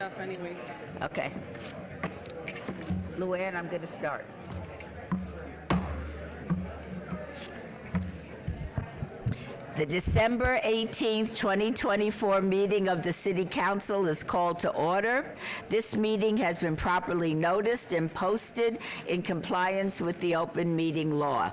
Stuff anyways. Okay. Luann, I'm going to start. The December 18th, 2024 meeting of the City Council is called to order. This meeting has been properly noticed and posted in compliance with the open meeting law.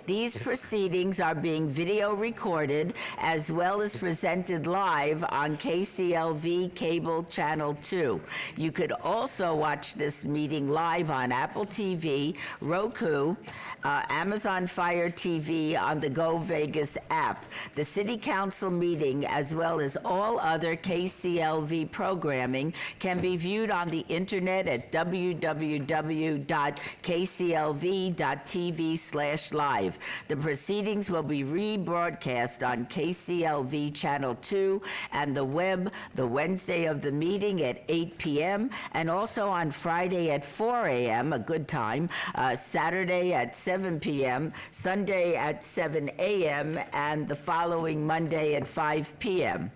These proceedings are being video recorded as well as presented live on KCLV Cable Channel 2. You could also watch this meeting live on Apple TV, Roku, Amazon Fire TV on the Go Vegas app. The City Council meeting, as well as all other KCLV programming, can be viewed on the internet at www.kclv.tv/live. The proceedings will be rebroadcast on KCLV Channel 2 and the web the Wednesday of the meeting at 8 p.m. and also on Friday at 4 a.m., a good time, Saturday at 7 p.m., Sunday at 7 a.m., and the following Monday at 5 p.m.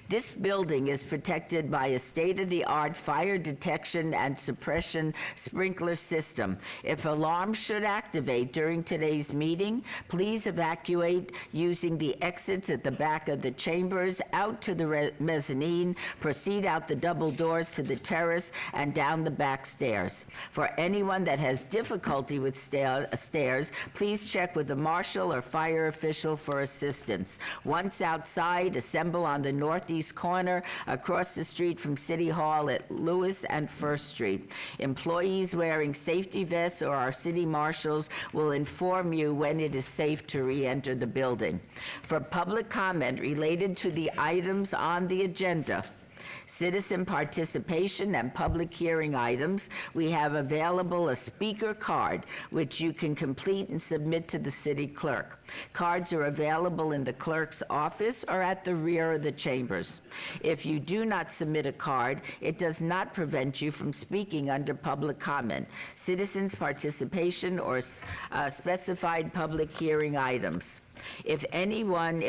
This building is protected by a state-of-the-art fire detection and suppression sprinkler system. If alarms should activate during today's meeting, please evacuate using the exits at the back of the chambers out to the mezzanine, proceed out the double doors to the terrace, and down the back stairs. For anyone that has difficulty with stairs, please check with a marshal or fire official for assistance. Once outside, assemble on the northeast corner across the street from City Hall at Lewis and First Street. Employees wearing safety vests or our city marshals will inform you when it is safe to re-enter the building. For public comment related to the items on the agenda, citizen participation and public hearing items, we have available a speaker card, which you can complete and submit to the city clerk. Cards are available in the clerk's office or at the rear of the chambers. If you do not submit a card, it does not prevent you from speaking under public comment, citizens participation, or specified public hearing items. If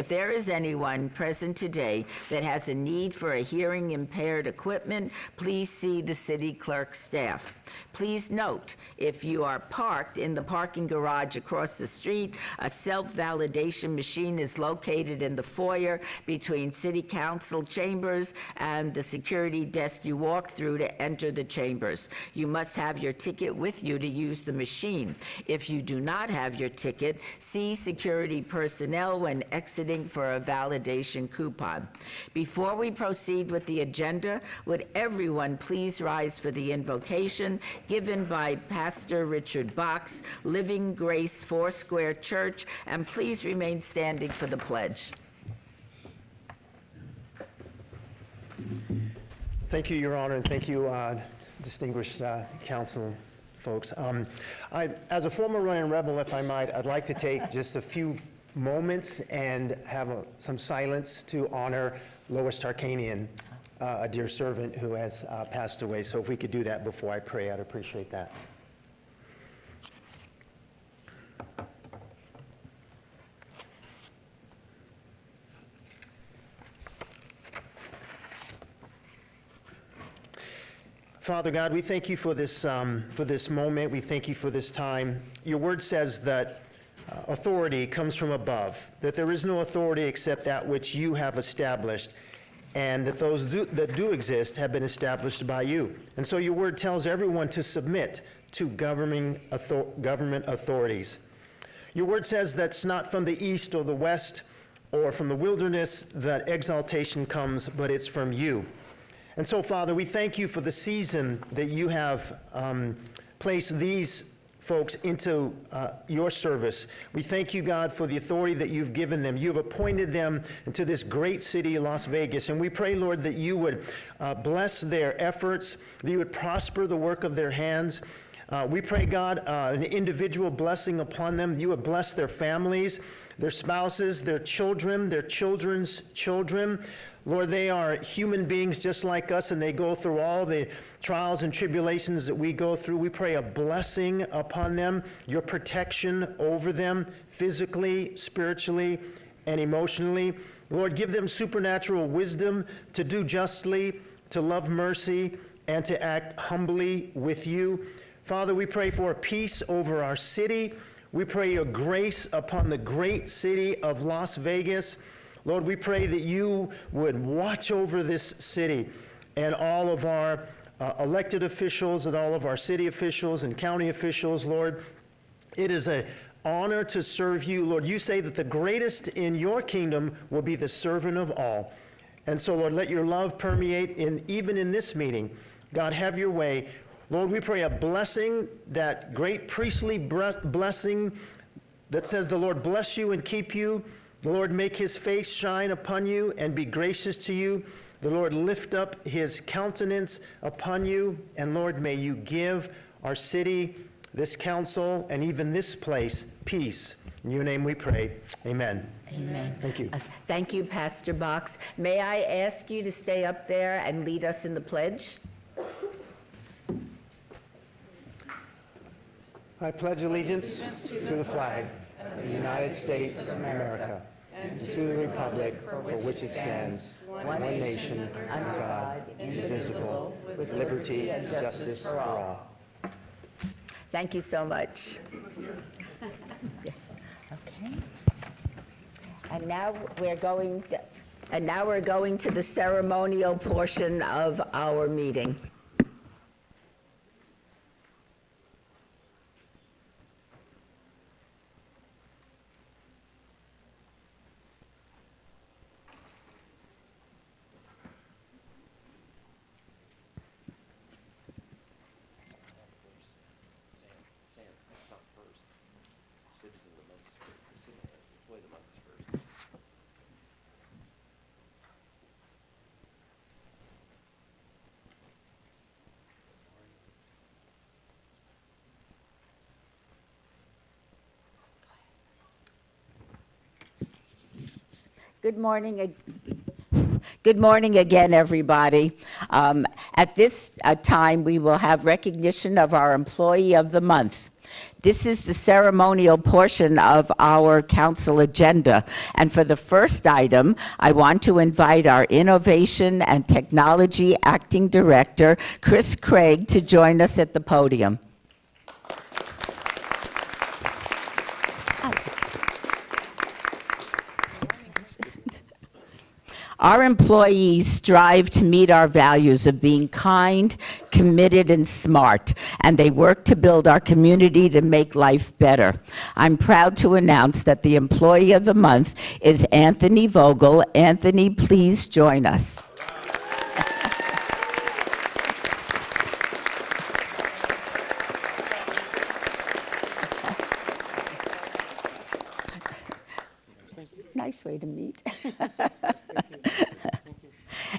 there is anyone present today that has a need for a hearing impaired equipment, please see the city clerk staff. Please note, if you are parked in the parking garage across the street, a self-validation machine is located in the foyer between City Council chambers and the security desk you walk through to enter the chambers. You must have your ticket with you to use the machine. If you do not have your ticket, see security personnel when exiting for a validation coupon. Before we proceed with the agenda, would everyone please rise for the invocation given by Pastor Richard Box, Living Grace Foursquare Church, and please remain standing for the pledge. Thank you, Your Honor, and thank you, distinguished council folks. As a former running rebel, if I might, I'd like to take just a few moments and have some silence to honor Lois Tarkanian, a dear servant who has passed away. So if we could do that before I pray, I'd appreciate that. Father God, we thank you for this moment. We thank you for this time. Your word says that authority comes from above, that there is no authority except that which you have established, and that those that do exist have been established by you. And so your word tells everyone to submit to government authorities. Your word says that's not from the east or the west or from the wilderness that exaltation comes, but it's from you. And so, Father, we thank you for the season that you have placed these folks into your service. We thank you, God, for the authority that you've given them. You've appointed them into this great city, Las Vegas. And we pray, Lord, that you would bless their efforts, that you would prosper the work of their hands. We pray, God, an individual blessing upon them. You would bless their families, their spouses, their children, their children's children. Lord, they are human beings just like us, and they go through all the trials and tribulations that we go through. We pray a blessing upon them, your protection over them, physically, spiritually, and emotionally. Lord, give them supernatural wisdom to do justly, to love mercy, and to act humbly with you. Father, we pray for peace over our city. We pray your grace upon the great city of Las Vegas. Lord, we pray that you would watch over this city and all of our elected officials and all of our city officials and county officials, Lord. It is an honor to serve you. Lord, you say that the greatest in your kingdom will be the servant of all. And so, Lord, let your love permeate even in this meeting. God, have your way. Lord, we pray a blessing, that great priestly blessing that says, the Lord bless you and keep you. The Lord make his face shine upon you and be gracious to you. The Lord lift up his countenance upon you. And Lord, may you give our city, this council, and even this place peace. In your name we pray. Amen. Amen. Thank you. Thank you, Pastor Box. May I ask you to stay up there and lead us in the pledge? I pledge allegiance to the flag of the United States of America and to the republic for which it stands, one nation, under God, indivisible, with liberty and justice for all. Thank you so much. Okay. And now we're going to the ceremonial portion of our meeting. Good morning. Good morning again, everybody. At this time, we will have recognition of our Employee of the Month. This is the ceremonial portion of our council agenda. And for the first item, I want to invite our Innovation and Technology Acting Director, Chris Craig, to join us at the podium. Our employees strive to meet our values of being kind, committed, and smart, and they work to build our community to make life better. I'm proud to announce that the Employee of the Month is Anthony Vogel. Anthony, please join us. Nice way to meet.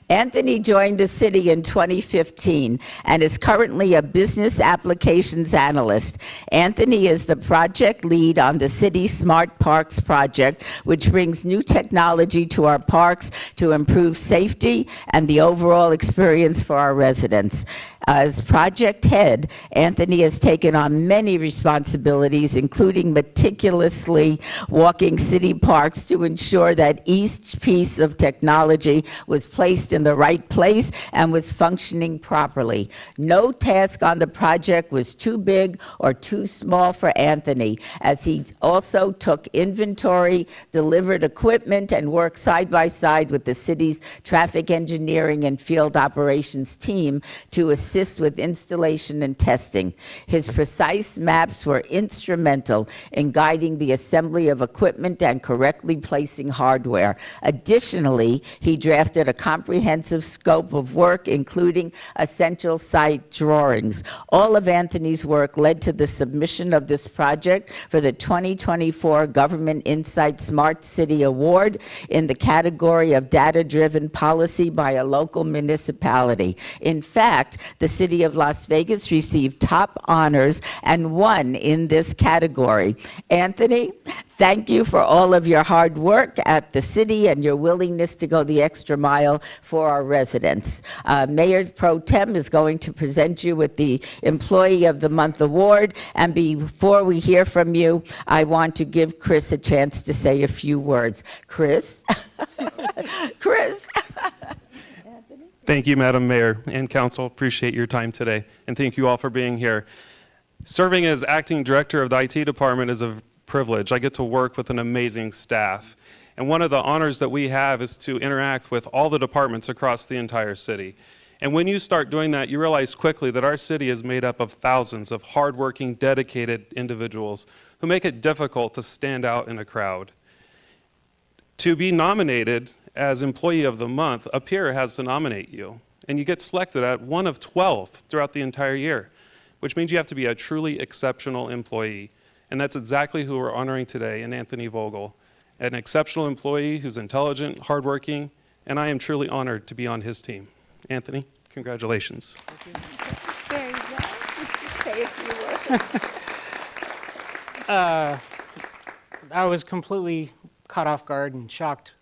Anthony joined the city in 2015 and is currently a business applications analyst. Anthony is the project lead on the City Smart Parks project, which brings new technology to our parks to improve safety and the overall experience for our residents. As project head, Anthony has taken on many responsibilities, including meticulously walking city parks to ensure that each piece of technology was placed in the right place and was functioning properly. No task on the project was too big or too small for Anthony, as he also took inventory, delivered equipment, and worked side by side with the city's traffic engineering and field operations team to assist with installation and testing. His precise maps were instrumental in guiding the assembly of equipment and correctly placing hardware. Additionally, he drafted a comprehensive scope of work, including essential site drawings. All of Anthony's work led to the submission of this project for the 2024 Government Insight Smart City Award in the category of data-driven policy by a local municipality. In fact, the City of Las Vegas received top honors and won in this category. Anthony, thank you for all of your hard work at the city and your willingness to go the extra mile for our residents. Mayor Pro Tem is going to present you with the Employee of the Month Award. And before we hear from you, I want to give Chris a chance to say a few words. Chris? Chris? Thank you, Madam Mayor and Council. Appreciate your time today, and thank you all for being here. Serving as acting director of the IT department is a privilege. I get to work with an amazing staff, and one of the honors that we have is to interact with all the departments across the entire city. And when you start doing that, you realize quickly that our city is made up of thousands of hardworking, dedicated individuals who make it difficult to stand out in a crowd. To be nominated as Employee of the Month, a peer has to nominate you, and you get selected at one of 12 throughout the entire year, which means you have to be a truly exceptional employee. And that's exactly who we're honoring today in Anthony Vogel, an exceptional employee who's intelligent, hardworking, and I am truly honored to be on his team. Anthony, congratulations. There you go. Say a few words. I was completely caught off guard and shocked.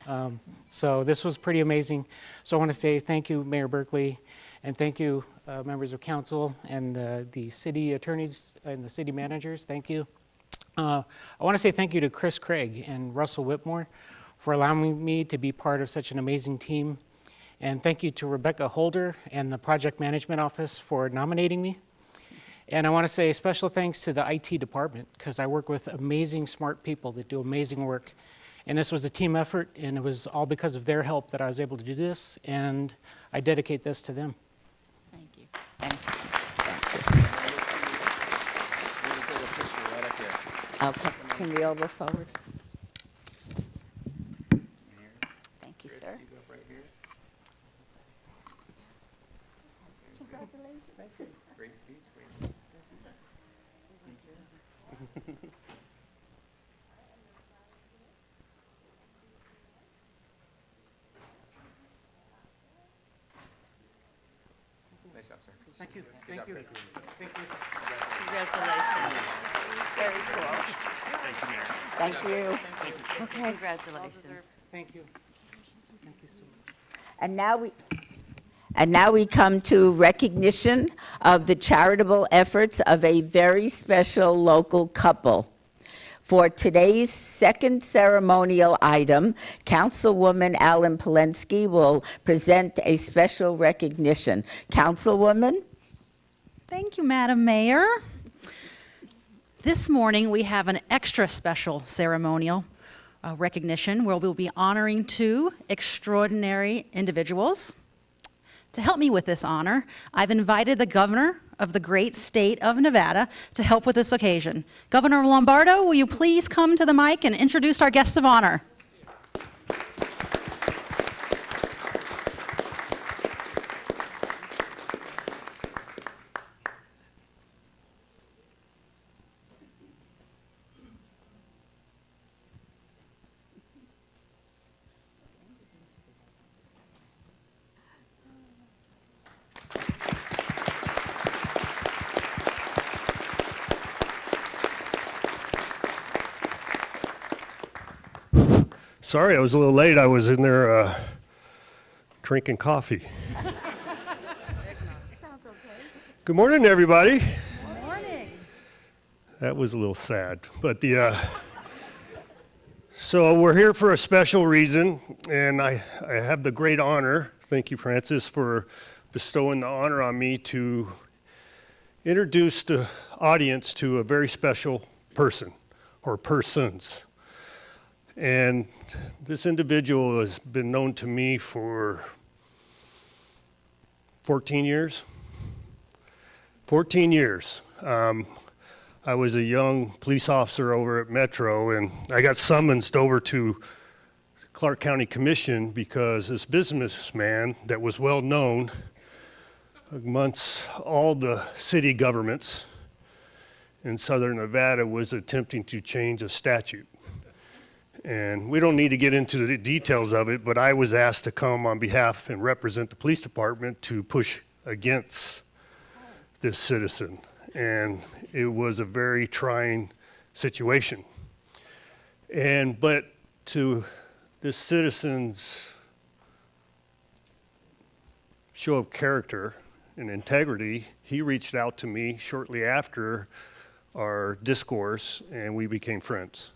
So this was pretty amazing. So I want to say thank you, Mayor Berkeley, and thank you, members of council and the city attorneys and the city managers. Thank you. I want to say thank you to Chris Craig and Russell Whitmore for allowing me to be part of such an amazing team. And thank you to Rebecca Holder and the Project Management Office for nominating me. And I want to say special thanks to the IT department, because I work with amazing, smart people that do amazing work. And this was a team effort, and it was all because of their help that I was able to do this, and I dedicate this to them. Thank you. Thank you. Okay, can we all go forward? Thank you, sir. Congratulations. Great speech. Nice job, sir. Thank you. Thank you. Thank you. Congratulations. Very cool. Thank you. Okay, Congratulations. Thank you. Thank you so much. and now we come to recognition of the charitable efforts of a very special local couple. For today's second ceremonial item, Councilwoman Alan Polensky will present a special recognition. Councilwoman? Thank you, Madam Mayor. This morning, we have an extra special ceremonial recognition where we'll be honoring two extraordinary individuals. To help me with this honor, I've invited the governor of the great state of Nevada to help with this occasion. Governor Lombardo, will you please come to the mic and introduce our guests of honor? Sorry, I was a little late. I was in there drinking coffee. Good morning, everybody. Good morning. That was a little sad, but so we're here for a special reason, and I have the great honor, thank you, Francis, for bestowing the honor on me to introduce the audience to a very special person, or persons. And this individual has been known to me for 14 years. 14 years. I was a young police officer over at Metro, and I got summoned over to Clark County Commission because this businessman that was well known amongst all the city governments in southern Nevada was attempting to change a statute. And we don't need to get into the details of it, but I was asked to come on behalf and represent the police department to push against this citizen. And it was a very trying situation. But to this citizen's show of character and integrity, he reached out to me shortly after our discourse, and we became friends.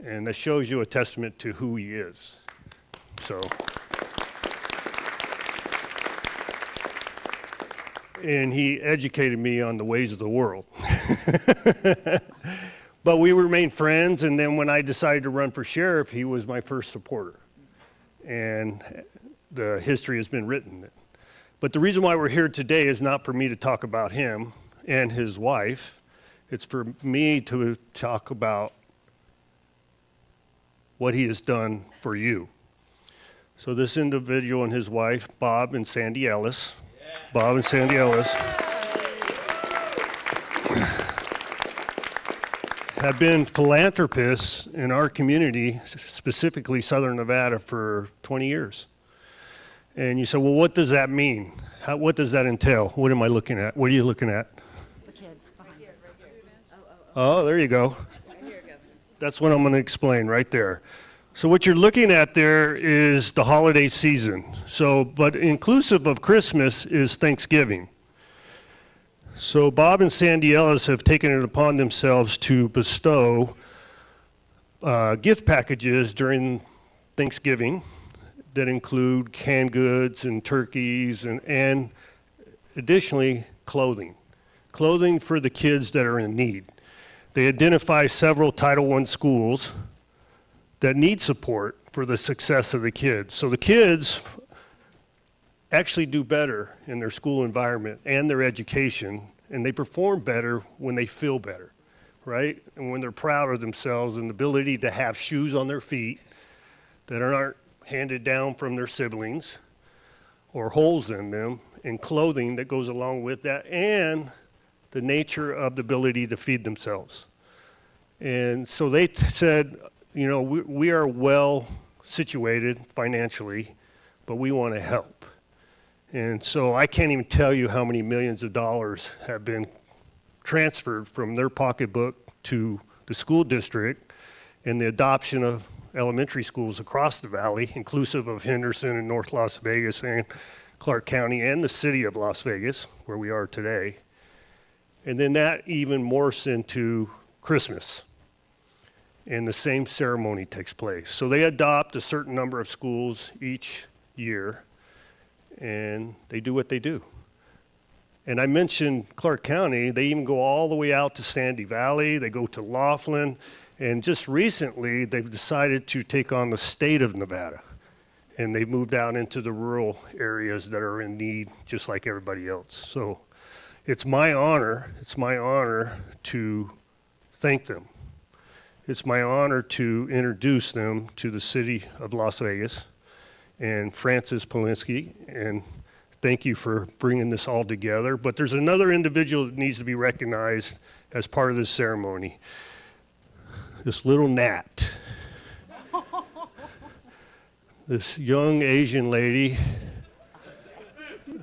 And that shows you a testament to who he is. So, and he educated me on the ways of the world. But we remained friends, and then when I decided to run for sheriff, he was my first supporter. And the history has been written. But the reason why we're here today is not for me to talk about him and his wife. It's for me to talk about what he has done for you. So this individual and his wife, Bob and Sandy Ellis, Bob and Sandy Ellis, have been philanthropists in our community, specifically Southern Nevada, for 20 years. And you say, well, what does that mean? What does that entail? What am I looking at? What are you looking at? The kids behind you. Oh, there you go. That's what I'm going to explain right there. So what you're looking at there is the holiday season. So, but inclusive of Christmas is Thanksgiving. So Bob and Sandy Ellis have taken it upon themselves to bestow gift packages during Thanksgiving that include canned goods and turkeys and additionally clothing. Clothing for the kids that are in need. They identify several Title I schools that need support for the success of the kids. So the kids actually do better in their school environment and their education, and they perform better when they feel better, right? And when they're proud of themselves and the ability to have shoes on their feet that aren't handed down from their siblings or holes in them, and clothing that goes along with that, and the nature of the ability to feed themselves. And so they said, you know, we are well situated financially, but we want to help. And so I can't even tell you how many millions of dollars have been transferred from their pocketbook to the school district and the adoption of elementary schools across the valley, inclusive of Henderson and North Las Vegas and Clark County and the city of Las Vegas, where we are today. And then that even morphs into Christmas, and the same ceremony takes place. So they adopt a certain number of schools each year, and they do what they do. And I mentioned Clark County, they even go all the way out to Sandy Valley, they go to Laughlin, and just recently they've decided to take on the state of Nevada. And they've moved out into the rural areas that are in need, just like everybody else. So it's my honor to thank them. It's my honor to introduce them to the city of Las Vegas and Francis Polinsky, and thank you for bringing this all together. But there's another individual that needs to be recognized as part of this ceremony. This little gnat. This young Asian lady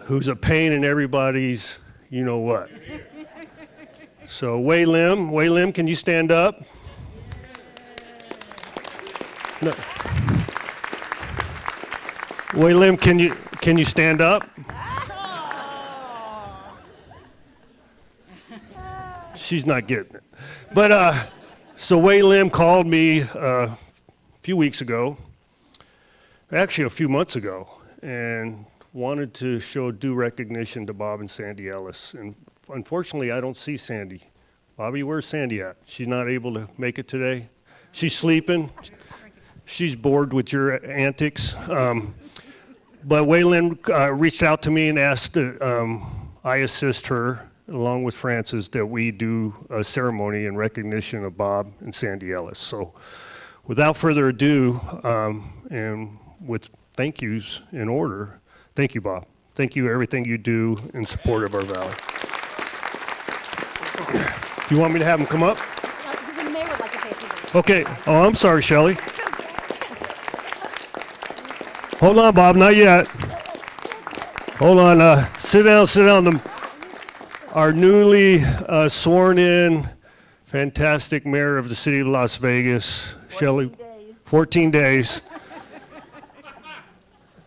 who's a pain in everybody's you know what. So Wei Lim, can you stand up? No. Wei Lim, can you stand up? She's not getting it. But so Wei Lim called me a few weeks ago, actually a few months ago, and wanted to show due recognition to Bob and Sandy Ellis. And unfortunately, I don't see Sandy. Bobby, where's Sandy at? She's not able to make it today. She's sleeping. She's bored with your antics. But Wei Lim reached out to me and asked that I assist her, along with Francis, that we do a ceremony in recognition of Bob and Sandy Ellis. So without further ado, and with thank yous in order, thank you, Bob. Thank you for everything you do in support of our valley. You want me to have him come up? The mayor would like to say a few words. Okay. Oh, I'm sorry, Shelley. Hold on, Bob, not yet. Hold on, sit down. Our newly sworn in, fantastic mayor of the city of Las Vegas, Shelley. 14 days.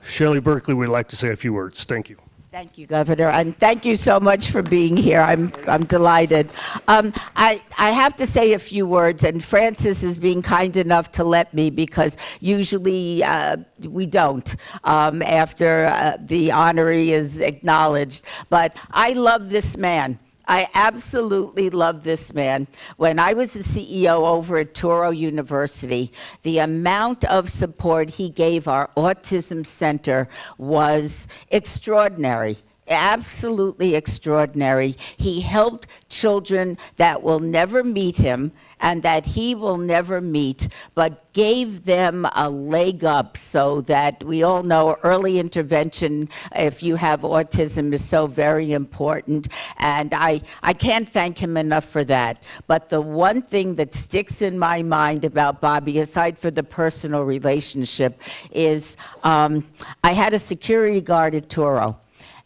Shelley Berkeley would like to say a few words. Thank you. Thank you, Governor, and thank you so much for being here. I'm delighted. I have to say a few words, and Francis is being kind enough to let me because usually we don't after the honoree is acknowledged. But I love this man. I absolutely love this man. When I was the CEO over at Touro University, the amount of support he gave our autism center was extraordinary. Absolutely extraordinary. He helped children that will never meet him and that he will never meet, but gave them a leg up so that we all know early intervention, if you have autism, is so very important. And I can't thank him enough for that. But the one thing that sticks in my mind about Bobby, aside for the personal relationship, is I had a security guard at Touro.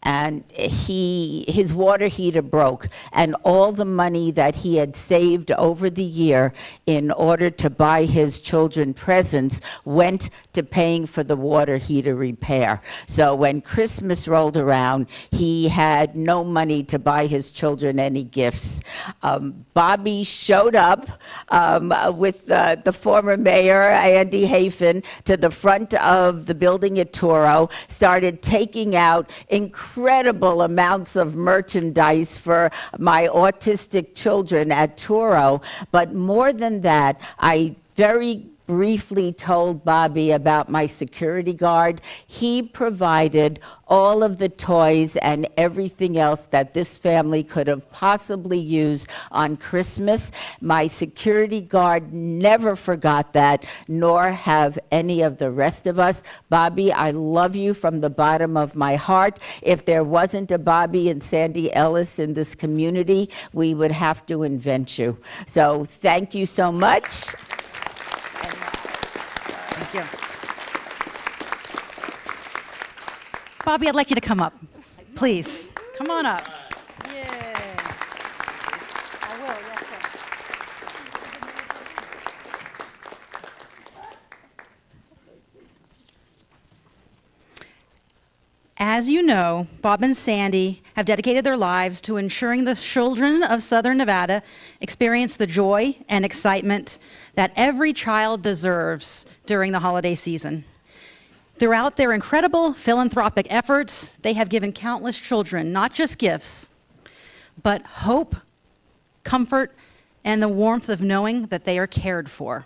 And his water heater broke, and all the money that he had saved over the year in order to buy his children presents went to paying for the water heater repair. So when Christmas rolled around, he had no money to buy his children any gifts. Bobby showed up with the former mayor, Andy Hafen, to the front of the building at Touro, started taking out incredible amounts of merchandise for my autistic children at Touro. But more than that, I very briefly told Bobby about my security guard. He provided all of the toys and everything else that this family could have possibly used on Christmas. My security guard never forgot that, nor have any of the rest of us. Bobby, I love you from the bottom of my heart. If there wasn't a Bobby and Sandy Ellis in this community, we would have to invent you. So thank you so much. Thank you. Bobby, I'd like you to come up, please. Come on up. Yeah. I will, yes, sir. As you know, Bob and Sandy have dedicated their lives to ensuring the children of Southern Nevada experience the joy and excitement that every child deserves during the holiday season. Throughout their incredible philanthropic efforts, they have given countless children not just gifts, but hope, comfort, and the warmth of knowing that they are cared for.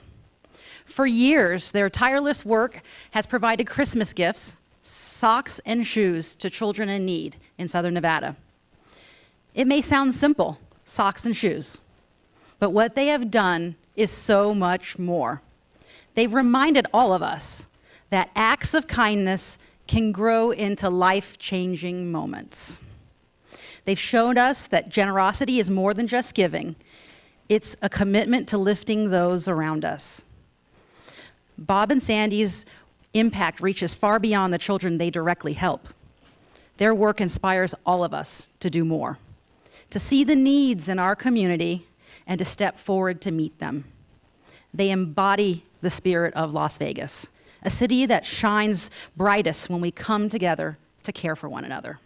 For years, their tireless work has provided Christmas gifts, socks and shoes to children in need in Southern Nevada. It may sound simple, socks and shoes, but what they have done is so much more. They've reminded all of us that acts of kindness can grow into life-changing moments. They've shown us that generosity is more than just giving. It's a commitment to lifting those around us. Bob and Sandy's impact reaches far beyond the children they directly help. Their work inspires all of us to do more, to see the needs in our community and to step forward to meet them. They embody the spirit of Las Vegas, a city that shines brightest when we come together to care for one another.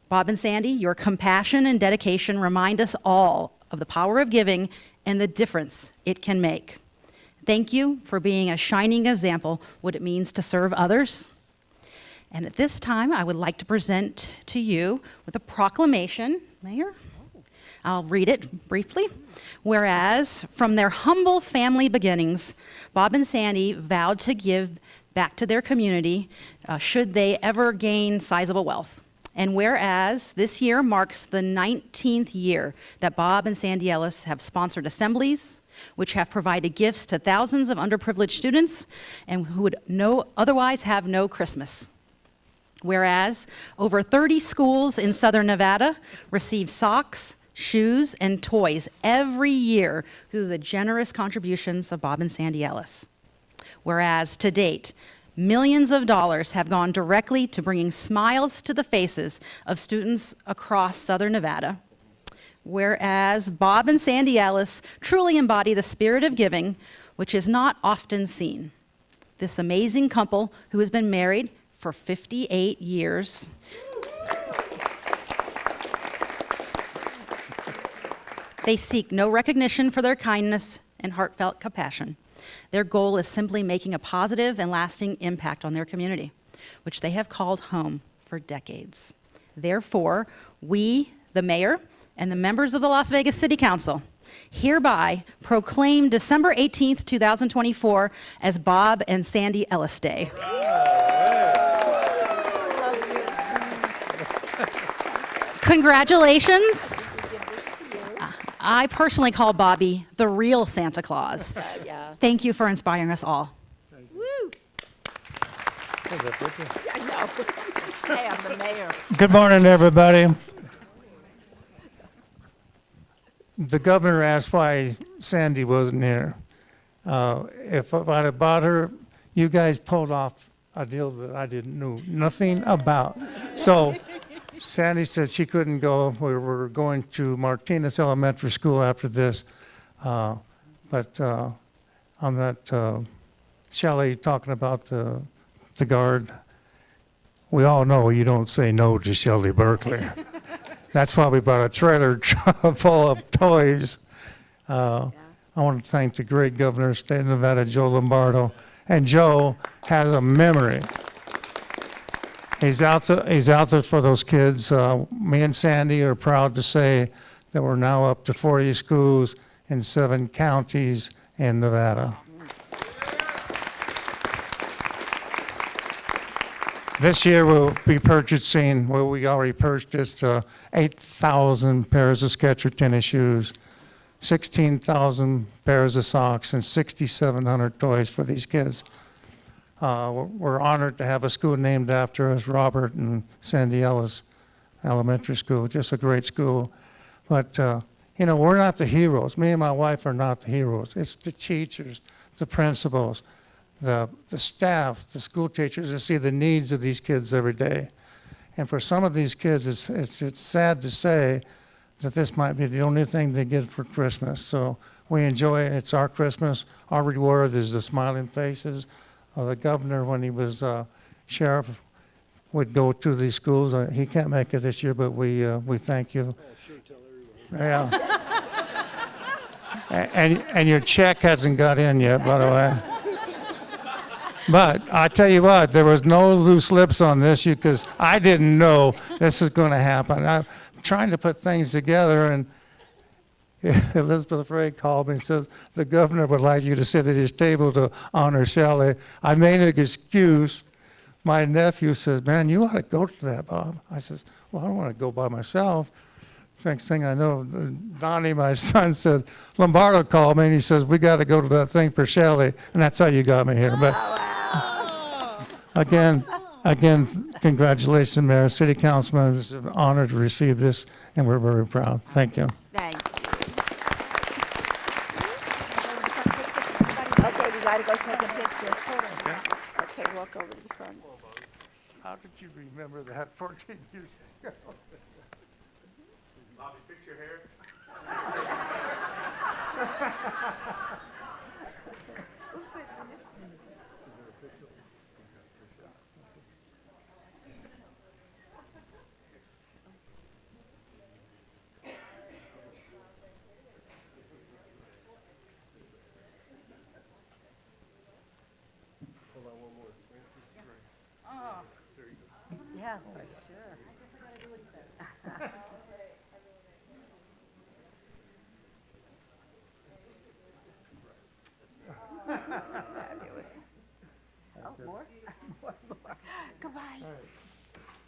Bob and Sandy, your compassion and dedication remind us all of the power of giving and the difference it can make. Thank you for being a shining example what it means to serve others. And at this time, I would like to present to you with a proclamation, Mayor. I'll read it briefly. Whereas, from their humble family beginnings, Bob and Sandy vowed to give back to their community should they ever gain sizable wealth. And whereas this year marks the 19th year that Bob and Sandy Ellis have sponsored assemblies, which have provided gifts to thousands of underprivileged students and who would otherwise have no Christmas. Whereas over 30 schools in Southern Nevada receive socks, shoes, and toys every year through the generous contributions of Bob and Sandy Ellis. Whereas to date, millions of dollars have gone directly to bringing smiles to the faces of students across Southern Nevada. Whereas Bob and Sandy Ellis truly embody the spirit of giving, which is not often seen. This amazing couple, who has been married for 58 years. They seek no recognition for their kindness and heartfelt compassion. Their goal is simply making a positive and lasting impact on their community, which they have called home for decades. Therefore, we, the mayor, and the members of the Las Vegas City Council hereby proclaim December 18th, 2024 as Bob and Sandy Ellis Day. Congratulations. I personally call Bobby the real Santa Claus. Yeah. Thank you for inspiring us all. Woo. I know. Hey, I'm the mayor. Good morning, everybody. The governor asked why Sandy wasn't here. If I'd have bought her, you guys pulled off a deal that I didn't know nothing about. So Sandy said she couldn't go. We were going to Martinez Elementary School after this. But on that, Shelley talking about the guard, we all know you don't say no to Shelley Berkeley. That's why we bought a trailer full of toys. I want to thank the great governor of the state of Nevada, Joe Lombardo. And Joe has a memory. He's out there for those kids. Me and Sandy are proud to say that we're now up to 40 schools in 7 counties in Nevada. This year we'll be purchasing, well, we already purchased 8,000 pairs of Skechers tennis shoes, 16,000 pairs of socks, and 6,700 toys for these kids. We're honored to have a school named after us, Robert and Sandy Ellis Elementary School, just a great school. But, you know, we're not the heroes. Me and my wife are not the heroes. It's the teachers, the principals, the staff, the school teachers that see the needs of these kids every day. And for some of these kids, it's sad to say that this might be the only thing they get for Christmas. So we enjoy it. It's our Christmas. Our reward is the smiling faces. The governor, when he was sheriff, would go to these schools. He can't make it this year, but we thank you. Yeah. And your check hasn't got in yet, by the way. But I tell you what, there was no loose lips on this because I didn't know this was going to happen. I'm trying to put things together, and Elizabeth Ray called me and says, the governor would like you to sit at his table to honor Shelley. I made an excuse. My nephew says, man, you ought to go to that, Bob. I says, well, I don't want to go by myself. Next thing I know, Donnie, my son, said, Lombardo called me and he says, we got to go to that thing for Shelley. And that's how you got me here. But again, congratulations, Mayor, City Councilman. It's an honor to receive this, and we're very proud. Thank you. Thank you. Okay, we gotta go take a picture. Okay, walk over to the front. How did you remember that 14 years ago? Bobby, fix your hair. Yeah, for sure. Fabulous. Oh, more? More. Goodbye.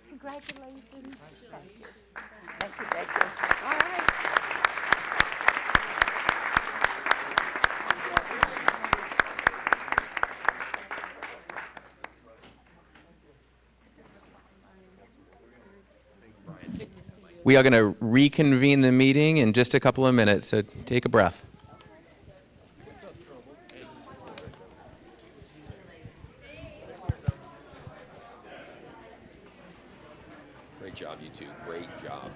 Congratulations. Thank you. Thank you, thank you. All right. We are going to reconvene the meeting in just a couple of minutes, so take a breath. Great job, you two. Great job.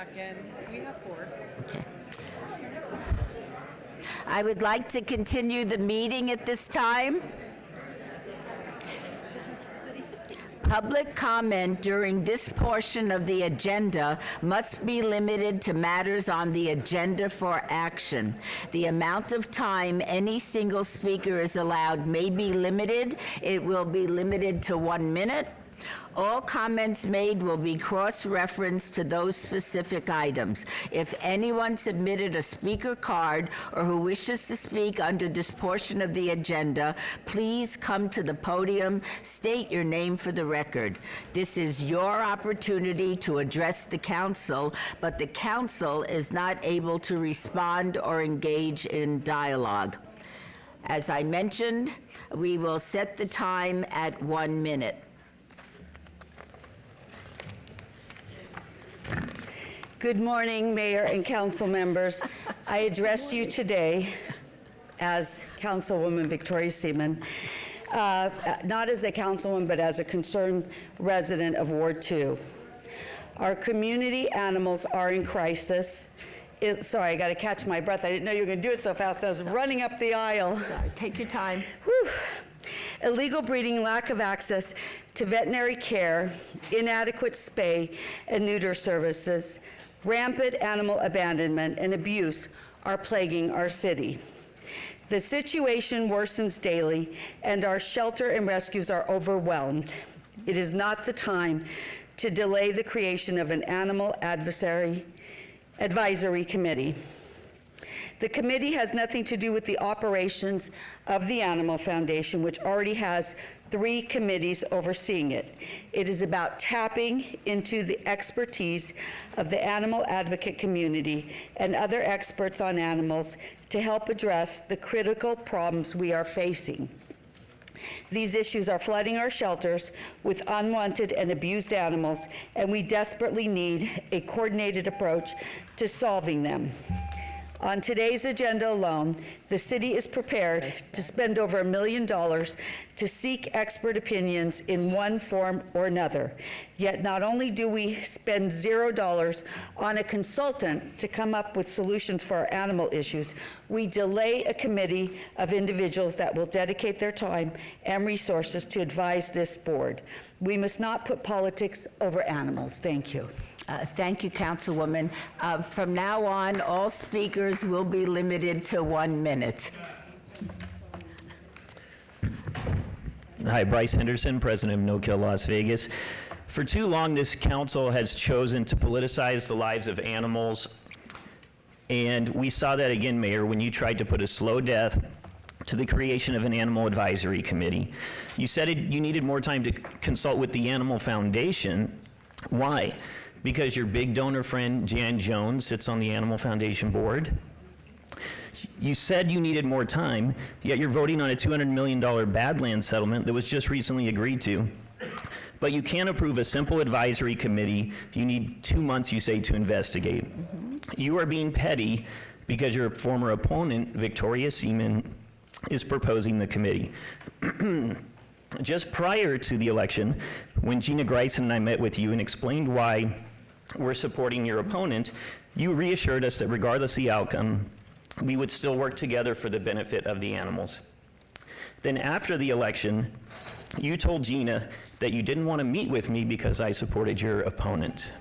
Second. We have 4. I would like to continue the meeting at this time. Public comment during this portion of the agenda must be limited to matters on the agenda for action. The amount of time any single speaker is allowed may be limited. It will be limited to 1 minute. All comments made will be cross-referenced to those specific items. If anyone submitted a speaker card or who wishes to speak under this portion of the agenda, please come to the podium, state your name for the record. This is your opportunity to address the council, but the council is not able to respond or engage in dialogue. As I mentioned, we will set the time at 1 minute. Good morning, Mayor and council members. I address you today as Councilwoman Victoria Seaman, not as a councilwoman, but as a concerned resident of Ward 2. Our community animals are in crisis. Sorry, I got to catch my breath. I didn't know you were going to do it so fast. I was running up the aisle. Sorry, take your time. Whew. Illegal breeding, lack of access to veterinary care, inadequate spay and neuter services, rampant animal abandonment and abuse are plaguing our city. The situation worsens daily, and our shelter and rescues are overwhelmed. It is not the time to delay the creation of an animal advisory committee. The committee has nothing to do with the operations of the Animal Foundation, which already has 3 committees overseeing it. It is about tapping into the expertise of the animal advocate community and other experts on animals to help address the critical problems we are facing. These issues are flooding our shelters with unwanted and abused animals, and we desperately need a coordinated approach to solving them. On today's agenda alone, the city is prepared to spend over $1 million to seek expert opinions in one form or another. Yet not only do we spend $0 on a consultant to come up with solutions for our animal issues, we delay a committee of individuals that will dedicate their time and resources to advise this board. We must not put politics over animals. Thank you. Thank you, Councilwoman. From now on, all speakers will be limited to 1 minute. Hi, Bryce Henderson, President of No Kill Las Vegas. For too long, this council has chosen to politicize the lives of animals, and we saw that again, Mayor, when you tried to put a slow death to the creation of an animal advisory committee. You said you needed more time to consult with the Animal Foundation. Why? Because your big donor friend, Jan Jones, sits on the Animal Foundation board. You said you needed more time, yet you're voting on a $200 million Badlands settlement that was just recently agreed to. But you can't approve a simple advisory committee. You need 2 months, you say, to investigate. You are being petty because your former opponent, Victoria Seaman, is proposing the committee. Just prior to the election, when Gina Greisen and I met with you and explained why we're supporting your opponent, you reassured us that regardless of the outcome, we would still work together for the benefit of the animals. Then after the election, you told Gina that you didn't want to meet with me because I supported your opponent.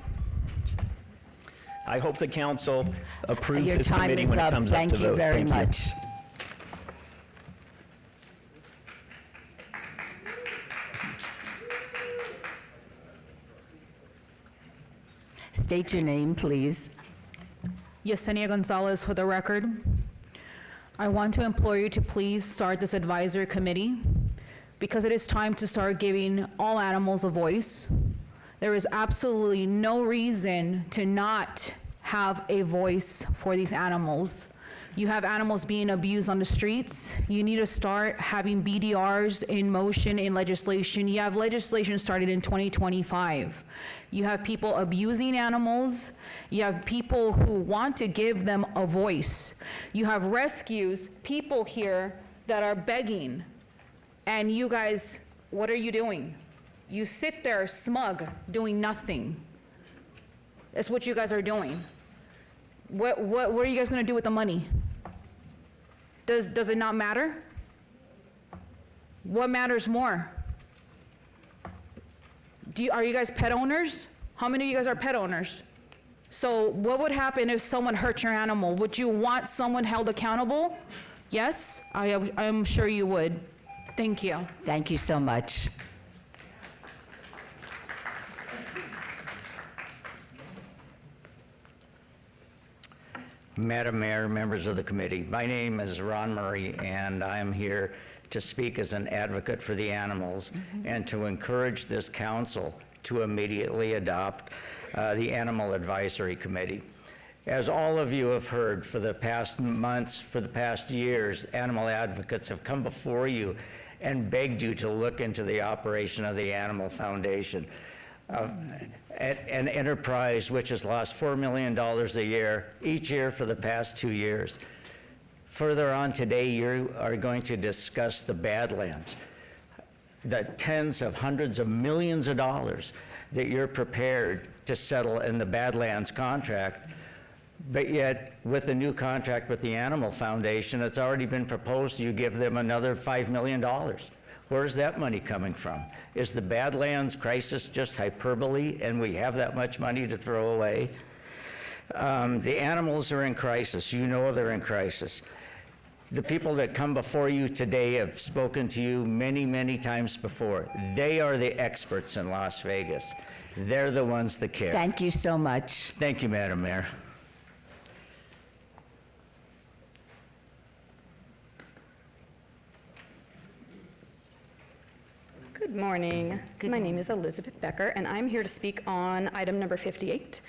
I hope the council approves Your this time committee is when it up. comes up to vote. Thank you very much. State your name, please. Yesenia Gonzalez for the record. I want to implore you to please start this advisory committee because it is time to start giving all animals a voice. There is absolutely no reason to not have a voice for these animals. You have animals being abused on the streets. You need to start having BDRs in motion in legislation. You have legislation started in 2025. You have people abusing animals. You have people who want to give them a voice. You have rescues, people here that are begging. And you guys, what are you doing? You sit there smug, doing nothing. That's what you guys are doing. What are you guys gonna do with the money? Does it not matter? What matters more? Are you guys pet owners? How many of you guys are pet owners? So what would happen if someone hurt your animal? Would you want someone held accountable? Yes, I'm sure you would. Thank you. Thank you so much. Madam Mayor, members of the committee, my name is Ron Murray, and I am here to speak as an advocate for the animals and to encourage this council to immediately adopt the Animal Advisory Committee. As all of you have heard, for the past months, for the past years, animal advocates have come before you and begged you to look into the operation of the Animal Foundation, an enterprise which has lost $4 million a year, each year for the past 2 years. Further on today, you are going to discuss the Badlands, the tens of hundreds of millions of dollars that you're prepared to settle in the Badlands contract. But yet, with the new contract with the Animal Foundation, it's already been proposed you give them another $5 million. Where's that money coming from? Is the Badlands crisis just hyperbole and we have that much money to throw away? The animals are in crisis. You know they're in crisis. The people that come before you today have spoken to you many, many times before. They are the experts in Las Vegas. They're the ones that care. Thank you so much. Thank you, Madam Mayor. Good morning. My name is Elizabeth Becker, and I'm here to speak on item number 58.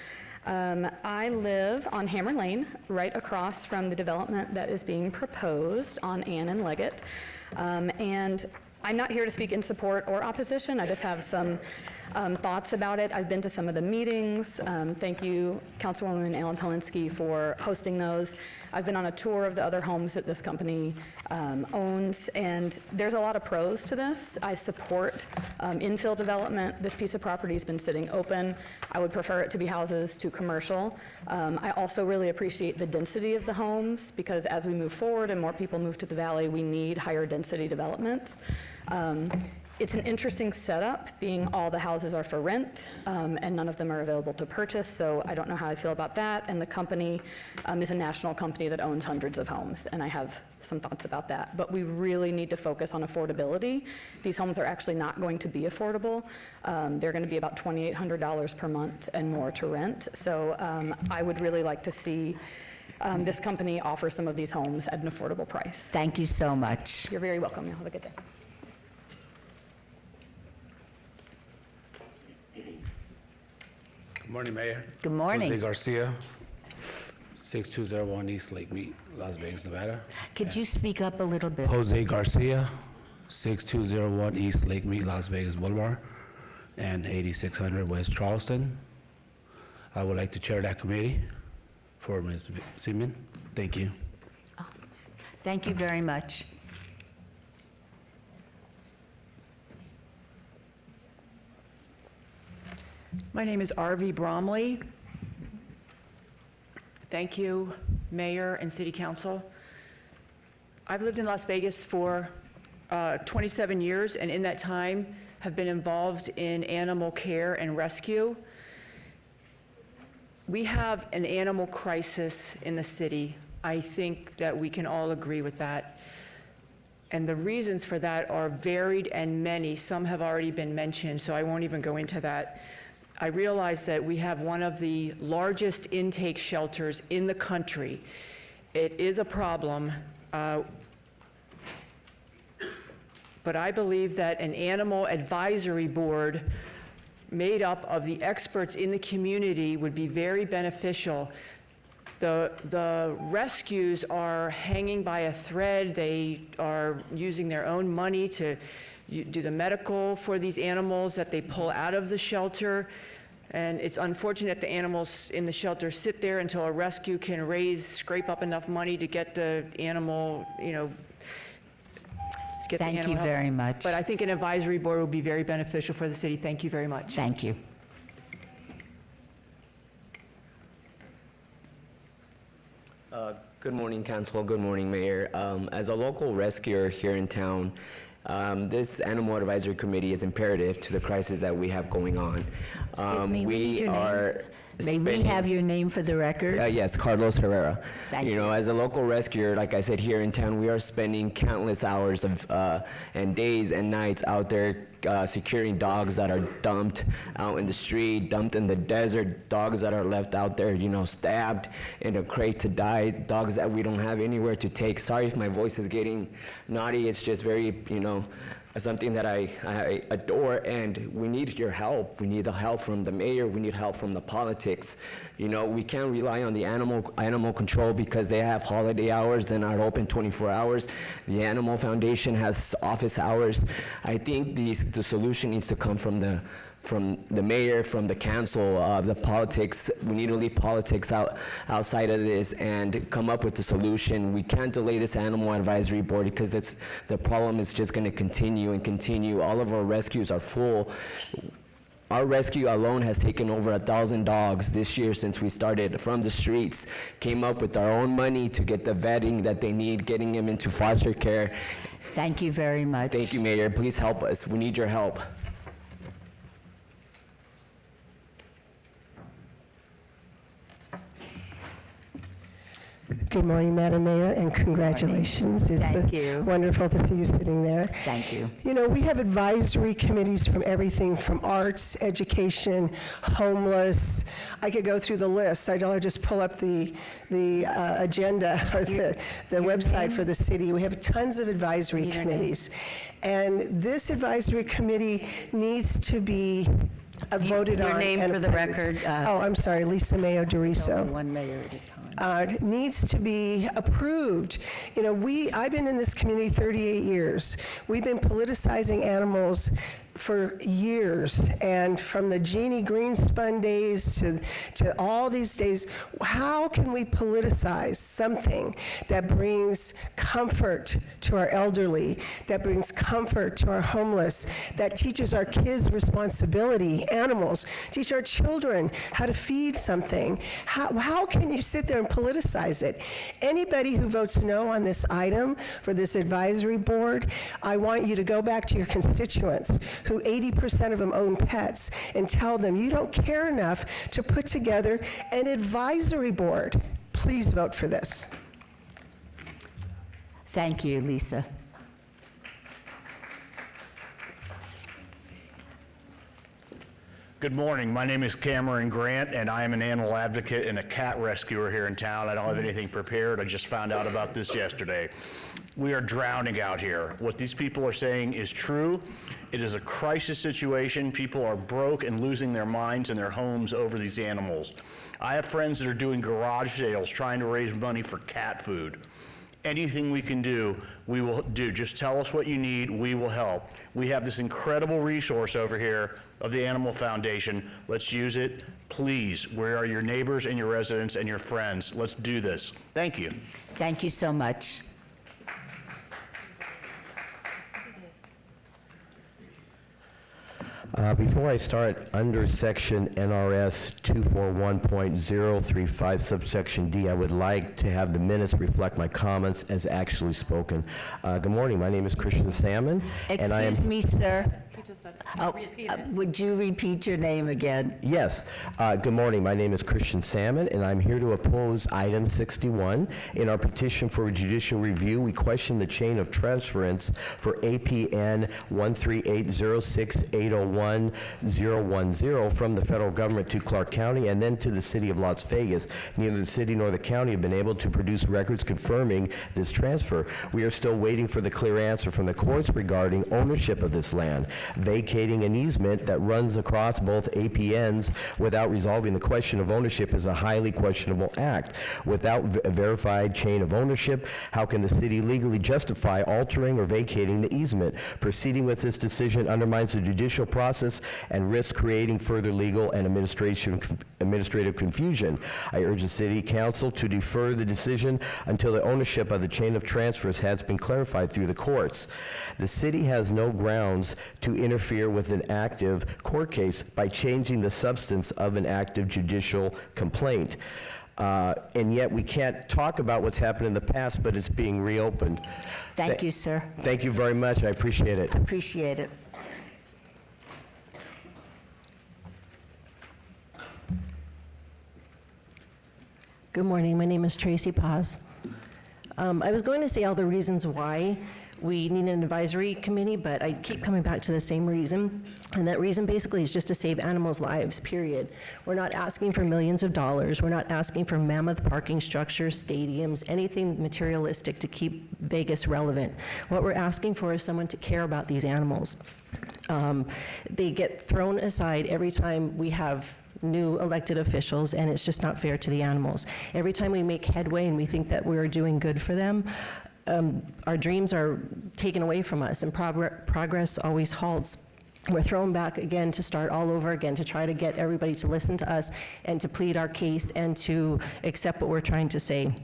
I live on Hammer Lane, right across from the development that is being proposed on Ann and Leggett. And I'm not here to speak in support or opposition. I just have some thoughts about it. I've been to some of the meetings. Thank you, Councilwoman Ellen Polinsky, for hosting those. I've been on a tour of the other homes that this company owns, and there's a lot of pros to this. I support infill development. This piece of property has been sitting open. I would prefer it to be houses to commercial. I also really appreciate the density of the homes, because as we move forward and more people move to the valley, we need higher density developments. It's an interesting setup, being all the houses are for rent, and none of them are available to purchase, so I don't know how I feel about that. And the company is a national company that owns hundreds of homes, and I have some thoughts about that. But we really need to focus on affordability. These homes are actually not going to be affordable. They're going to be about $2,800 per month and more to rent. So I would really like to see this company offer some of these homes at an affordable price. Thank you so much. You're very welcome. Have a good day. Good morning, Mayor. Good morning. Jose Garcia, 6201 East Lake Mead, Las Vegas, Nevada. Could you speak up a little bit? Jose Garcia, 6201 East Lake Mead, Las Vegas Boulevard, and 8600 West Charleston. I would like to chair that committee for Ms. Seaman. Thank you. Oh, thank you very much. My name is R.V. Bromley. Thank you, Mayor and City Council. I've lived in Las Vegas for 27 years, and in that time have been involved in animal care and rescue. We have an animal crisis in the city. I think that we can all agree with that. And the reasons for that are varied and many. Some have already been mentioned, so I won't even go into that. I realize that we have one of the largest intake shelters in the country. It is a problem, but I believe that an animal advisory board made up of the experts in the community would be very beneficial. The rescues are hanging by a thread. They are using their own money to do the medical for these animals that they pull out of the shelter. And it's unfortunate the animals in the shelter sit there until a rescue can scrape up enough money to get the animal, get the animal Thank you help. very much. But I think an advisory board would be very beneficial for the city. Thank you very much. Thank you. Good morning, Council. Good morning, Mayor. As a local rescuer here in town, this Animal Advisory Committee is imperative to the crisis that we have going on. Excuse me, we need we your are name. May we spending- have your name for the record? Yes, Carlos Herrera. Thank You know, as a local rescuer, like I said, here in town, we are spending countless hours of, and days and nights out there securing dogs that are dumped out in the street, dumped in the desert, dogs that are left out there, you know, stabbed in a crate to die, dogs that we don't have anywhere to take. Sorry if my voice is getting naughty. It's just very, you know, something that I adore, and we need your help. We need the help from the mayor. We need help from the politics. You know, we can't rely on the animal control because they have holiday hours. They're not open 24 hours. The Animal Foundation has office hours. I think the solution needs to come from the mayor, from the council, the politics. We need to leave politics outside of this and come up with a solution. We can't delay this Animal Advisory Board because the problem is just going to continue and continue. All of our rescues are full. Our rescue alone has taken over 1,000 dogs this year since we started from the streets, came up with our own money to get the vetting that they need, getting them into foster care. Thank you very much. Thank you, Mayor. Please help us. We need your help. Good morning, Madam Mayor, and congratulations. Thank It's you. wonderful to see you sitting there. Thank you. You know, we have advisory committees from everything from arts, education, homeless. I could go through the list. I'll just pull up the agenda or the website for the city. We have tons of advisory committees. And this advisory committee needs to be voted on. Your name and for the approved. record. Oh, I'm sorry, Lisa Mayo Doriso. One mayor at a time. Needs to be approved. You know, I've been in this community 38 years. We've been politicizing animals for years, and from the Jeannie Greenspun days to all these days, how can we politicize something that brings comfort to our elderly, that brings comfort to our homeless, that teaches our kids responsibility, animals, teach our children how to feed something? How can you sit there and politicize it? Anybody who votes no on this item for this advisory board, I want you to go back to your constituents who 80% of them own pets and tell them you don't care enough to put together an advisory board. Please vote for this. Thank you, Lisa. Good morning. My name is Cameron Grant, and I am an animal advocate and a cat rescuer here in town. I don't have anything prepared. I just found out about this yesterday. We are drowning out here. What these people are saying is true. It is a crisis situation. People are broke and losing their minds and their homes over these animals. I have friends that are doing garage sales trying to raise money for cat food. Anything we can do, we will do. Just tell us what you need, we will help. We have this incredible resource over here of the Animal Foundation. Let's use it, please. Where are your neighbors and your residents and your friends? Let's do this. Thank you. Thank you so much. Before I start, under section NRS 241.035 subsection D, I would like to have the minutes reflect my comments as actually spoken. Good morning, my name is Christian Salmon. And I am. Excuse me, sir. Would you repeat your name again? Yes. Good morning. My name is Christian Salmon, and I'm here to oppose item 61. In our petition for judicial review, we question the chain of transference for APN 13806801010 from the federal government to Clark County and then to the city of Las Vegas. Neither the city nor the county have been able to produce records confirming this transfer. We are still waiting for the clear answer from the courts regarding ownership of this land. Vacating an easement that runs across both APNs without resolving the question of ownership is a highly questionable act. Without a verified chain of ownership, how can the city legally justify altering or vacating the easement? Proceeding with this decision undermines the judicial process and risks creating further legal and administrative confusion. I urge the city council to defer the decision until the ownership of the chain of transfers has been clarified through the courts. The city has no grounds to interfere with an active court case by changing the substance of an active judicial complaint. And yet we can't talk about what's happened in the past, but it's being reopened. Thank you, sir. Thank you very much. I appreciate it. Appreciate it. Good morning. My name is Tracy Paz. I was going to say all the reasons why we need an advisory committee, but I keep coming back to the same reason. And that reason basically is just to save animals' lives, period. We're not asking for millions of dollars. We're not asking for mammoth parking structures, stadiums, anything materialistic to keep Vegas relevant. What we're asking for is someone to care about these animals. They get thrown aside every time we have new elected officials, and it's just not fair to the animals. Every time we make headway and we think that we're doing good for them, our dreams are taken away from us, and progress always halts. We're thrown back again to start all over again, to try to get everybody to listen to us and to plead our case and to accept what we're trying to say.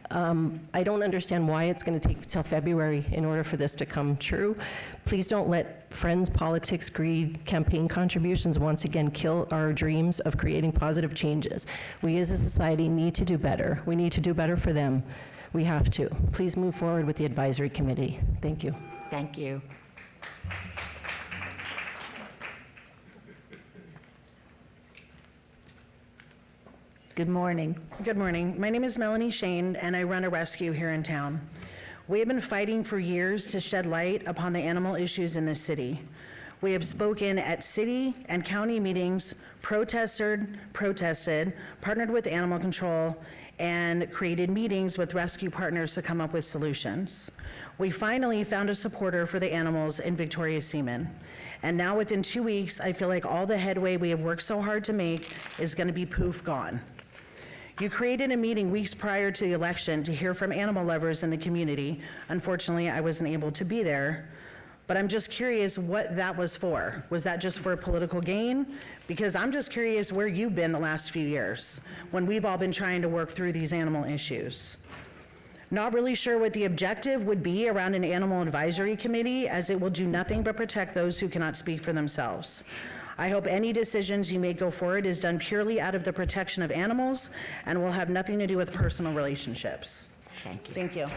I don't understand why it's going to take till February in order for this to come true. Please don't let friends, politics, greed, campaign contributions once again kill our dreams of creating positive changes. We as a society need to do better. We need to do better for them. We have to. Please move forward with the advisory committee. Thank you. Thank you. Good morning. Good morning. My name is Melanie Shane, and I run a rescue here in town. We have been fighting for years to shed light upon the animal issues in this city. We have spoken at city and county meetings, protested, partnered with animal control, and created meetings with rescue partners to come up with solutions. We finally found a supporter for the animals in Victoria Seaman. And now within 2 weeks, I feel like all the headway we have worked so hard to make is gonna be poof gone. You created a meeting weeks prior to the election to hear from animal lovers in the community. Unfortunately, I wasn't able to be there, but I'm just curious what that was for. Was that just for political gain? Because I'm just curious where you've been the last few years when we've all been trying to work through these animal issues. Not really sure what the objective would be around an animal advisory committee, as it will do nothing but protect those who cannot speak for themselves. I hope any decisions you make go forward is done purely out of the protection of animals and will have nothing to do with personal relationships. Thank you. Thank you.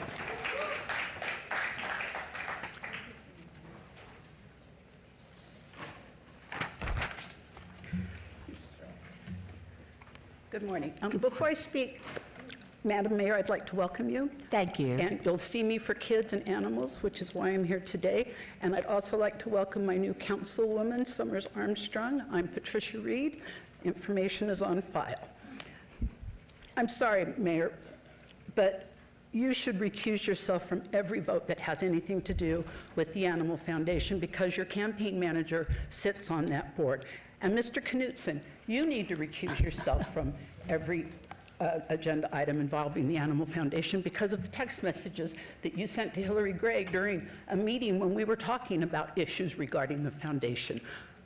Good morning. Before I speak, Madam Mayor, I'd like to welcome you. Thank you. And you'll see me for kids and animals, which is why I'm here today. And I'd also like to welcome my new councilwoman, Summers Armstrong. I'm Patricia Reed. Information is on file. I'm sorry, Mayor, but you should recuse yourself from every vote that has anything to do with the Animal Foundation, because your campaign manager sits on that board. And Mr. Knutson, you need to recuse yourself from every agenda item involving the Animal Foundation because of the text messages that you sent to Hillary Gregg during a meeting when we were talking about issues regarding the foundation.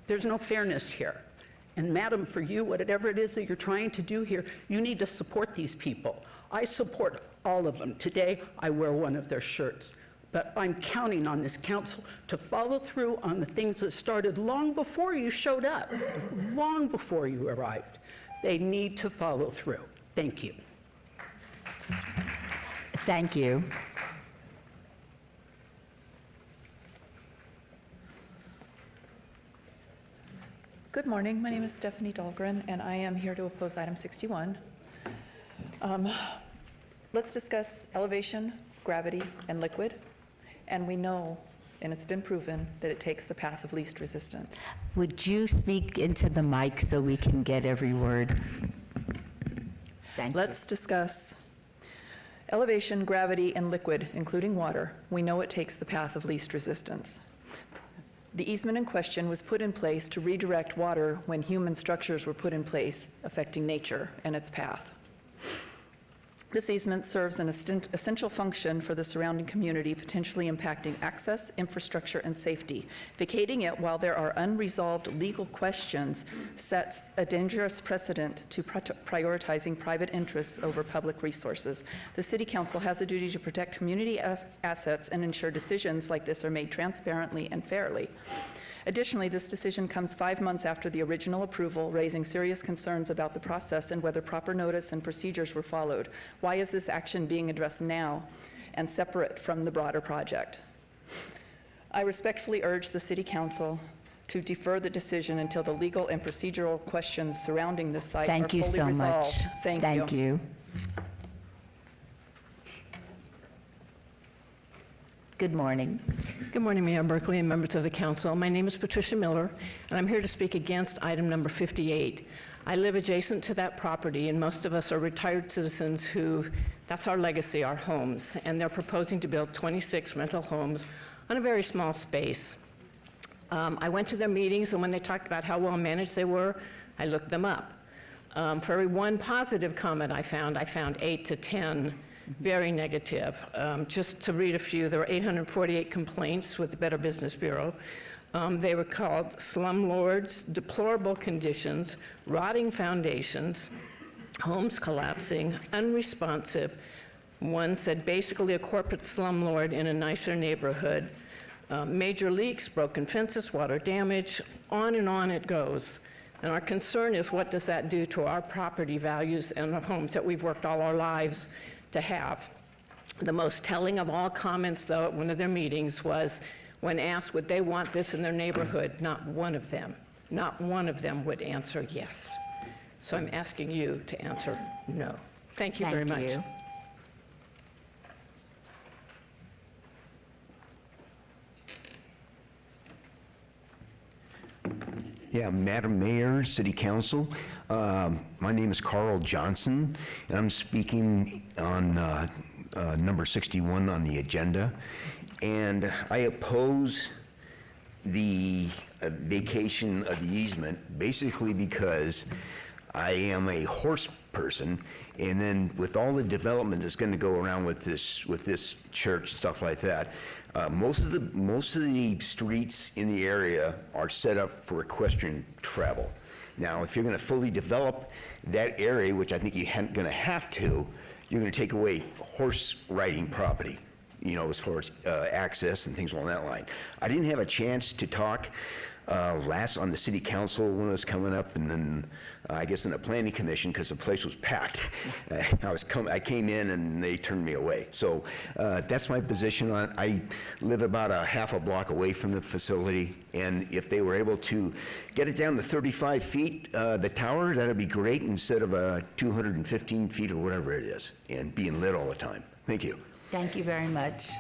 There's no fairness here. And Madam, for you, whatever it is that you're trying to do here, you need to support these people. I support all of them. Today, I wear one of their shirts. But I'm counting on this council to follow through on the things that started long before you showed up, long before you arrived. They need to follow through. Thank you. Thank you. Good morning. My name is Stephanie Dahlgren, and I am here to oppose item 61. Let's discuss elevation, gravity, and liquid. And we know, and it's been proven, that it takes the path of least resistance. Would you speak into the mic so we can get every word? Let's discuss elevation, gravity, and liquid, including water. We know it takes the path of least resistance. The easement in question was put in place to redirect water when human structures were put in place affecting nature and its path. This easement serves an essential function for the surrounding community, potentially impacting access, infrastructure, and safety. Vacating it while there are unresolved legal questions sets a dangerous precedent to prioritizing private interests over public resources. The City Council has a duty to protect community assets and ensure decisions like this are made transparently and fairly. Additionally, this decision comes 5 months after the original approval, raising serious concerns about the process and whether proper notice and procedures were followed. Why is this action being addressed now and separate from the broader project? I respectfully urge the City Council to defer the decision until the legal and procedural questions surrounding this site are fully resolved. Thank you so much. Thank you. Good morning. Good morning, Mayor Berkeley and members of the council. My name is Patricia Miller, and I'm here to speak against item number 58. I live adjacent to that property, and most of us are retired citizens who, that's our legacy, our homes, and they're proposing to build 26 rental homes on a very small space. I went to their meetings, and when they talked about how well managed they were, I looked them up. For every one positive comment I found 8 to 10 very negative. Just to read a few, there were 848 complaints with the Better Business Bureau. They were called slumlords, deplorable conditions, rotting foundations, homes collapsing, unresponsive. One said basically a corporate slumlord in a nicer neighborhood. Major leaks, broken fences, water damage, on it goes. And our concern is, what does that do to our property values and the homes that we've worked all our lives to have? The most telling of all comments, though, at one of their meetings was when asked would they want this in their neighborhood, not one of them would answer yes. So I'm asking you to answer no. Thank you very much. Thank you. Yeah, Madam Mayor, City Council, my name is Carl Johnson, and I'm speaking on number 61 on the agenda. And I oppose the vacation of the easement, basically because I am a horse person, and then with all the development that's going to go around with this church and stuff like that, most of the streets in the area are set up for equestrian travel. Now, if you're going to fully develop that area, which I think you're going to have to, you're going to take away horse riding property, you know, as far as access and things along that line. I didn't have a chance to talk last on the city council when it was coming up, and then I guess in the planning commission, because the place was packed. I came in and they turned me away. So that's my position on it. I live about a half a block away from the facility, and if they were able to get it down to 35 feet, the tower, that'd be great, instead of 215 feet or whatever it is, and being lit all the time. Thank you. Thank you very much.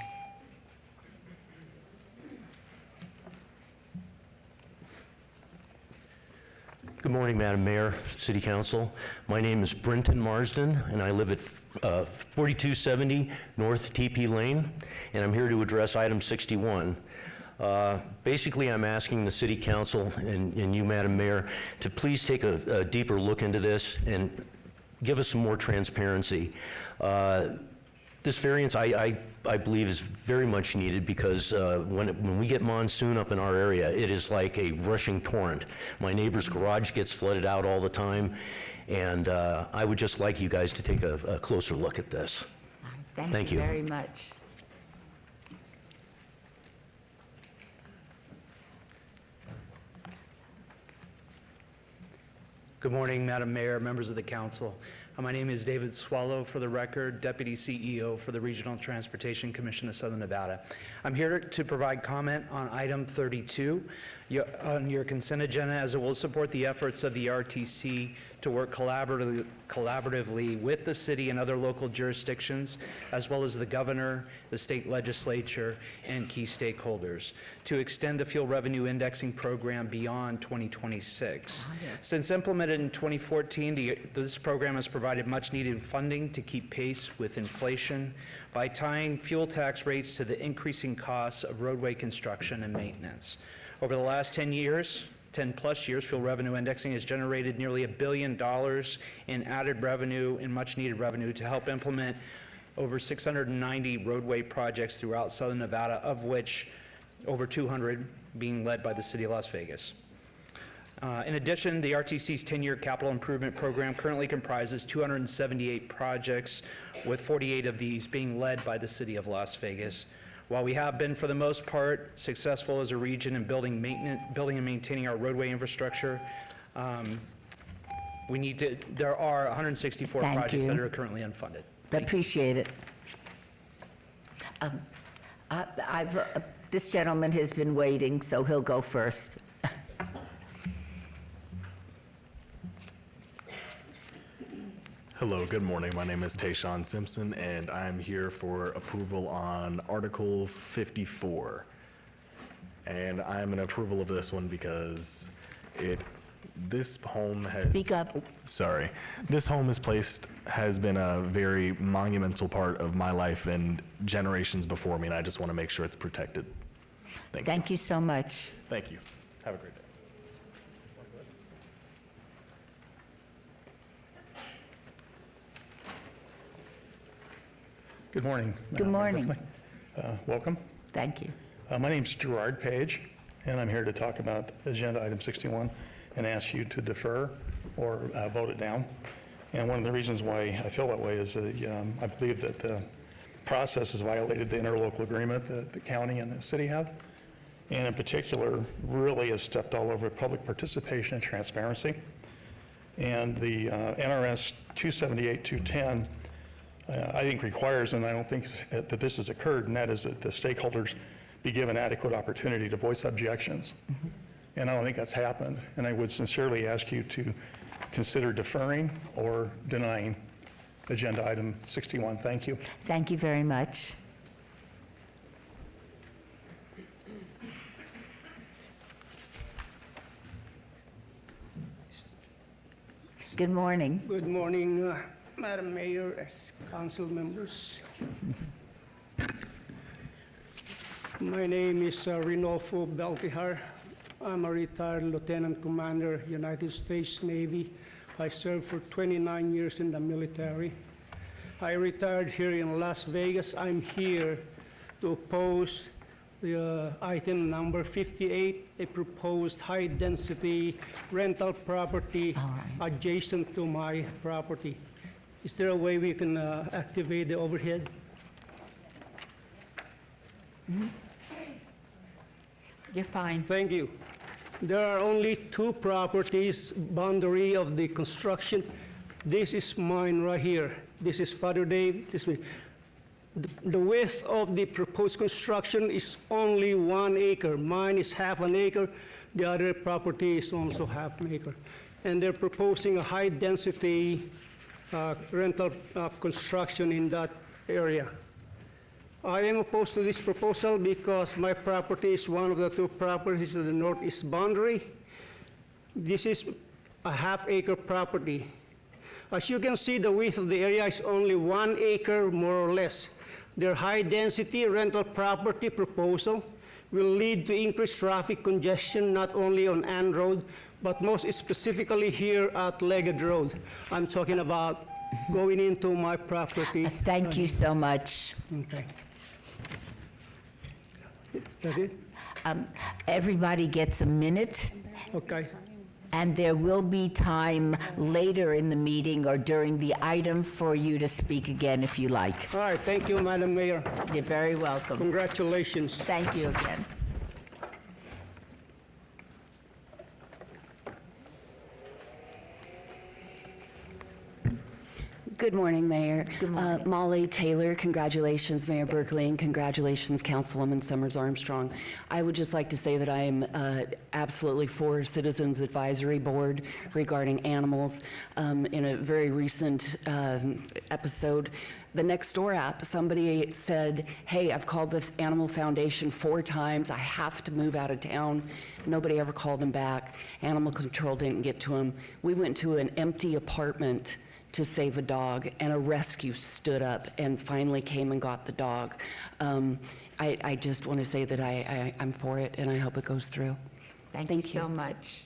Good morning, Madam Mayor, City Council. My name is Brenton Marsden, and I live at 4270 North TP Lane, and I'm here to address item 61. Basically, I'm asking the City Council and you, Madam Mayor, to please take a deeper look into this and give us some more transparency. This variance, I believe, is very much needed because when we get monsoon up in our area, it is like a rushing torrent. My neighbor's garage gets flooded out all the time, and I would just like you guys to take a closer look at this. Thank you very much. Good morning, Madam Mayor, members of the council. My name is David Swallow, for the record, Deputy CEO for the Regional Transportation Commission of Southern Nevada. I'm here to provide comment on item 32 on your consent agenda, as it will support the efforts of the RTC to work collaboratively with the city and other local jurisdictions, as well as the governor, the state legislature, and key stakeholders, to extend the fuel revenue indexing program beyond 2026. Since implemented in 2014, this program has provided much needed funding to keep pace with inflation by tying fuel tax rates to the increasing costs of roadway construction and maintenance. Over the last 10 plus years, fuel revenue indexing has generated nearly $1 billion in added revenue and much needed revenue to help implement over 690 roadway projects throughout Southern Nevada, of which over 200 being led by the city of Las Vegas. In addition, the RTC's 10-year capital improvement program currently comprises 278 projects, with 48 of these being led by the city of Las Vegas. While we have been, for the most part, successful as a region in building and maintaining our roadway infrastructure, there are 164 Thank projects you. that are currently unfunded. Appreciate it. This gentleman has been waiting, so he'll go first. Hello, good morning. My name is Tayshawn Simpson, and I'm here for approval on Article 54. And I'm in approval of this one because this home has... Speak up. Sorry. This home has been a very monumental part of my life and generations before me, and I just want to make sure it's protected. Thank you so much. Thank you. Have a great day. Good morning. Good morning. Welcome. Thank you. My name's Gerard Page, and I'm here to talk about Agenda Item 61 and ask you to defer or vote it down. And one of the reasons why I feel that way is I believe that the process has violated the interlocal agreement that the county and the city have, and in particular really has stepped all over public participation and transparency. And the NRS 278-210 I think requires, and I don't think that this has occurred, and that is that the stakeholders be given adequate opportunity to voice objections. And I don't think that's happened. And I would sincerely ask you to consider deferring or denying Agenda Item 61. Thank you. Thank you very much. Good morning. Good morning, Madam Mayor, as council members. My name is Rinolfo Beltihar. I'm a retired Lieutenant Commander, United States Navy. I served for 29 years in the military. I retired here in Las Vegas. I'm here to oppose the item number 58, a proposed high-density rental property adjacent to my property. Is there a way we can activate the overhead? You're fine. Thank you. There are only two properties, boundary of the construction. This is mine right here. This is Father Dave. This is the width of the proposed construction is only 1 acre. Mine is half an acre. The other property is also half an acre. And they're proposing a high-density rental construction in that area. I am opposed to this proposal because my property is one of the two properties of the northeast boundary. This is a half-acre property. As you can see, the width of the area is only 1 acre, more or less. Their high-density rental property proposal will lead to increased traffic congestion not only on Ann Road, but most specifically here at Leggett Road. I'm talking about going into my property. Thank you so much. Okay. That it? Everybody gets a minute. Okay. And there will be time later in the meeting or during the item for you to speak again if you like. All right, thank you, Madam Mayor. You're very welcome. Congratulations. Thank you again. Good morning, Mayor. Good morning. Molly Taylor, congratulations, Mayor Berkeley, and congratulations, Councilwoman Summers Armstrong. I would just like to say that I am absolutely for Citizens Advisory Board regarding animals. In a very recent episode, the Nextdoor app, somebody said, hey, I've called this Animal Foundation 4 times. I have to move out of town. Nobody ever called them back. Animal control didn't get to them. We went to an empty apartment to save a dog, and a rescue stood up and finally came and got the dog. I just want to say that I'm for it, and I hope it goes through. Thank you so much.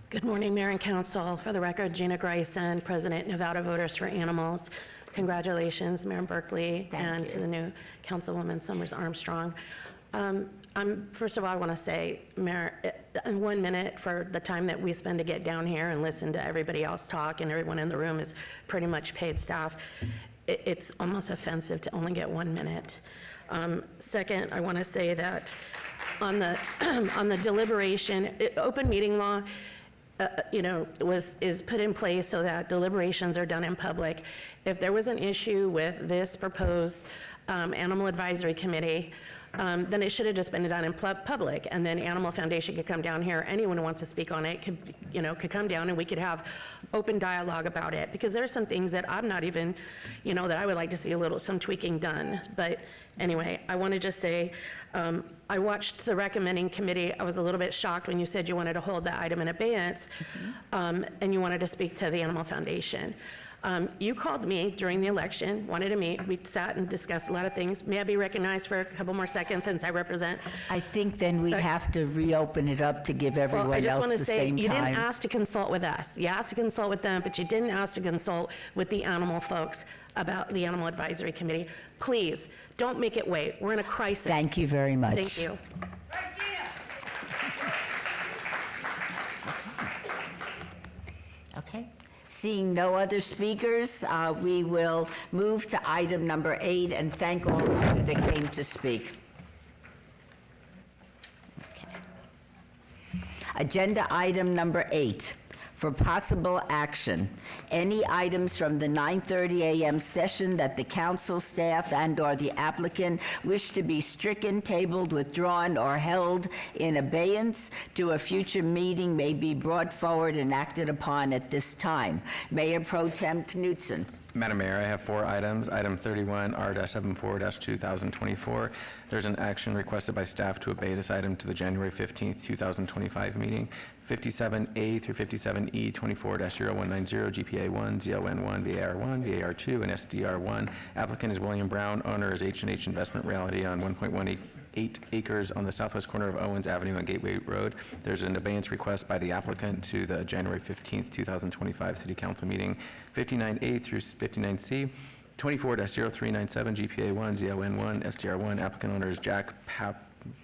Good morning, Mayor and Council. For the record, Gina Greisen, President, Nevada Voters for Animals. Congratulations, Mayor Berkeley, and to the new Councilwoman Summers Armstrong. First of all, I want to say, Mayor, in 1 minute for the time that we spend to get down here and listen to everybody else talk, and everyone in the room is pretty much paid staff, it's almost offensive to only get 1 minute. Second, I want to say that on the on the deliberation, open meeting law, is put in place so that deliberations are done in public. If there was an issue with this proposed Animal Advisory Committee, then it should have just been done in public, and then Animal Foundation could come down here. Anyone who wants to speak on it could come down, and we could have open dialogue about it. Because there are some things that I'm not even, that I would like to see some tweaking done. But anyway, I want to just say, I watched the recommending committee. I was a little bit shocked when you said you wanted to hold the item in abeyance, and you wanted to speak to the Animal Foundation. You called me during the election, wanted to meet. We sat and discussed a lot of things. May I be recognized for a couple more seconds since I represent? I think then we have to reopen it up to give everyone else the same time. Well, I just want to say, you didn't ask to consult with us. You asked to consult with them, but you didn't ask to consult with the animal folks about the Animal Advisory Committee. Please, don't make it wait. We're in a crisis. Thank you very much. Thank you. Okay. Seeing no other speakers, we will move to item number 8 and thank all of you that came to speak. Okay. Agenda item number 8, for possible action. Any items from the 9:30 a.m. session that the council staff and/or the applicant wish to be stricken, tabled, withdrawn, or held in abeyance to a future meeting may be brought forward and acted upon at this time. Mayor Pro Tem Knudsen. Madam Mayor, I have 4 items. Item 31, R-74-2024. There's an action requested by staff to obey this item to the January 15th, 2025 meeting. 57A through 57E, 24-0190, GPA1, ZON1, VAR1, VAR2, and SDR1. Applicant is William Brown. Owner is H&H Investment Realty on 1.18 acres on the southwest corner of Owens Avenue and Gateway Road. There's an abeyance request by the applicant to the January 15th, 2025 City Council meeting. 59A through 59C, 24-0397, GPA1, ZON1, SDR1. Applicant owner is Jack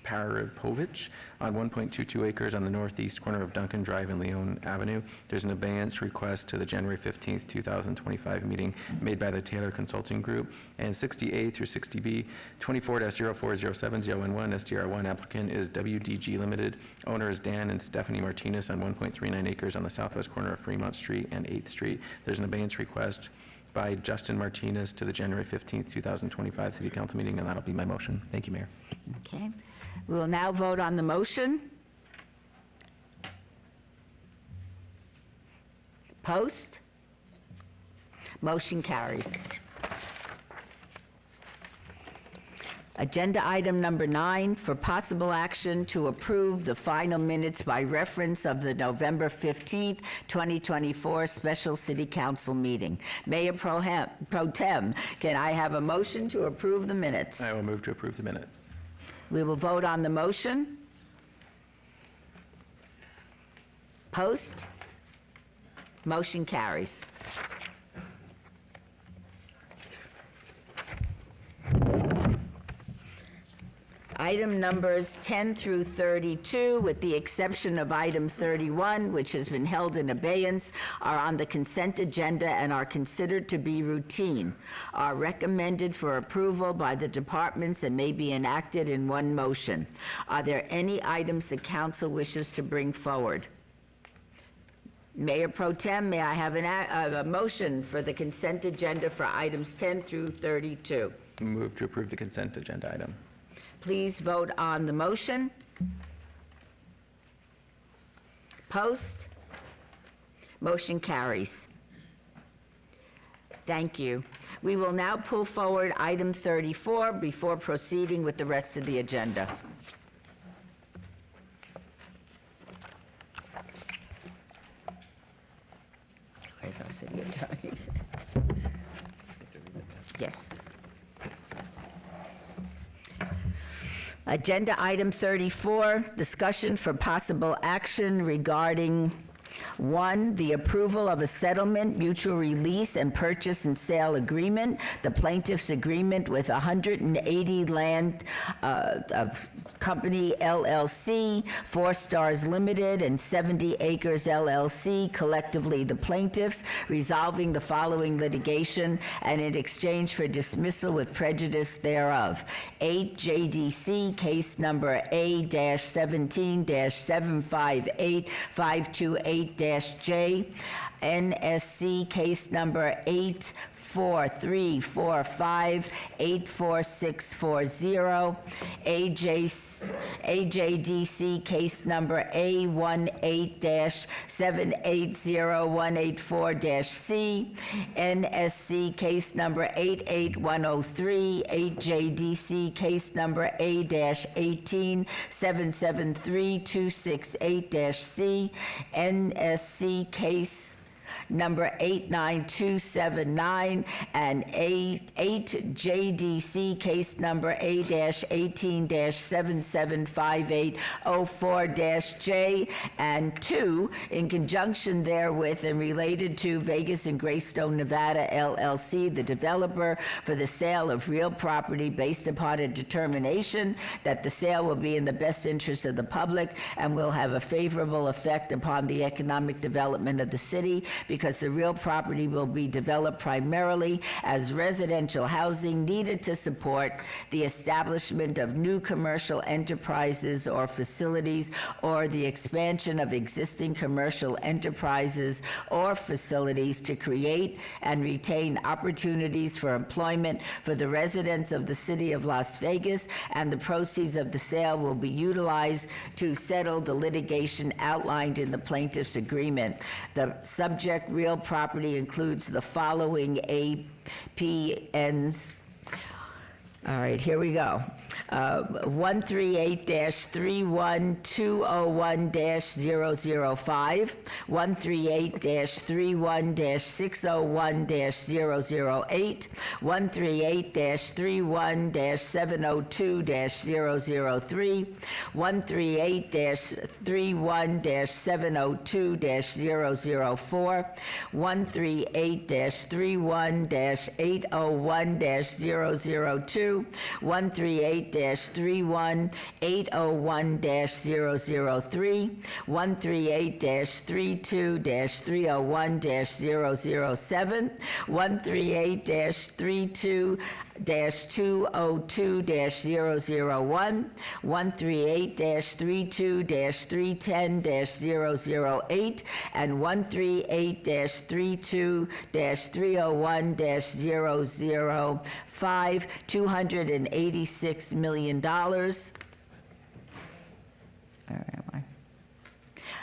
Parapovich on 1.22 acres on the northeast corner of Duncan Drive and Leon Avenue. There's an abeyance request to the January 15th, 2025 meeting made by the Taylor Consulting Group. And 60A through 60B, 24-0407, ZON1, SDR1. Applicant is WDG Limited. Owner is Dan and Stephanie Martinez on 1.39 acres on the southwest corner of Fremont Street and 8th Street. There's an abeyance request by Justin Martinez to the January 15th, 2025 City Council meeting, and that'll be my motion. Thank you, Mayor. Okay. We will now vote on the motion. Post. Motion carries. Agenda item number 9, for possible action to approve the final minutes by reference of the November 15th, 2024 special city council meeting. Mayor Pro Tem, can I have a motion to approve the minutes? I will move to approve the minutes. We will vote on the motion. Post. Motion carries. Item numbers 10 through 32, with the exception of item 31, which has been held in abeyance, are on the consent agenda and are considered to be routine, are recommended for approval by the departments and may be enacted in one motion. Are there any items the council wishes to bring forward? Mayor Pro Tem, may I have a motion for the consent agenda for items 10 through 32? Move to approve the consent agenda item. Please vote on the motion. Post. Motion carries. Thank you. We will now pull forward item 34 before proceeding with the rest of the agenda. Where's our city attorney? Yes. Agenda item 34, discussion for possible action regarding One, the approval of a settlement, mutual release, and purchase and sale agreement, the plaintiff's agreement with 180 Land Company LLC, 4 Stars Limited, and 70 Acres LLC, collectively the plaintiffs, resolving the following litigation and in exchange for dismissal with prejudice thereof. 8 JDC, case number A-17-758-528-J, NSC case number 84345-84640, AJDC case number A18-780184-C, NSC case number 88103, AJDC case number A-18773-268-C, NSC case number 89279, and 8 JDC case number A-18-775804-J, and 2, in conjunction therewith and related to Vegas and Greystone, Nevada LLC, the developer, for the sale of real property based upon a determination that the sale will be in the best interest of the public and will have a favorable effect upon the economic development of the city, because the real property will be developed primarily as residential housing needed to support the establishment of new commercial enterprises or facilities, or the expansion of existing commercial enterprises or facilities to create and retain opportunities for employment for the residents of the city of Las Vegas, and the proceeds of the sale will be utilized to settle the litigation outlined in the plaintiff's agreement. The subject real property includes the following APNs. All right, here we go. 138-31201-005, 138-31-601-008, 138-31-702-003, 138-31-702-004, 138-31-801-002, 138-31-801-003, 138-32-301-007, 138-32-202-001, 138-32-310-008, and 138-32-301-005, $286 million.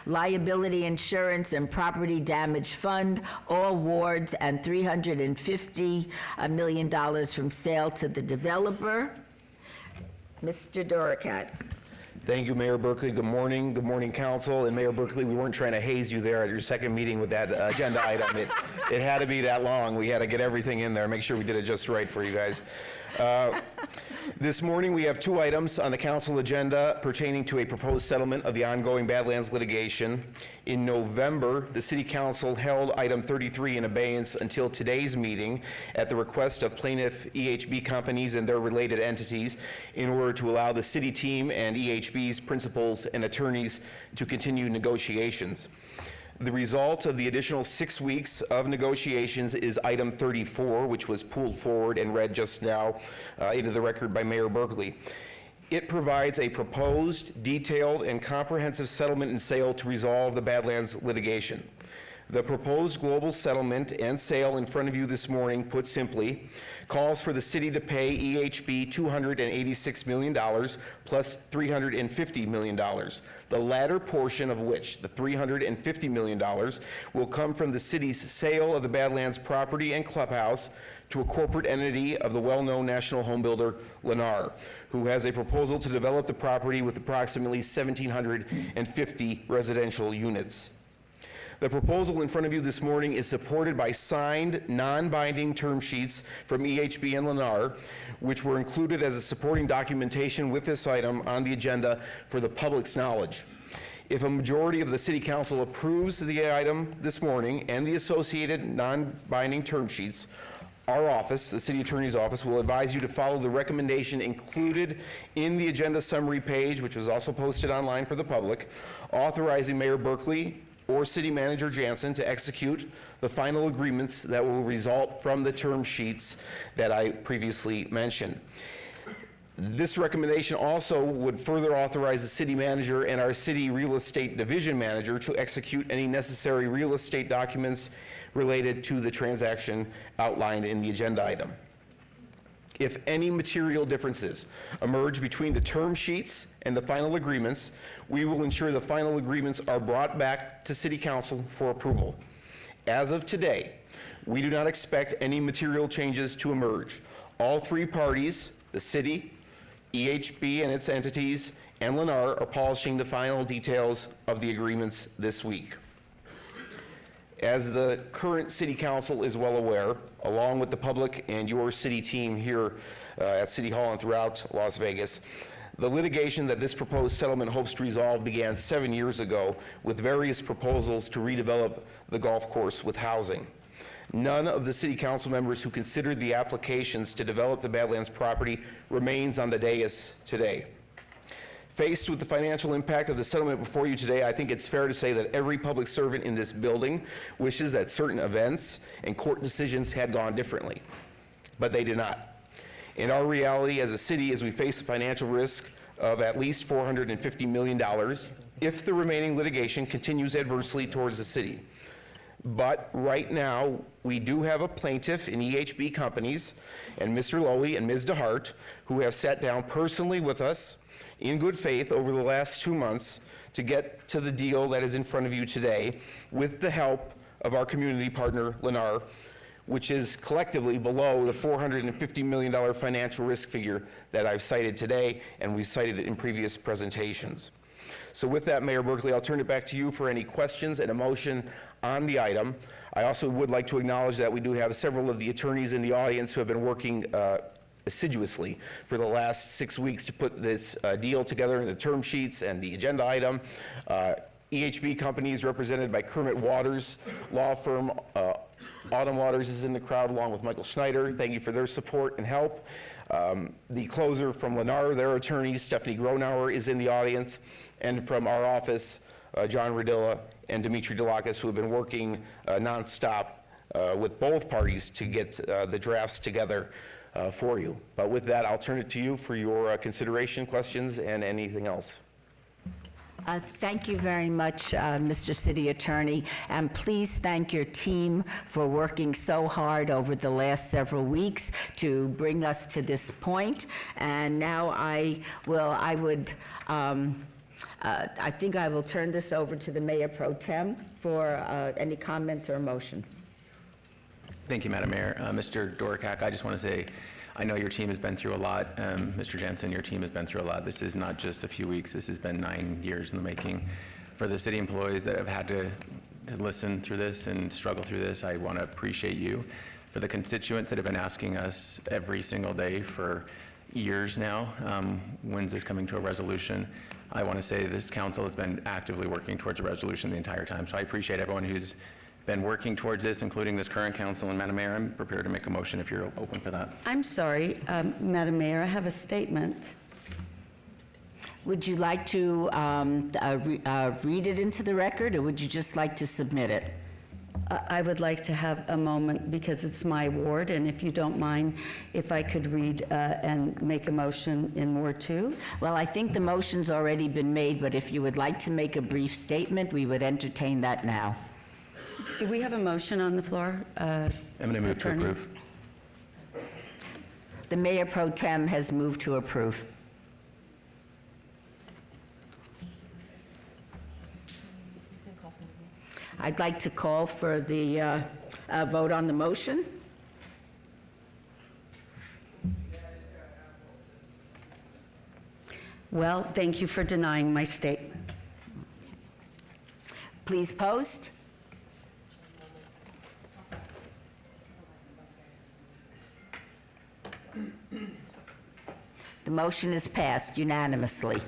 Liability Insurance and Property Damage Fund, all wards, and $350 million from sale to the developer. Mr. Doricat. Thank you, Mayor Berkeley. Good morning. Good morning, council. And Mayor Berkeley, we weren't trying to haze you there at your second meeting with that agenda item. It had to be that long. We had to get everything in there, make sure we did it just right for you guys. This morning, we have 2 items on the council agenda pertaining to a proposed settlement of the ongoing Badlands litigation. In November, the City Council held item 33 in abeyance until today's meeting at the request of plaintiff EHB companies and their related entities in order to allow the city team and EHB's principals and attorneys to continue negotiations. The result of the additional 6 weeks of negotiations is item 34, which was pulled forward and read just now into the record by Mayor Berkeley. It provides a proposed, detailed, and comprehensive settlement and sale to resolve the Badlands litigation. The proposed global settlement and sale in front of you this morning, put simply, calls for the city to pay EHB $286 million plus $350 million. The latter portion of which, the $350 million, will come from the city's sale of the Badlands property and clubhouse to a corporate entity of the well-known national home builder, Lennar, who has a proposal to develop the property with approximately 1,750 residential units. The proposal in front of you this morning is supported by signed, non-binding term sheets from EHB and Lennar, which were included as a supporting documentation with this item on the agenda for the public's knowledge. If a majority of the city council approves the item this morning and the associated non-binding term sheets, our office, the city attorney's office, will advise you to follow the recommendation included in the agenda summary page, which was also posted online for the public, authorizing Mayor Berkeley or City Manager Jansen to execute the final agreements that will result from the term sheets that I previously mentioned. This recommendation also would further authorize the city manager and our city real estate division manager to execute any necessary real estate documents related to the transaction outlined in the agenda item. If any material differences emerge between the term sheets and the final agreements, we will ensure the final agreements are brought back to City Council for approval. As of today, we do not expect any material changes to emerge. All three parties, the city, EHB and its entities, and Lennar, are polishing the final details of the agreements this week. As the current City Council is well aware, along with the public and your city team here at City Hall and throughout Las Vegas, the litigation that this proposed settlement hopes to resolve began 7 years ago with various proposals to redevelop the golf course with housing. None of the city council members who considered the applications to develop the Badlands property remains on the dais today. Faced with the financial impact of the settlement before you today, I think it's fair to say that every public servant in this building wishes that certain events and court decisions had gone differently, but they did not. In our reality as a city, as we face a financial risk of at least $450 million if the remaining litigation continues adversely towards the city. But right now, we do have a plaintiff in EHB Companies and Mr. Lowy and Ms. DeHart, who have sat down personally with us in good faith over the last 2 months to get to the deal that is in front of you today with the help of our community partner, Lennar, which is collectively below the $450 million financial risk figure that I've cited today, and we cited it in previous presentations. So with that, Mayor Berkeley, I'll turn it back to you for any questions and a motion on the item. I also would like to acknowledge that we do have several of the attorneys in the audience who have been working assiduously for the last 6 weeks to put this deal together in the term sheets and the agenda item. EHB Companies, represented by Kermit Waters law firm. Autumn Waters is in the crowd along with Michael Schneider. Thank you for their support and help. The closer from Lennar, their attorneys, Stephanie Gronauer, is in the audience. And from our office, John Radilla and Dimitri Delakis, who have been working nonstop with both parties to get the drafts together for you. But with that, I'll turn it to you for your consideration, questions, and anything else. Thank you very much, Mr. City Attorney, and please thank your team for working so hard over the last several weeks to bring us to this point. And now I think I will turn this over to the Mayor Pro Tem for any comments or motion. Thank you, Madam Mayor. Mr. Dorkak, I just want to say, I know your team has been through a lot. Mr. Jensen, your team has been through a lot. This is not just a few weeks. This has been 9 years in the making. For the city employees that have had to listen through this and struggle through this, I want to appreciate you. For the constituents that have been asking us every single day for years now, when's this coming to a resolution? I want to say this council has been actively working towards a resolution the entire time. So I appreciate everyone who's been working towards this, including this current council. And Madam Mayor, I'm prepared to make a motion if you're open for that. I'm sorry, Madam Mayor, I have a statement. Would you like to read it into the record, or would you just like to submit it? I would like to have a moment because it's my ward, and if you don't mind, if I could read and make a motion in Ward 2. Well, I think the motion's already been made, but if you would like to make a brief statement, we would entertain that now. Do we have a motion on the floor? I'm going to move to Attorney? approve. The Mayor Pro Tem has moved to approve. I'd like to call for the vote on the motion. Well, thank you for denying my statement. Please post. The motion is passed unanimously.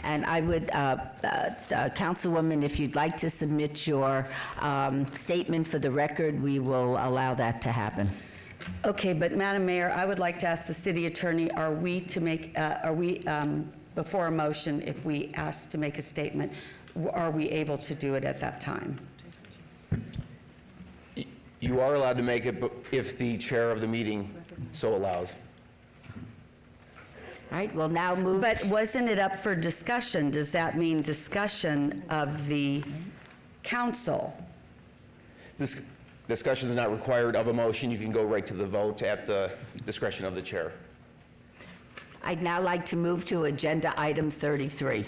And I would, Councilwoman, if you'd like to submit your statement for the record, we will allow that to happen. Okay, but Madam Mayor, I would like to ask the city attorney, are we, before a motion, if we ask to make a statement, are we able to do it at that time? You are allowed to make it but if the chair of the meeting so allows. All right, we'll now move. But wasn't it up for discussion? Does that mean discussion of the council? This discussion is not required of a motion. You can go right to the vote at the discretion of the chair. I'd now like to move to agenda item 33.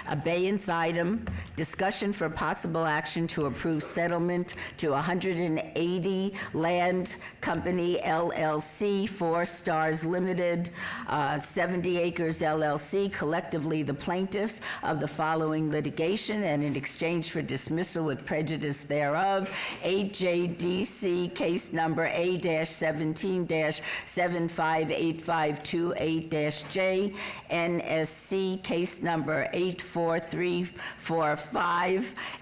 Abeyance item, discussion for possible action to approve settlement to 180 Land Company LLC, 4 Stars Limited, 70 Acres LLC, collectively the plaintiffs of the following litigation, and in exchange for dismissal with prejudice thereof, 8JDC case number A-17-758528-J, NSC case number 84345,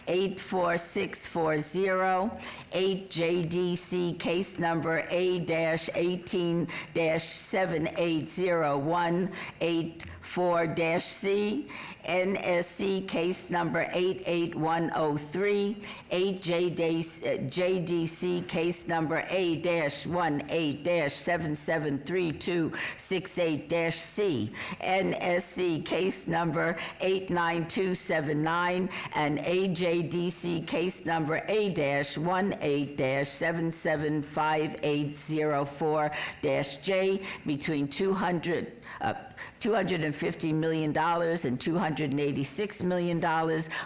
84640, 8JDC case number A-18-7801, 84-C, NSC case number 88103, 8JDC case number A-18-773268-C, NSC case number 89279, and AJDC case number A-18-775804-J between $250 million and $286 million,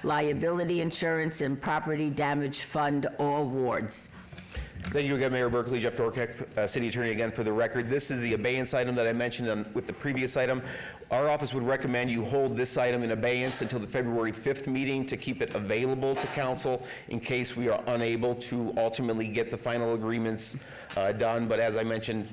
liability insurance and property damage fund, all wards. Thank you again, Mayor Berkeley. Jeff Dorkek, City Attorney again for the record. This is the abeyance item that I mentioned with the previous item. Our office would recommend you hold this item in abeyance until the February 5th meeting to keep it available to council in case we are unable to ultimately get the final agreements done. But as I mentioned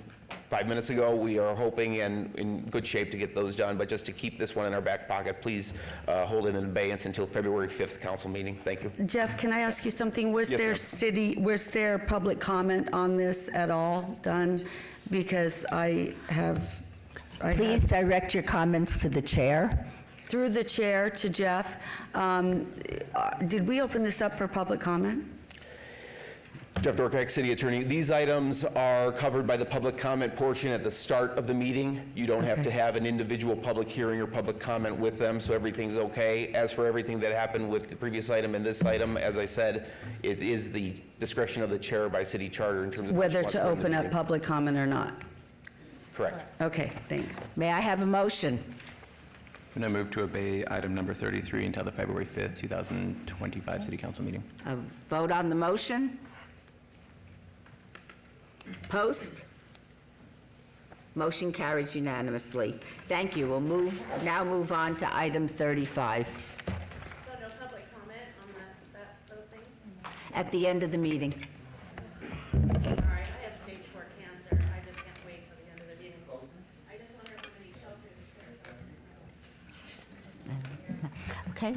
5 minutes ago, we are hoping and in good shape to get those done. But just to keep this one in our back pocket, please hold it in abeyance until February 5th council meeting. Thank you. Jeff, can I ask you something? Was Yes, there ma'am. was there public comment on this at all done? Because Please direct your comments to the chair. Through the chair to Jeff. Did we open this up for public comment? Jeff Dorkek, City Attorney. These items are covered by the public comment portion at the start of the meeting. You don't have to have an individual public hearing or public comment with them, so everything's okay. As for everything that happened with the previous item and this item, as I said, it is the discretion of the chair by city charter in terms of Whether to open up public comment or not? Correct. Okay, thanks. May I have a motion? And I move to obey item number 33 until the February 5th, 2025 City Council meeting. A vote on the motion? Post? Motion carries unanimously. Thank you. We'll now move on to item 35. So no public comment on those things? At the end of the meeting. All right, I have stage 4 cancer. I just can't wait till the end of the meeting. I just wonder how many shelters there are. Okay.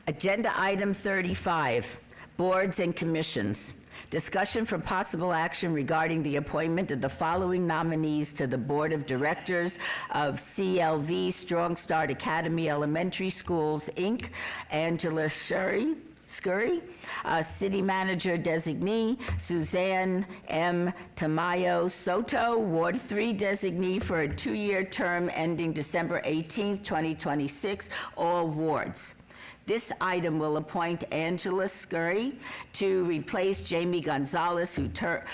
Agenda item 35, boards and commissions. Discussion for possible action regarding the appointment of the following nominees to the Board of Directors of CLV Strong Start Academy Elementary Schools, Inc., Angela Scurry, City Manager Designee, Suzanne M. Tamayo Soto, Ward 3 Designee for a 2-year term ending December 18th, 2026, all wards. This item will appoint Angela Scurry to replace Jamie Gonzalez,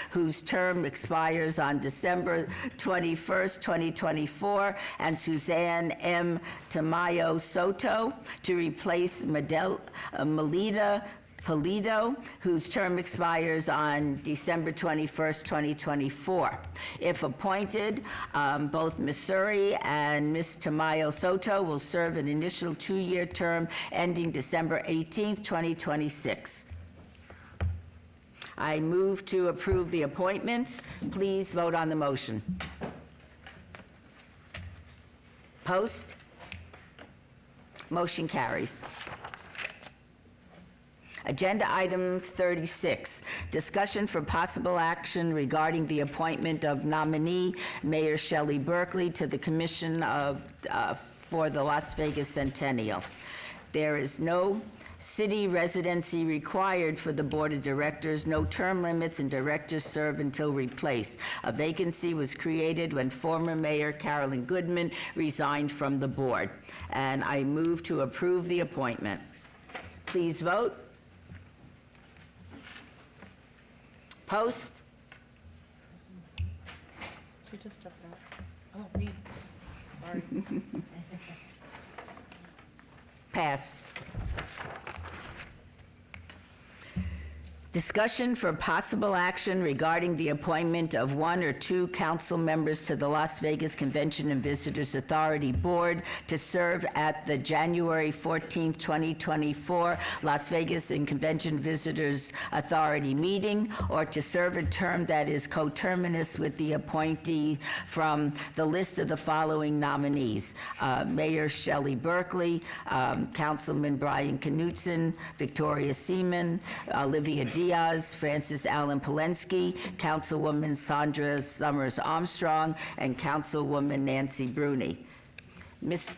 whose term expires on December 21st, 2024, and Suzanne M. Tamayo Soto to replace Melita Polito, whose term expires on December 21st, 2024. If appointed, both Ms. Suri and Ms. Tamayo Soto will serve an initial 2-year term ending December 18th, 2026. I move to approve the appointments. Please vote on the motion. Post? Motion carries. Agenda item 36, discussion for possible action regarding the appointment of nominee Mayor Shelley Berkeley to the Commission for the Las Vegas Centennial. There is no city residency required for the Board of Directors, no term limits, and directors serve until replaced. A vacancy was created when former Mayor Carolyn Goodman resigned from the board, and I move to approve the appointment. Please vote. Post? She just stepped out. Oh, me. Sorry. Passed. Discussion for possible action regarding the appointment of 1 or 2 council members to the Las Vegas Convention and Visitors Authority Board to serve at the January 14th, 2024 Las Vegas and Convention Visitors Authority meeting, or to serve a term that is coterminous with the appointee from the list of the following nominees: Mayor Shelley Berkeley, Councilman Brian Knutson, Victoria Seaman, Olivia Diaz, Francis Allen Polensky, Councilwoman Sandra Summers Armstrong, and Councilwoman Nancy Bruni. Mr.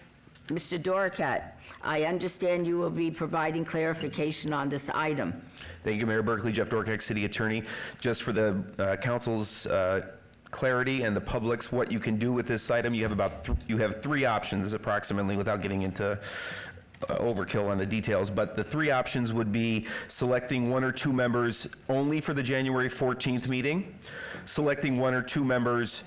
Doricat, I understand you will be providing clarification on this item. Thank you, Mayor Berkeley. Jeff Dorkek, City Attorney. Just for the council's clarity and the public's what you can do with this item, you have 3 options approximately, without getting into overkill on the details, but the 3 options would be selecting 1 or 2 members only for the January 14th meeting, selecting 1 or 2 members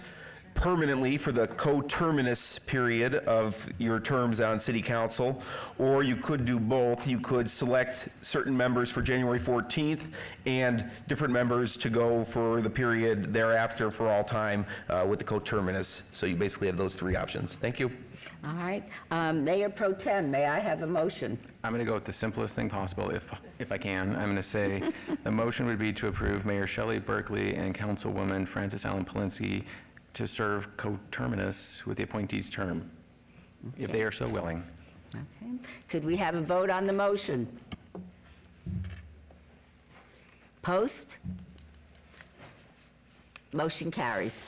permanently for the coterminous period of your terms on city council, or you could do both. You could select certain members for January 14th and different members to go for the period thereafter for all time with the coterminous. So you basically have those 3 options. Thank you. All right. Mayor Pro Tem, may I have a motion? I'm going to go with the simplest thing possible, if I can. I'm going to say the motion would be to approve Mayor Shelley Berkeley and Councilwoman Francis Allen Polinsky to serve coterminous with the appointee's term, if they are so willing. Okay. Could we have a vote on the motion? Post? Motion carries.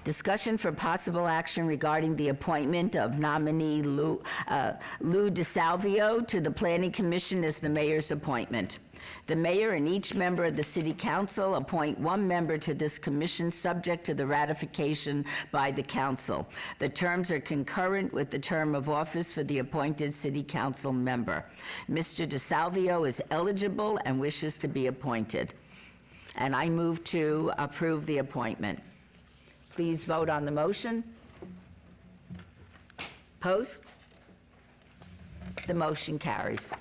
Discussion for possible action regarding the appointment of nominee Lou DeSalvio to the Planning Commission as the mayor's appointment. The mayor and each member of the city council appoint 1 member to this commission, subject to the ratification by the council. The terms are concurrent with the term of office for the appointed city council member. Mr. DeSalvio is eligible and wishes to be appointed, and I move to approve the appointment. Please vote on the motion. Post. The motion carries.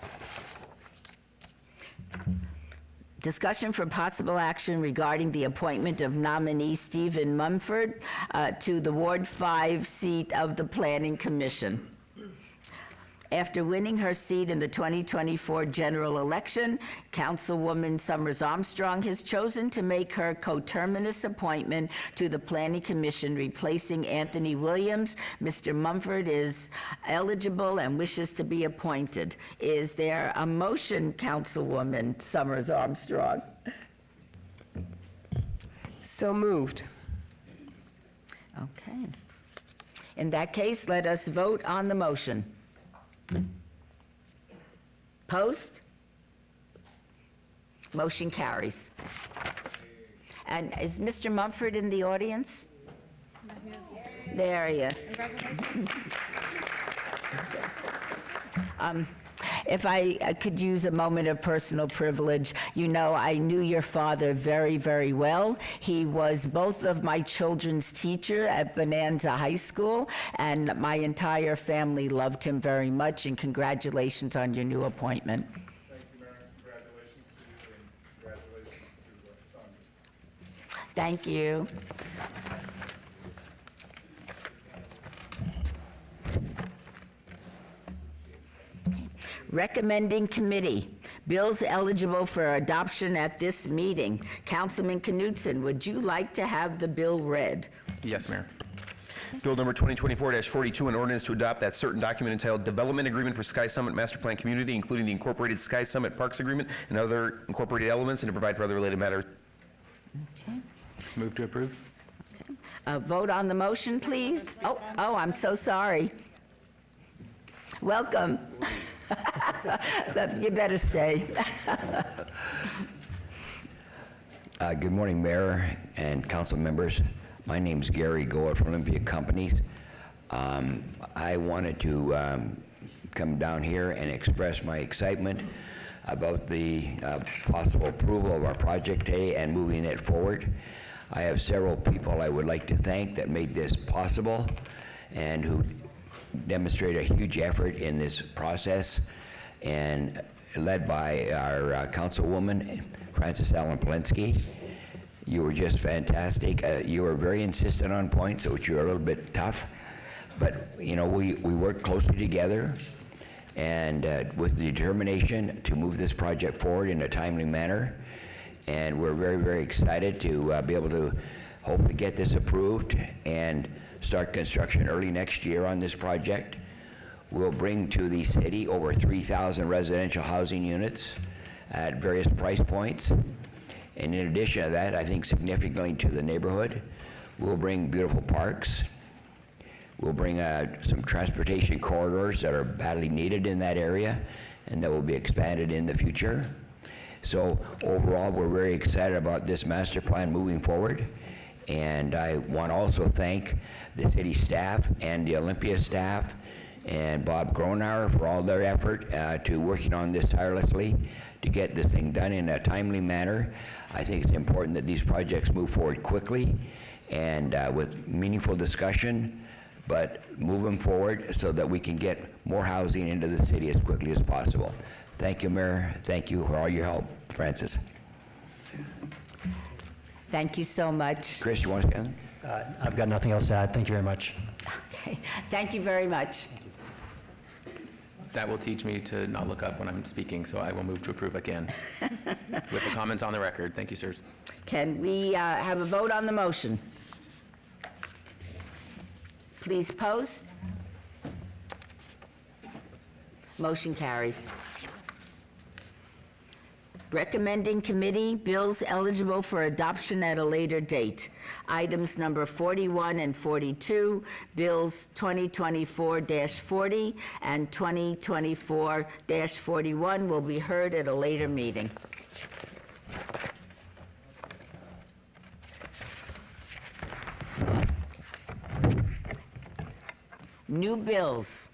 Discussion for possible action regarding the appointment of nominee Stephen Mumford to the Ward 5 seat of the Planning Commission. After winning her seat in the 2024 general election, Councilwoman Summers Armstrong has chosen to make her coterminous appointment to the Planning Commission, replacing Anthony Williams. Mr. Mumford is eligible and wishes to be appointed. Is there a motion, Councilwoman Summers Armstrong? So moved. Okay. In that case, let us vote on the motion. Post? Motion carries. And is Mr. Mumford in the audience? There he is. If I could use a moment of personal privilege, you know, I knew your father very, very well. He was both of my children's teacher at Bonanza High School, and my entire family loved him very much, and congratulations on your new appointment. Thank you, Mayor. Congratulations to you, and congratulations to Sandra. Thank you. Recommending committee, bills eligible for adoption at this meeting. Councilman Knutson, would you like to have the bill read? Yes, Mayor. Bill number 2024-42, an ordinance to adopt that certain document entitled Development Agreement for Sky Summit Master Plan Community, including the incorporated Sky Summit Parks Agreement and other incorporated elements, and to provide for other related matters. Move to approve. Vote on the motion, please. Oh, I'm so sorry. Welcome. You better stay. Good morning, Mayor and council members. My name's Gary Goa from Olympia Companies. I wanted to come down here and express my excitement about the possible approval of our project today and moving it forward. I have several people I would like to thank that made this possible and who demonstrate a huge effort in this process, and led by our councilwoman, Frances Allen Polensky. You were just fantastic. You were very insistent on points, which were a little bit tough, but you know, we worked closely together and with the determination to move this project forward in a timely manner. And we're very, very excited to be able to hopefully get this approved and start construction early next year on this project. We'll bring to the city over 3,000 residential housing units at various price points. And in addition to that, I think significantly to the neighborhood, we'll bring beautiful parks. We'll bring some transportation corridors that are badly needed in that area and that will be expanded in the future. So overall, we're very excited about this master plan moving forward. And I want to also thank the city staff and the Olympia staff and Bob Gronauer for all their effort to working on this tirelessly to get this thing done in a timely manner. I think it's important that these projects move forward quickly and with meaningful discussion, but move them forward so that we can get more housing into the city as quickly as possible. Thank you, Mayor. Thank you for all your help, Francis. Thank you so much. Chris, you want to say I've got nothing else to add. Thank you very much. Okay. Thank you very much. That will teach me to not look up when I'm speaking, so I will move to approve again. With the comments on the record. Thank you, sirs. Can we have a vote on the motion? Please post. Motion carries. Recommending committee bills eligible for adoption at a later date. Items number 41 and 42, bills 2024-40 and 2024-41 will be heard at a later meeting. New bills.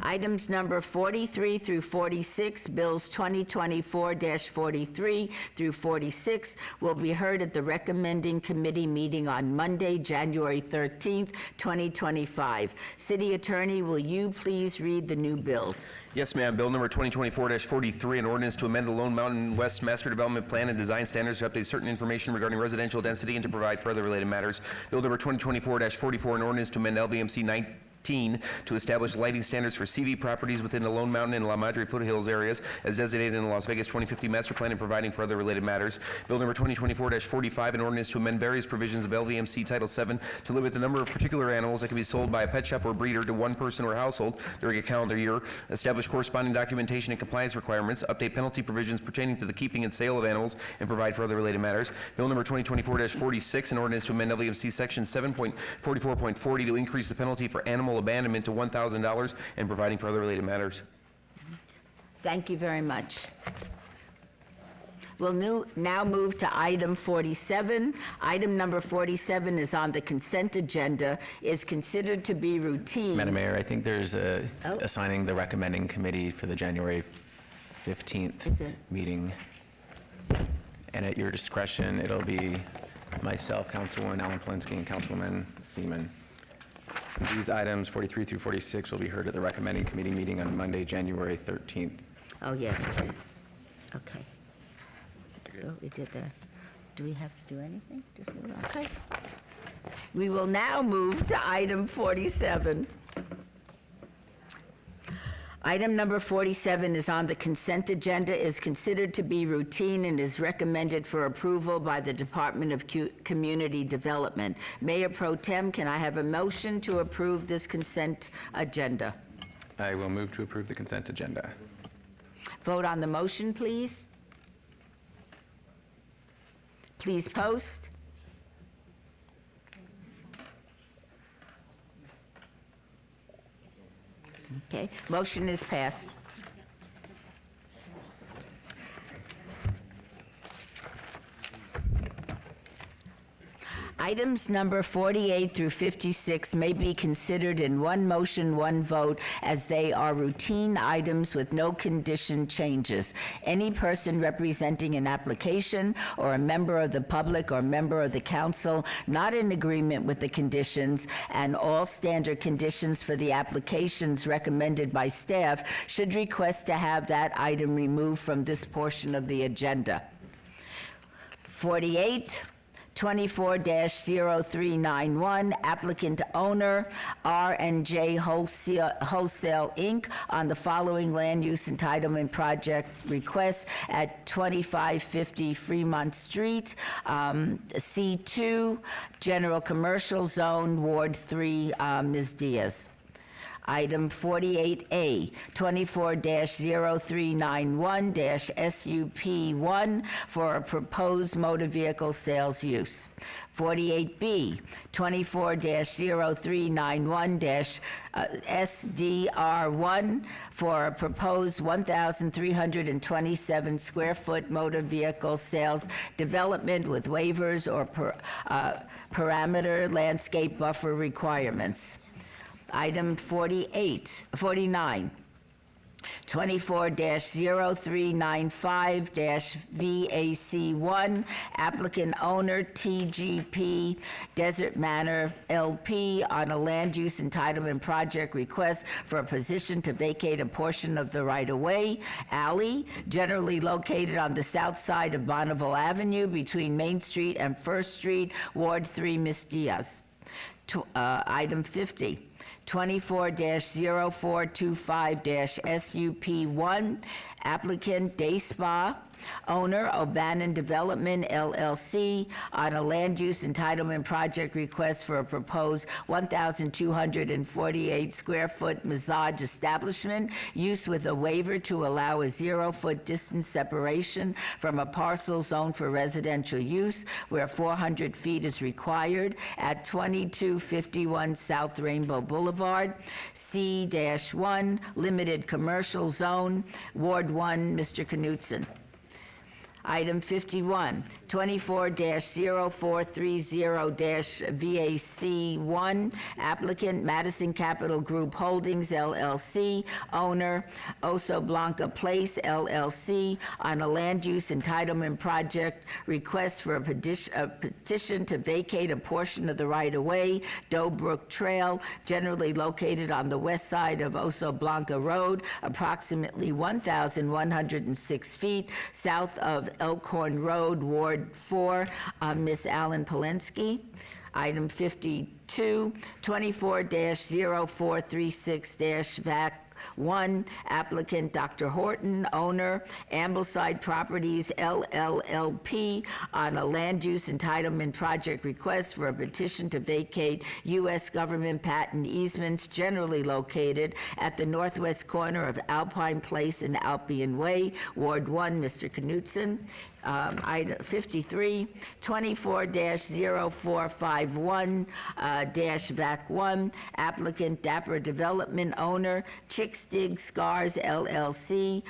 Items number 43 through 46, bills 2024-43 through 46 will be heard at the recommending committee meeting on Monday, January 13th, 2025. City Attorney, will you please read the new bills? Yes, ma'am. Bill number 2024-43, an ordinance to amend the Lone Mountain West Master Development Plan and Design Standards to update certain information regarding residential density and to provide for other related matters. Bill number 2024-44, an ordinance to amend LVMC 19 to establish lighting standards for CV properties within the Lone Mountain and La Madre foothills areas as designated in the Las Vegas 2050 Master Plan and providing for other related matters. Bill number 2024-45, an ordinance to amend various provisions of LVMC Title VII to limit the number of particular animals that can be sold by a pet shop or breeder to one person or household during a calendar year, establish corresponding documentation and compliance requirements, update penalty provisions pertaining to the keeping and sale of animals, and provide for other related matters. Bill number 2024-46, an ordinance to amend LVMC Section 7.44.40 to increase the penalty for animal abandonment to $1,000 and providing for other related matters. Thank you very much. We'll now move to item 47. Item number 47 is on the consent agenda, is considered to be routine. Madam Mayor, I think there's assigning the recommending committee for the January 15th meeting. And at your discretion, it'll be myself, Councilwoman Allen Polensky, and Councilwoman Seaman. These items, 43 through 46, will be heard at the recommending committee meeting on Monday, January 13th. Oh, yes. Okay. Oh, we did that. Do we have to do anything? Just move on. Okay. We will now move to item 47. Item number 47 is on the consent agenda, is considered to be routine and is recommended for approval by the Department of Community Development. Mayor Pro Tem, can I have a motion to approve this consent agenda? I will move to approve the consent agenda. Vote on the motion, please. Please post. Okay, motion is passed. Items number 48 through 56 may be considered in one motion, one vote, as they are routine items with no condition changes. Any person representing an application or a member of the public or member of the council not in agreement with the conditions and all standard conditions for the applications recommended by staff should request to have that item removed from this portion of the agenda. 48, 24-0391, applicant owner, R&J Wholesale, Inc., on the following land use entitlement project request at 2550 Fremont Street, C2, General Commercial Zone, Ward 3, Ms. Diaz. Item 48A, 24-0391-SUP1 for a proposed motor vehicle sales use. 48B, 24-0391-SDR1 for a proposed 1,327 square foot motor vehicle sales development with waivers or parameter landscape buffer requirements. Item 49, 24-0395-VAC1, applicant owner TGP Desert Manor LP on a land use entitlement project request for a position to vacate a portion of the right-of-way alley generally located on the south side of Bonneville Avenue between Main Street and First Street, Ward 3, Ms. Diaz. Item 50, 24-0425-SUP1, applicant Day Spa, owner O'Bannon Development LLC, on a land use entitlement project request for a proposed 1,248 square foot massage establishment, use with a waiver to allow a 0-foot distance separation from a parcel zoned for residential use where 400 feet is required at 2251 South Rainbow Boulevard, C-1, limited commercial zone, Ward 1, Mr. Knutson. Item 51, 24-0430-VAC1, applicant Madison Capital Group Holdings LLC, owner Oso Blanca Place LLC, on a land use entitlement project request for a petition to vacate a portion of the right-of-way, Doe Brook Trail, generally located on the west side of Oso Blanca Road, approximately 1,106 feet south of Elkhorn Road, Ward 4, Ms. Alan Polensky. Item 52, 24-0436-VAC 1, applicant Dr. Horton, owner Ambleside Properties LLLP, on a land use entitlement project request for a petition to vacate U.S. government patent easements generally located at the northwest corner of Alpine Place and Albion Way, Ward 1, Mr. Knutson. Item 53, 24-0451-VAC 1, applicant Dapper Development, owner Chickstig Scars LLC,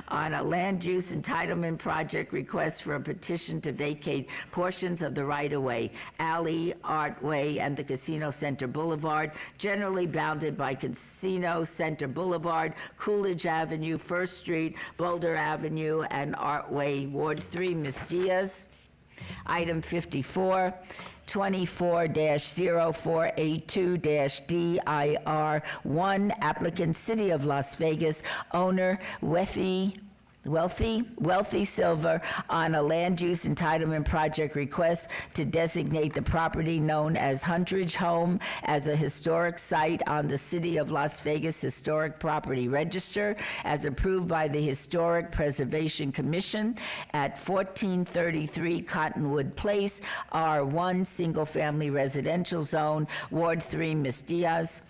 on a land use entitlement project request for a petition to vacate portions of the right-of-way, Alley, Artway, and the Casino Center Boulevard, generally bounded by Casino Center Boulevard, Coolidge Avenue, First Street, Boulder Avenue, and Artway, Ward 3, Ms. Diaz. Item 54, 24-0482-DIR1, applicant City of Las Vegas, owner Wethy Wealthy Silver on a land use entitlement project request to designate the property known as Huntridge Home as a historic site on the City of Las Vegas Historic Property Register, as approved by the Historic Preservation Commission at 1433 Cottonwood Place, R1, Single Family Residential Zone, Ward 3, Miss Diaz.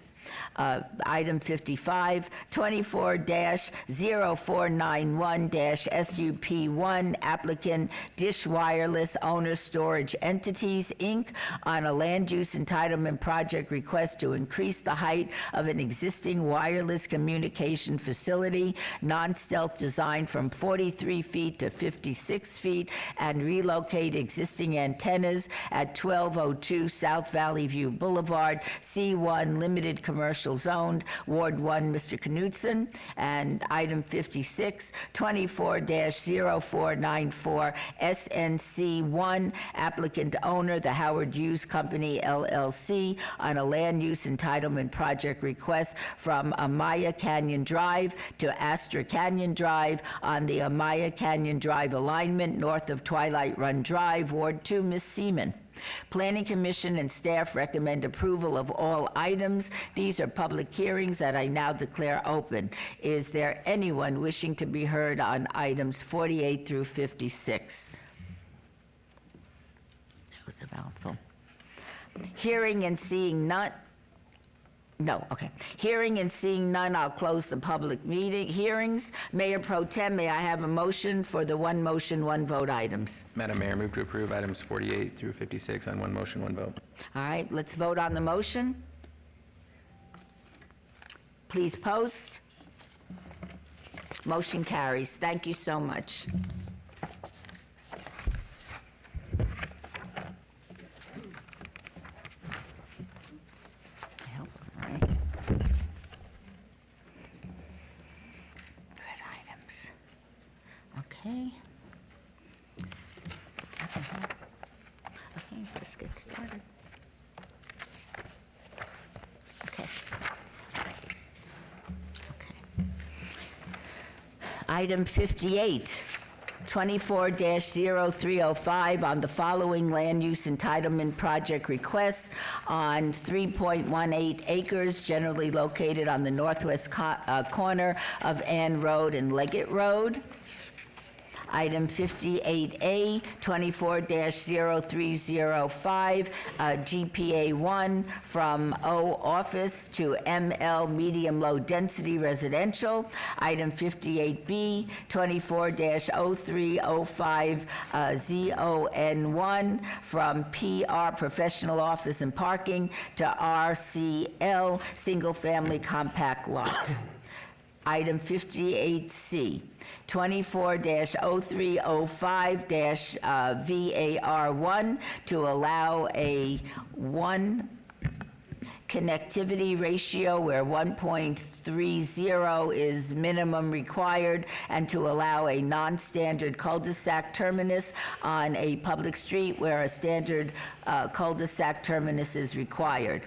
Item 55, 24-0491-SUP1, applicant Dish Wireless Owner Storage Entities, Inc., on a land use entitlement project request to increase the height of an existing wireless communication facility, non-stealth design from 43 feet to 56 feet, and relocate existing antennas at 1202 South Valley View Boulevard, C1, Limited Commercial Zoned, Ward 1, Mr. Knutson. And item 56, 24-0494 SNC1, applicant owner, the Howard Hughes Company LLC, on a land use entitlement project request from Amaya Canyon Drive to Astor Canyon Drive on the Amaya Canyon Drive alignment north of Twilight Run Drive, Ward 2, Ms. Seaman. Planning Commission and staff recommend approval of all items. These are public hearings that I now declare open. Is there anyone wishing to be heard on items 48 through 56? That was a mouthful. Hearing and seeing none. No, okay. Hearing and seeing none, I'll close the public meeting hearings. Mayor Pro Tem, may I have a motion for the one motion, one vote items? Madam Mayor, move to approve items 48 through 56 on one motion, one vote. All right, let's vote on the motion. Please post. Motion carries. Thank you so much. Okay. Okay, let's get started. Okay. Okay. Item 58, 24-0305 on the following land use entitlement project requests on 3.18 acres generally located on the northwest corner of Ann Road and Leggett Road. Item 58A, 24-0305, GPA1 from O Office to ML Medium Low Density Residential. Item 58B, 24-0305, ZON1 from PR Professional Office and Parking to RCL Single Family Compact Lot. Item 58C, 24-0305-VAR1 to allow a one connectivity ratio where 1.30 is minimum required, and to allow a non-standard cul-de-sac terminus on a public street where a standard cul-de-sac terminus is required.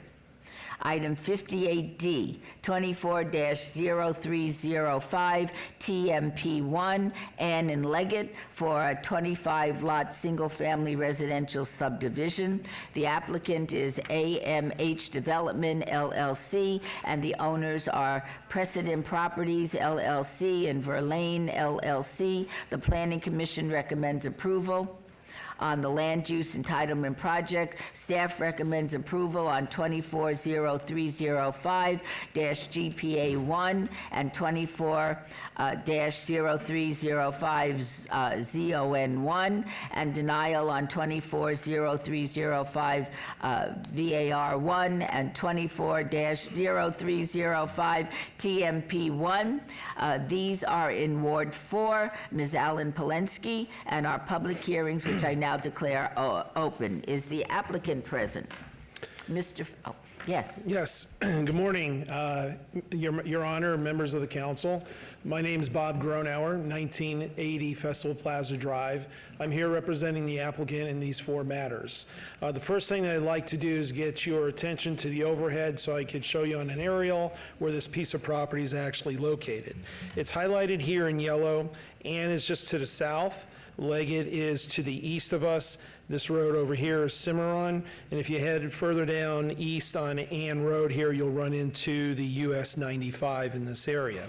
Item 58D, 24-0305, TMP1, Ann and Leggett for a 25-lot single-family residential subdivision. The applicant is AMH Development, LLC, and the owners are Precedent Properties, LLC, and Verlaine, LLC. The Planning Commission recommends approval. On the land use entitlement project, staff recommends approval on 24-0305-GPA1 and 24-0305 ZON1, and denial on 24-0305 VAR1 and 24-0305 TMP1. These are in Ward 4, Ms. Alan Polensky, and our public hearings, which I now declare open. Is the applicant present? Mr. Yes. Yes. Good morning, Your Honor, members of the council. My name is Bob Gronauer, 1980 Festival Plaza Drive. I'm here representing the applicant in these 4 matters. The first thing that I'd like to do is get your attention to the overhead so I could show you on an aerial where this piece of property is actually located. It's highlighted here in yellow. Ann is just to the south. Leggett is to the east of us. This road over here is Cimarron, and if you head further down east on Ann Road here, you'll run into the US 95 in this area.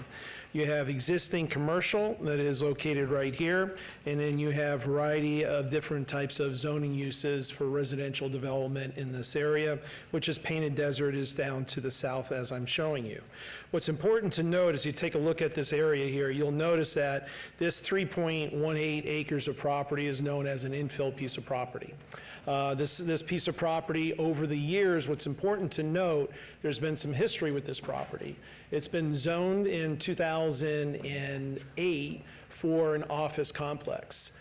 You have existing commercial that is located right here, and then you have a variety of different types of zoning uses for residential development in this area, which is Painted Desert is down to the south as I'm showing you. What's important to note as you take a look at this area here, you'll notice that this 3.18 acres of property is known as an infill piece of property. This piece of property, over the years, what's important to note, there's been some history with this property. It's been zoned in 2008 for an office complex.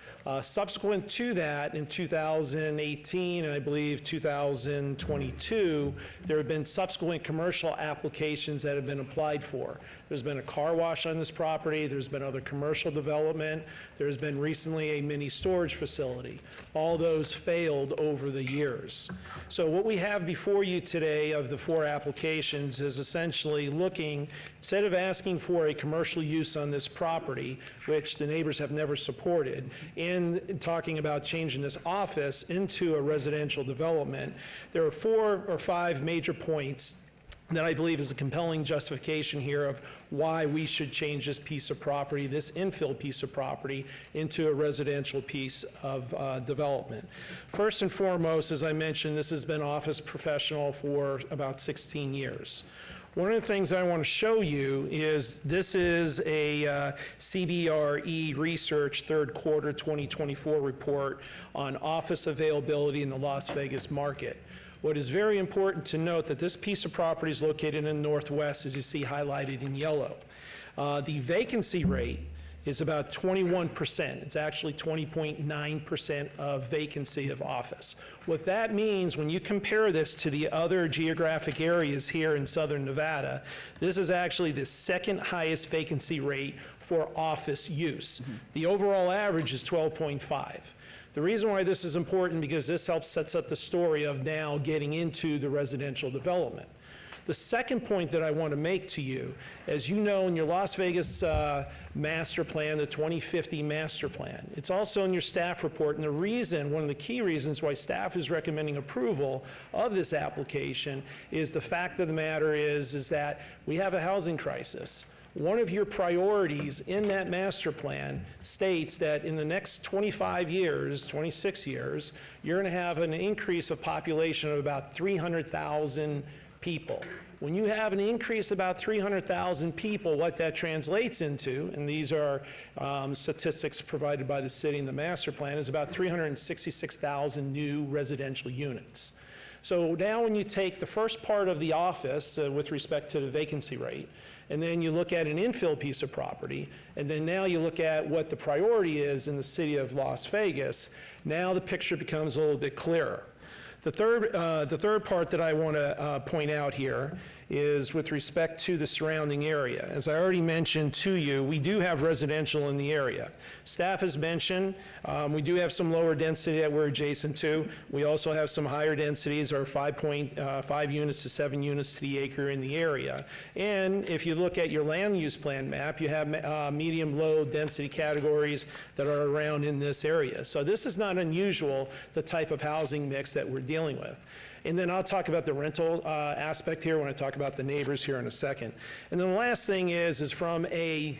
Subsequent to that, in 2018 and I believe 2022, there have been subsequent commercial applications that have been applied for. There's been a car wash on this property, there's been other commercial development, there's been recently a mini storage facility. All those failed over the years. So what we have before you today of the 4 applications is essentially looking, instead of asking for a commercial use on this property, which the neighbors have never supported, in talking about changing this office into a residential development, there are 4 or 5 major points that I believe is a compelling justification here of why we should change this piece of property, this infill piece of property, into a residential piece of development. First and foremost, as I mentioned, this has been office professional for about 16 years. One of the things I want to show you is this is a CBRE Research third quarter 2024 report on office availability in the Las Vegas market. What is very important to note that this piece of property is located in the northwest, as you see highlighted in yellow. The vacancy rate is about 21%. It's actually 20.9% of vacancy of office. What that means, when you compare this to the other geographic areas here in southern Nevada, this is actually the second highest vacancy rate for office use. The overall average is 12.5. The reason why this is important because this helps sets up the story of now getting into the residential development. The second point that I want to make to you, as you know, in your Las Vegas master plan, the 2050 master plan, it's also in your staff report, and the reason, one of the key reasons why staff is recommending approval of this application is the fact of the matter is that we have a housing crisis. One of your priorities in that master plan states that in the next 25 years, 26 years, you're going to have an increase of population of about 300,000 people. When you have an increase of about 300,000 people, what that translates into, and these are statistics provided by the city in the master plan, is about 366,000 new residential units. So now when you take the first part of the office with respect to the vacancy rate, and then you look at an infill piece of property, and then now you look at what the priority is in the city of Las Vegas, now the picture becomes a little bit clearer. The third part that I want to point out here is with respect to the surrounding area. As I already mentioned to you, we do have residential in the area. Staff has mentioned we do have some lower density that we're adjacent to. We also have some higher densities, or 5.5 units to 7 units to the acre in the area. And if you look at your land use plan map, you have medium, low density categories that are around in this area. So this is not unusual, the type of housing mix that we're dealing with. And then I'll talk about the rental aspect here when I talk about the neighbors here in a second. And then the last thing is from a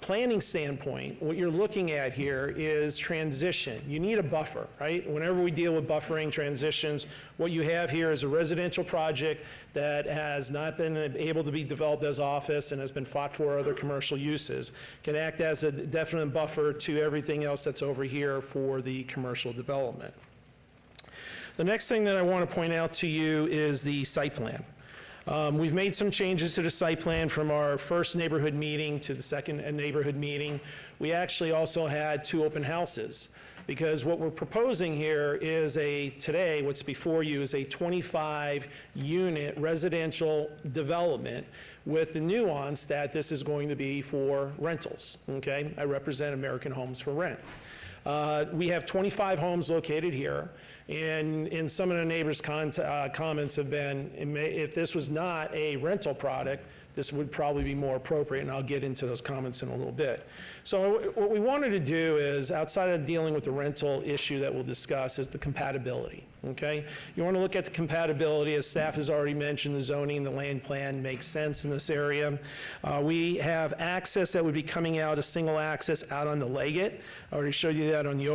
planning standpoint, what you're looking at here is transition. You need a buffer, right? Whenever we deal with buffering transitions, what you have here is a residential project that has not been able to be developed as office and has been fought for other commercial uses, can act as a definite buffer to everything else that's over here for the commercial development. The next thing that I want to point out to you is the site plan. We've made some changes to the site plan from our first neighborhood meeting to the second neighborhood meeting. We actually also had 2 open houses. because what we're proposing here is today, what's before you is a 25-unit residential development with the nuance that this is going to be for rentals, okay? I represent American Homes for Rent. We have 25 homes located here, and some of the neighbors' comments have been, if this was not a rental product, this would probably be more appropriate, and I'll get into those comments in a little bit. So what we wanted to do is, outside of dealing with the rental issue that we'll discuss, is the compatibility, okay? You want to look at the compatibility, as staff has already mentioned, the zoning, the land plan makes sense in this area. We have access that would be coming out, a single access out on the Leggett. I already showed you that on the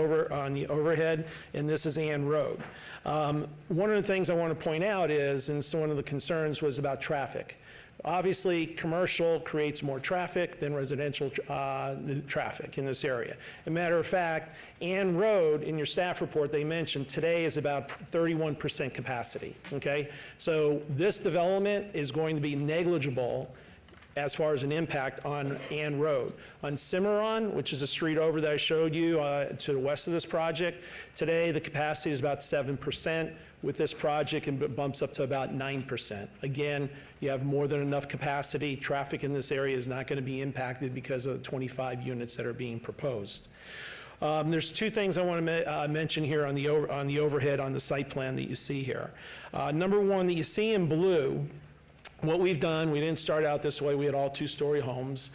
overhead, and this is Ann Road. One of the things I want to point out is, and so one of the concerns was about traffic. Obviously, commercial creates more traffic than residential traffic in this area. As a matter of fact, Ann Road, in your staff report, they mentioned today is about 31% capacity, okay? So this development is going to be negligible as far as an impact on Ann Road. On Cimarron, which is a street over that I showed you to the west of this project, today the capacity is about 7%. With this project, it bumps up to about 9%. Again, you have more than enough capacity. Traffic in this area is not going to be impacted because of the 25 units that are being proposed. There's two things I want to mention here on the overhead on the site plan that you see here. Number one, that you see in blue, what we've done, we didn't start out this way. We had all two-story homes.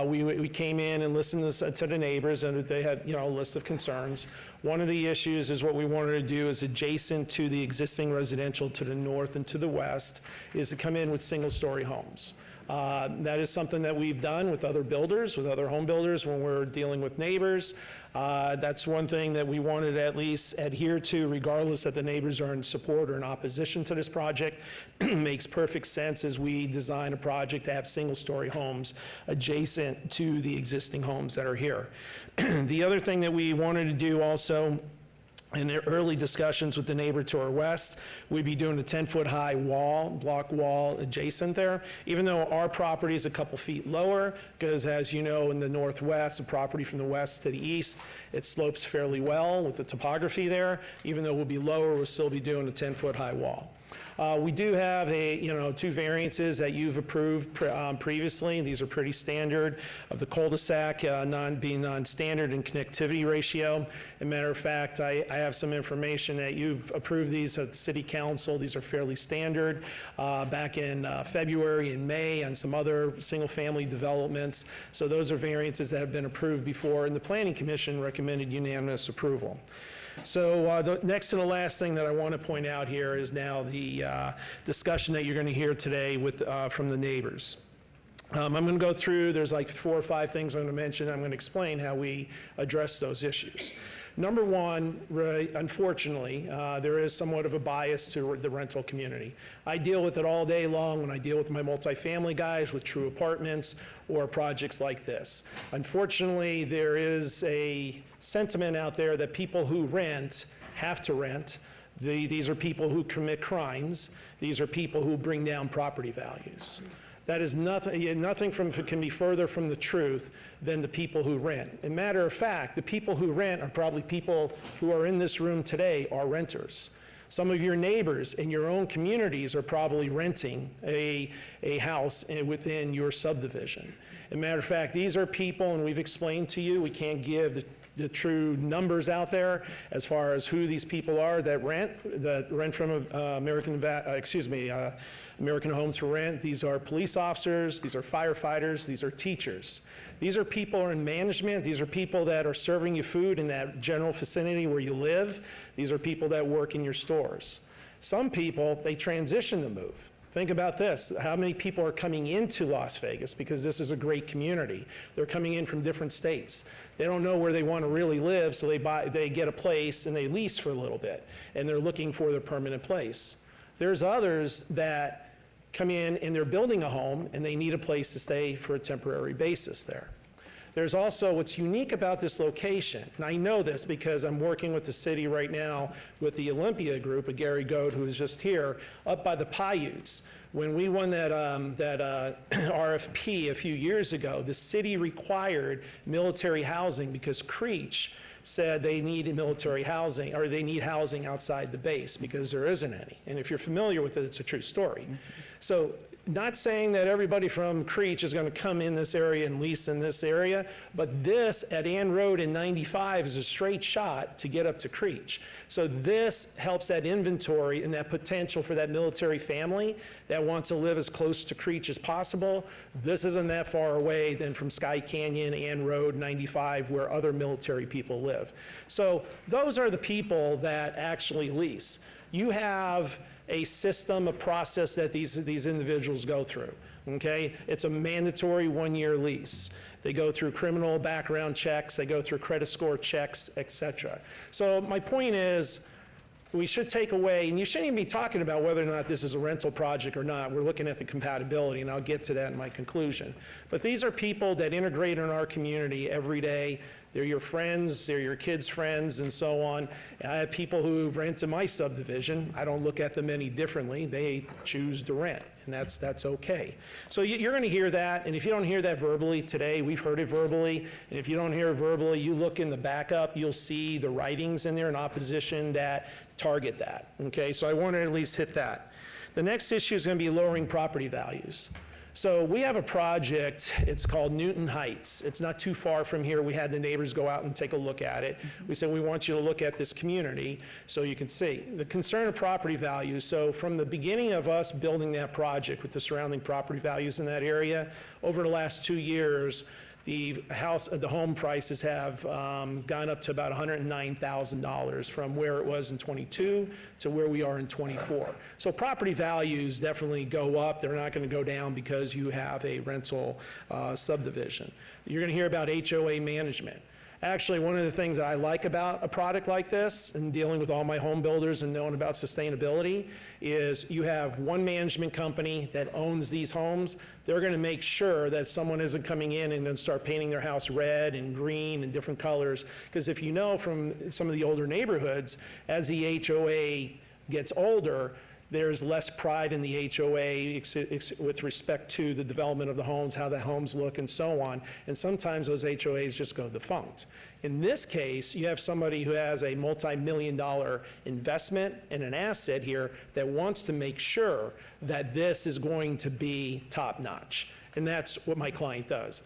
We came in and listened to the neighbors, and they had, a list of concerns. One of the issues is what we wanted to do is adjacent to the existing residential to the north and to the west is to come in with single-story homes. That is something that we've done with other builders, with other home builders when we're dealing with neighbors. That's one thing that we wanted to at least adhere to, regardless that the neighbors are in support or in opposition to this project. Makes perfect sense as we design a project to have single-story homes adjacent to the existing homes that are here. The other thing that we wanted to do also, in the early discussions with the neighbor to our west, we'd be doing a 10-foot high wall, block wall adjacent there, even though our property is a couple feet lower, because as you know, in the northwest, the property from the west to the east, it slopes fairly well with the topography there. Even though we'll be lower, we'll still be doing a 10-foot high wall. We do have two variances that you've approved previously. These are pretty standard of the cul-de-sac being non-standard in connectivity ratio. As a matter of fact, I have some information that you've approved these at the City Council. These are fairly standard. Back in February and May on some other single-family developments. So those are variances that have been approved before, and the Planning Commission recommended unanimous approval. So the next to the last thing that I want to point out here is now the discussion that you're going to hear today from the neighbors. I'm going to go through, there's like 4 or 5 things I'm going to mention. I'm going to explain how we address those issues. Number one, unfortunately, there is somewhat of a bias to the rental community. I deal with it all day long when I deal with my multifamily guys, with True Apartments, or projects like this. Unfortunately, there is a sentiment out there that people who rent have to rent. These are people who commit crimes. These are people who bring down property values. That is nothing can be further from the truth than the people who rent. As a matter of fact, the people who rent are probably people who are in this room today are renters. Some of your neighbors in your own communities are probably renting a house within your subdivision. As a matter of fact, these are people, and we've explained to you, we can't give the true numbers out there as far as who these people are that rent from American Homes for Rent. These are police officers, these are firefighters, these are teachers. These are people in management. These are people that are serving you food in that general vicinity where you live. These are people that work in your stores. Some people, they transition to move. Think about this. How many people are coming into Las Vegas because this is a great community? They're coming in from different states. They don't know where they want to really live, so they get a place and they lease for a little bit, and they're looking for their permanent place. There's others that come in and they're building a home and they need a place to stay for a temporary basis there. There's also what's unique about this location, and I know this because I'm working with the city right now with the Olympia group, of Gary Goad, who is just here, up by the Paiutes. When we won that RFP a few years ago, the city required military housing because Creech said they need military housing, or they need housing outside the base because there isn't any. And if you're familiar with it, it's a true story. So not saying that everybody from Creech is going to come in this area and lease in this area, but this at Ann Road in 95 is a straight shot to get up to Creech. So this helps that inventory and that potential for that military family that wants to live as close to Creech as possible. This isn't that far away than from Sky Canyon, Ann Road, 95, where other military people live. So those are the people that actually lease. You have a system, a process that these individuals go through, okay? It's a mandatory one-year lease. They go through criminal background checks, they go through credit score checks, et cetera. So my point is, we should take away, and you shouldn't even be talking about whether or not this is a rental project or not. We're looking at the compatibility, and I'll get to that in my conclusion. But these are people that integrate in our community every day. They're your friends, they're your kids' friends, and so on. I have people who rent in my subdivision. I don't look at them any differently. They choose to rent, and that's okay. So you're going to hear that, and if you don't hear that verbally today, we've heard it verbally, and if you don't hear it verbally, you look in the backup, you'll see the writings in there in opposition that target that, okay? So I want to at least hit that. The next issue is going to be lowering property values. So we have a project, it's called Newton Heights. It's not too far from here. We had the neighbors go out and take a look at it. We said, we want you to look at this community so you can see. The concern of property values, so from the beginning of us building that project with the surrounding property values in that area, over the last 2 years, the home prices have gone up to about $109,000 from where it was in '22 to where we are in '24. So property values definitely go up. They're not going to go down because you have a rental subdivision. You're going to hear about HOA management. Actually, one of the things that I like about a product like this, and dealing with all my home builders and knowing about sustainability, is you have one management company that owns these homes. They're going to make sure that someone isn't coming in and then start painting their house red and green and different colors. Because if you know from some of the older neighborhoods, as the HOA gets older, there's less pride in the HOA with respect to the development of the homes, how the homes look, and so on. And sometimes those HOAs just go defunct. In this case, you have somebody who has a multi-million-dollar investment and an asset here that wants to make sure that this is going to be top-notch. And that's what my client does.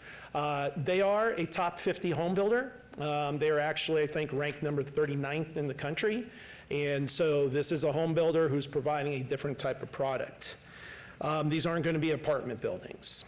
They are a top 50 home builder. They are actually, I think, ranked number 39th in the country. And so this is a home builder who's providing a different type of product. These aren't going to be apartment buildings.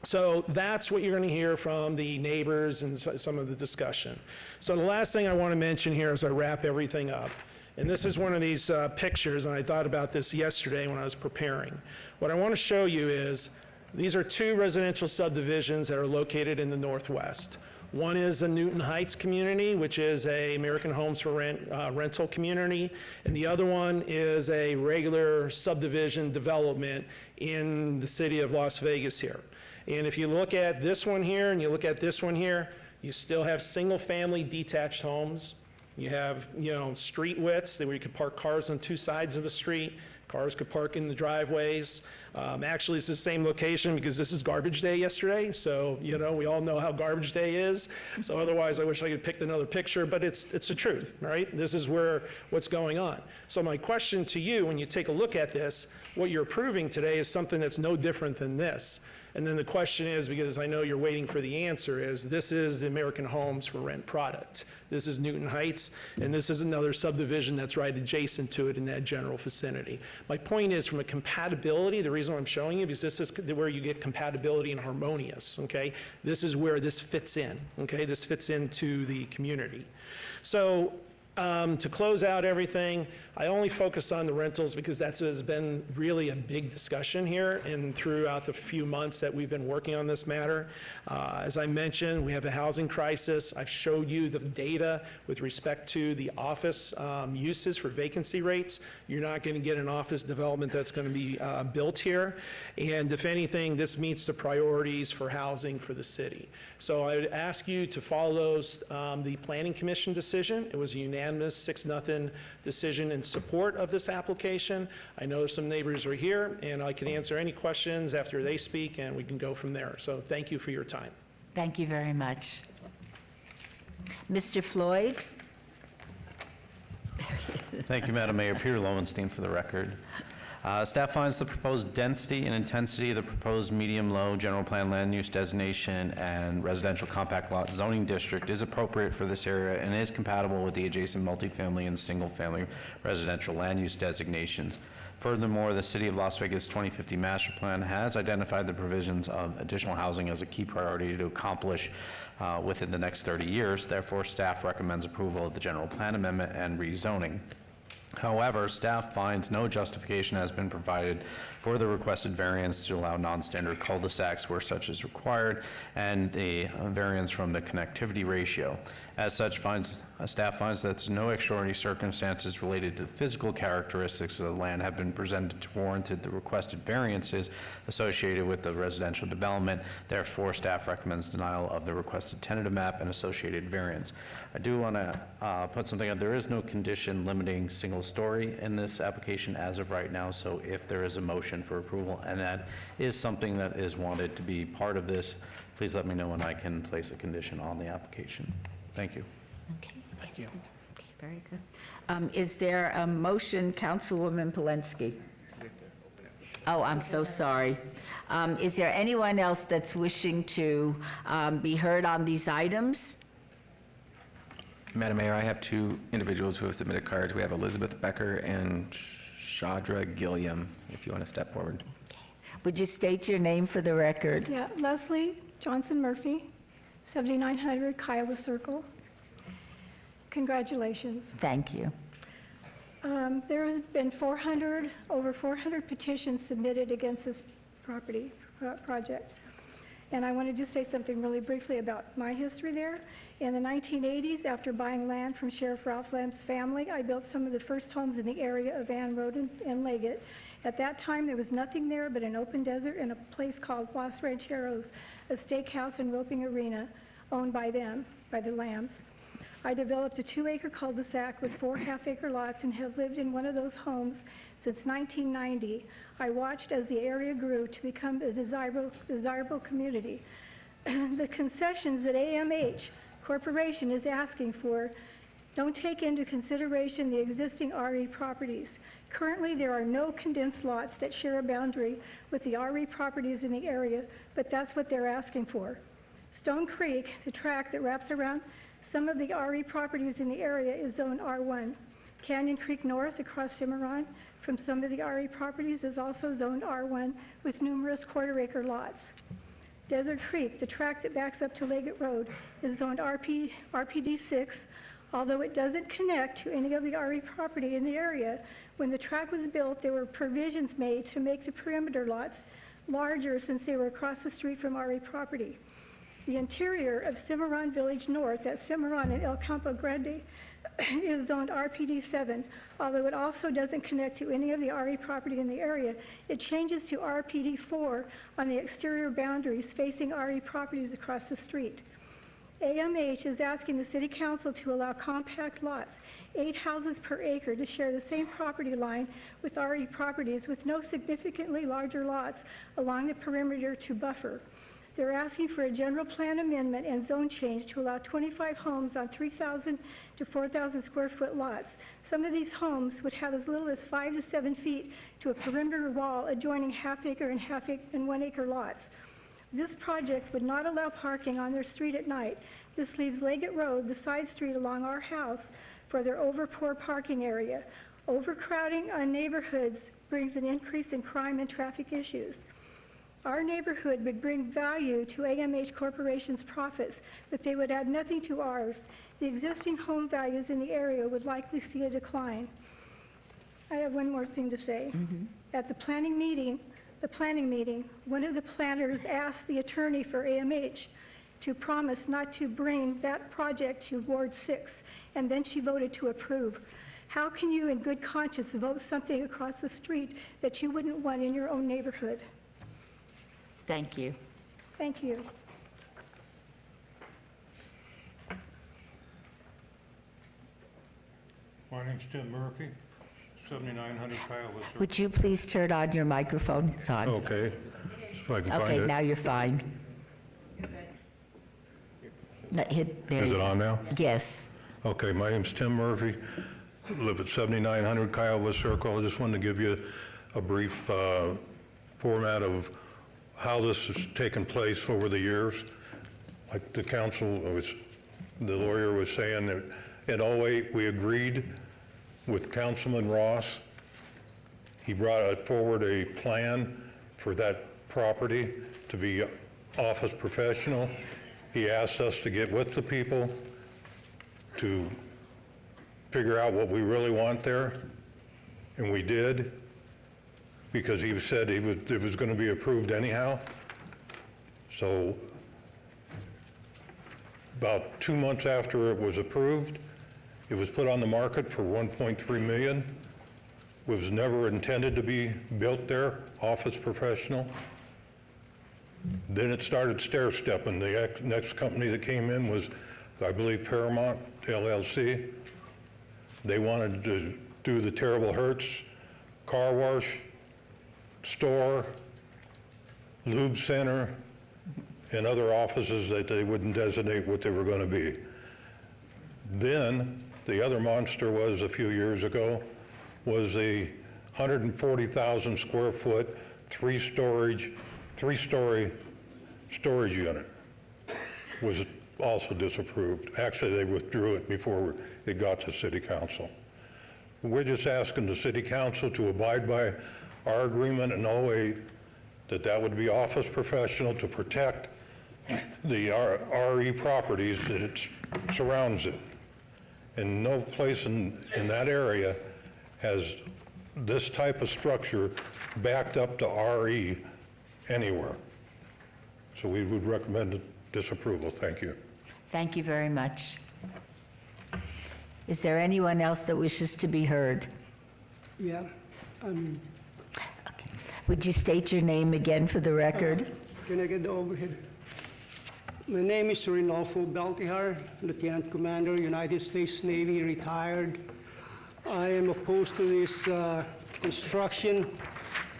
So that's what you're going to hear from the neighbors and some of the discussion. So the last thing I want to mention here as I wrap everything up, and this is one of these pictures, and I thought about this yesterday when I was preparing. What I want to show you is these are 2 residential subdivisions that are located in the Northwest. One is the Newton Heights community, which is a American Homes for Rent rental community, and the other one is a regular subdivision development in the city of Las Vegas here. And if you look at this one here and you look at this one here, you still have single-family detached homes. You have, street widths where you could park cars on 2 sides of the street. Cars could park in the driveways. Actually, it's the same location because this is garbage day yesterday. So, we all know how garbage day is. So otherwise, I wish I could pick another picture, but it's the truth, right? This is what's going on. So my question to you, when you take a look at this, what you're approving today is something that's no different than this. And then the question is, because I know you're waiting for the answer, is this is the American Homes for Rent product. This is Newton Heights, and this is another subdivision that's right adjacent to it in that general vicinity. My point is, from a compatibility, the reason I'm showing you is this is where you get compatibility and harmonious, okay? This is where this fits in, okay? This fits into the community. So to close out everything, I only focus on the rentals because that has been really a big discussion here and throughout the few months that we've been working on this matter. As I mentioned, we have a housing crisis. I've showed you the data with respect to the office uses for vacancy rates. You're not going to get an office development that's going to be built here. And if anything, this meets the priorities for housing for the city. So I would ask you to follow the Planning Commission decision. It was a unanimous 6-0 decision in support of this application. I know some neighbors are here, and I can answer any questions after they speak, and we can go from there. So thank you for your time. Thank you very much. Mr. Floyd? Thank you, Madam Mayor. Peter Lowenstein for the record. Staff finds the proposed density and intensity of the proposed medium-low general plan land use designation and residential compact lot zoning district is appropriate for this area and is compatible with the adjacent multifamily and single-family residential land use designations. Furthermore, the City of Las Vegas 2050 Master Plan has identified the provisions of additional housing as a key priority to accomplish within the next 30 years. Therefore, staff recommends approval of the general plan amendment and rezoning. However, staff finds no justification has been provided for the requested variance to allow non-standard cul-de-sacs where such is required and the variance from the connectivity ratio. As such, staff finds that there's no extraordinary circumstances related to the physical characteristics of the land have been presented to warranted the requested variances associated with the residential development. Therefore, staff recommends denial of the requested tentative map and associated variance. I do want to put something out. There is no condition limiting single story in this application as of right now, so if there is a motion for approval and that is something that is wanted to be part of this, please let me know and I can place a condition on the application. Thank you. Okay. Thank you. Okay, very good. Is there a motion, Councilwoman Polensky? Oh, I'm so sorry. Is there anyone else that's wishing to be heard on these items? Madam Mayor, I have two individuals who have submitted cards. We have Elizabeth Becker and Shadra Gilliam, if you want to step forward. Would you state your name for the record? Yeah, Leslie Johnson Murphy, 7900 Kiowa Circle. Congratulations. Thank you. There has been over 400 petitions submitted against this project. And I want to just say something really briefly about my history there. In the 1980s, after buying land from Sheriff Ralph Lamb's family, I built some of the first homes in the area of Van Road and Leggett. At that time, there was nothing there but an open desert and a place called Los Rancheros, a steakhouse and roping arena owned by them, by the Lambs. I developed a 2-acre cul-de-sac with 4 half-acre lots and have lived in one of those homes since 1990. I watched as the area grew to become a desirable community. The concessions that AMH Corporation is asking for don't take into consideration the existing RE properties. Currently, there are no condensed lots that share a boundary with the RE properties in the area, but that's what they're asking for. Stone Creek, the tract that wraps around some of the RE properties in the area, is Zone R1. Canyon Creek North across Cimarron from some of the RE properties is also Zone R1 with numerous quarter-acre lots. Desert Creek, the tract that backs up to Leggett Road, is zoned RPD 6, although it doesn't connect to any of the RE property in the area. When the track was built, there were provisions made to make the perimeter lots larger since they were across the street from RE property. The interior of Cimarron Village North, at Cimarron and El Campo Grande, is zoned RPD 7, although it also doesn't connect to any of the RE property in the area. It changes to RPD 4 on the exterior boundaries facing RE properties across the street. AMH is asking the City Council to allow compact lots, 8 houses per acre, to share the same property line with RE properties with no significantly larger lots along the perimeter to buffer. They're asking for a general plan amendment and zone change to allow 25 homes on 3,000 to 4,000 square foot lots. Some of these homes would have as little as 5 to 7 feet to a perimeter wall adjoining half-acre and 1-acre lots. This project would not allow parking on their street at night. This leaves Leggett Road, the side street along our house, for their overpour parking area. Overcrowding on neighborhoods brings an increase in crime and traffic issues. Our neighborhood would bring value to AMH Corporation's profits, but they would add nothing to ours. The existing home values in the area would likely see a decline. I have one more thing to say. At the planning meeting, one of the planners asked the attorney for AMH to promise not to bring that project to Ward 6, and then she voted to approve. How can you in good conscience vote something across the street that you wouldn't want in your own neighborhood? Thank you. Thank you. My name's Tim Murphy, 7900 Kiowa Circle. Would you please turn on your microphone? It's on. Okay, if I can find Okay, it. now you're fine. There Is you it go. on now? Yes. Okay, my name's Tim Murphy, live at 7900 Kiowa Circle. I just wanted to give you a brief format of how this has taken place over the years. Like the the lawyer was saying, that in '08, we agreed with Councilman Ross. He brought forward a plan for that property to be office professional. He asked us to get with the people to figure out what we really want there, and we did, because he said it was going to be approved anyhow. So about 2 months after it was approved, it was put on the market for $1.3 million. It was never intended to be built there, office professional. Then it started stair-stepping. The next company that came in was, I believe, Paramount LLC. They wanted to do the Terrible Hurts, car wash, store, lube center, and other offices that they wouldn't designate what they were going to be. Then, the other monster was, a few years ago, was a 140,000 square foot, three-story storage unit. Was also disapproved. Actually, they withdrew it before it got to City Council. We're just asking the City Council to abide by our agreement in '08 that would be office professional to protect the RE properties that it surrounds it. And no place in that area has this type of structure backed up to RE anywhere. So we would recommend disapproval. Thank you. Thank you very much. Is there anyone else that wishes to be heard? Yeah. Would you state your name again for the record? Can I get the overhead? My name is Rinolfo Beltihar, Lieutenant Commander, United States Navy, retired. I am opposed to this construction.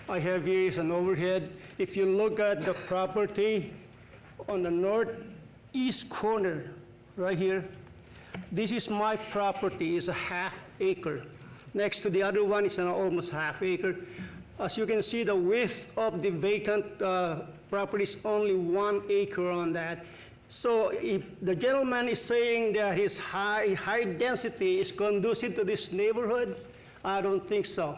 I have here is an overhead. If you look at the property on the northeast corner, right here, this is my property, it's a half acre. Next to the other one is an almost half acre. As you can see, the width of the vacant property is only 1 acre on that. So if the gentleman is saying that his high density is conducive to this neighborhood, I don't think so.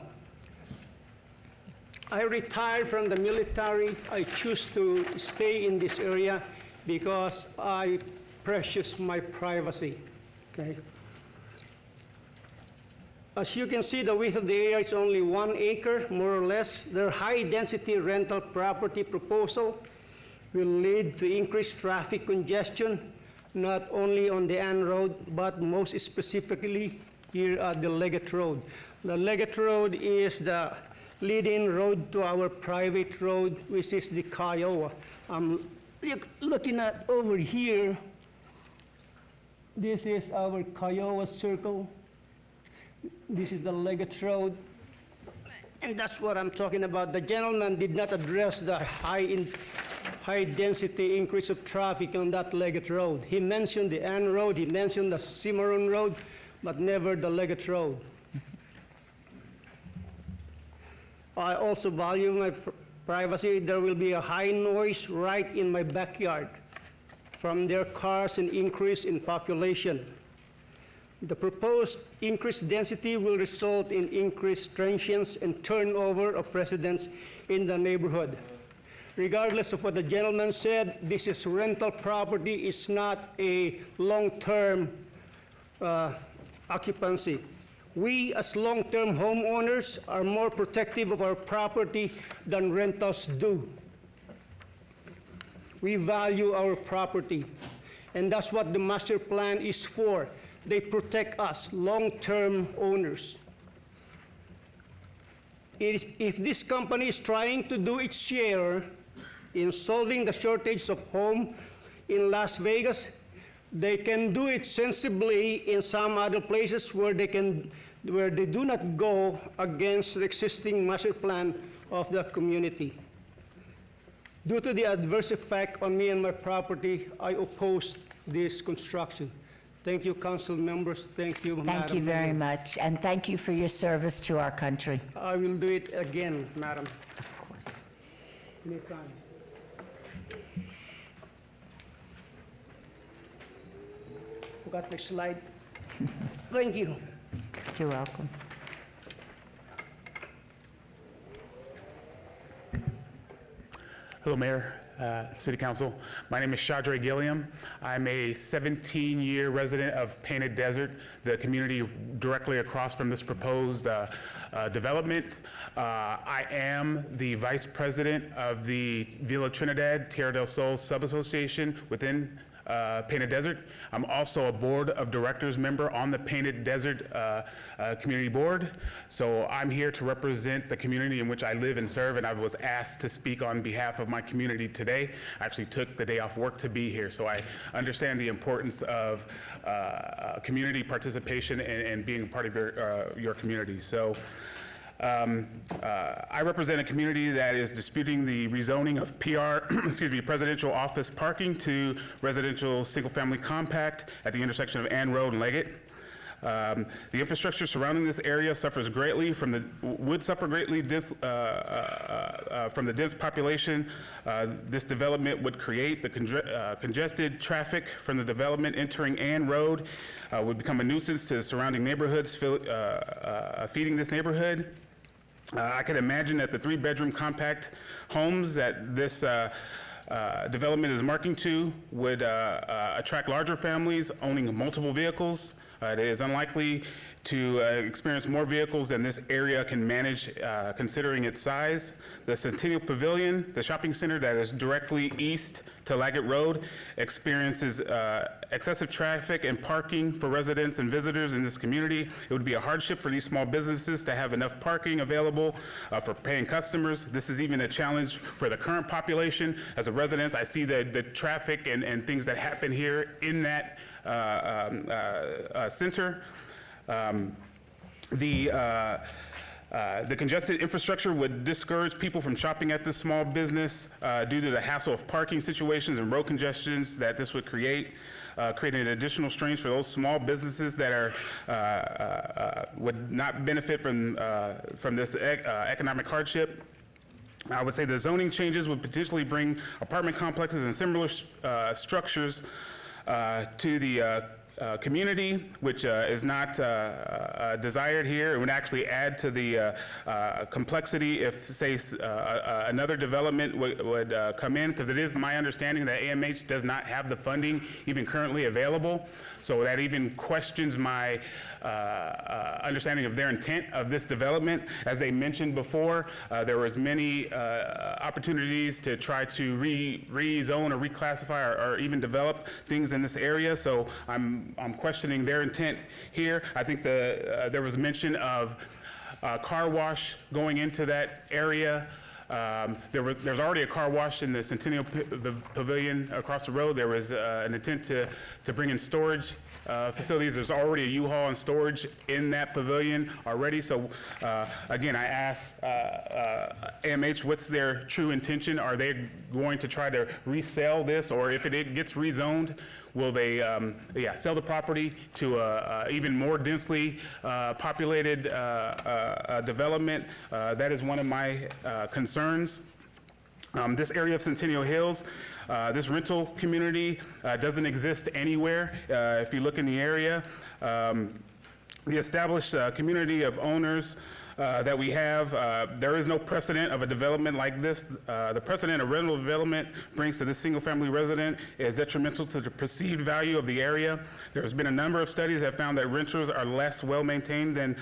I retired from the military. I choose to stay in this area because I precious my privacy, okay? As you can see, the width of the area is only 1 acre, more or less. Their high-density rental property proposal will lead to increased traffic congestion, not only on the Ann Road, but most specifically here at the Leggett Road. The Leggett Road is the leading road to our private road, which is the Kiowa. I'm looking at over here. This is our Kiowa Circle. This is the Leggett Road. And that's what I'm talking about. The gentleman did not address the high density increase of traffic on that Leggett Road. He mentioned the Ann Road, he mentioned the Cimarron Road, but never the Leggett Road. I also value my privacy. There will be a high noise right in my backyard from their cars and increase in population. The proposed increased density will result in increased transients and turnover of residents in the neighborhood. Regardless of what the gentleman said, this is rental property, it's not a long-term occupancy. We, as long-term homeowners, are more protective of our property than rentals do. We value our property, and that's what the master plan is for. They protect us, long-term owners. If this company is trying to do its share in solving the shortage of home in Las Vegas, they can do it sensibly in some other places where they do not go against the existing master plan of the community. Due to the adverse effect on me and my property, I oppose this construction. Thank you, council members. Thank you, Madam Thank you very Mayor. much, and thank you for your service to our country. I will do it again, Madam. Of course. Anytime. Forgot my slide. Thank you. You're welcome. Hello, Mayor, City Council. My name is Shadre Gilliam. I'm a 17-year resident of Painted Desert, the community directly across from this proposed development. I am the Vice President of the Villa Trinidad Tierra del Sol Sub-Association within Painted Desert. I'm also a Board of Directors member on the Painted Desert Community Board. So I'm here to represent the community in which I live and serve, and I was asked to speak on behalf of my community today. I actually took the day off work to be here, so I understand the importance of community participation and being a part of your community. So I represent a community that is disputing the rezoning of presidential office parking to residential single-family compact at the intersection of Ann Road and Leggett. The infrastructure surrounding this area would suffer greatly from the dense population this development would create. The congested traffic from the development entering Ann Road would become a nuisance to the surrounding neighborhoods, feeding this neighborhood. I can imagine that the 3-bedroom compact homes that this development is marketing to would attract larger families owning multiple vehicles. It is unlikely to experience more vehicles than this area can manage, considering its size. The Centennial Pavilion, the shopping center that is directly east to Laggett Road, experiences excessive traffic and parking for residents and visitors in this community. It would be a hardship for these small businesses to have enough parking available for paying customers. This is even a challenge for the current population. As a resident, I see the traffic and things that happen here in that center. The congested infrastructure would discourage people from shopping at this small business due to the hassle of parking situations and road congestions that this would create, creating additional strains for those small businesses that would not benefit from this economic hardship. I would say the zoning changes would potentially bring apartment complexes and similar structures to the community, which is not desired here. It would actually add to the complexity if, say, another development would come in, because it is my understanding that AMH does not have the funding even currently available. So that even questions my understanding of their intent of this development. As they mentioned before, there was many opportunities to try to rezone or reclassify or even develop things in this area. So I'm questioning their intent here. I think there was mention of car wash going into that area. There's already a car wash in the Centennial Pavilion across the road. There was an intent to bring in storage facilities. There's already a U-Haul and storage in that pavilion already. So again, I asked AMH, what's their true intention? Are they going to try to resell this, or if it gets rezoned, will they sell the property to even more densely populated development? That is one of my concerns. This area of Centennial Hills, this rental community doesn't exist anywhere. If you look in the area, the established community of owners that we have, there is no precedent of a development like this. The precedent a rental development brings to this single-family resident is detrimental to the perceived value of the area. There's been a number of studies that found that renters are less well-maintained than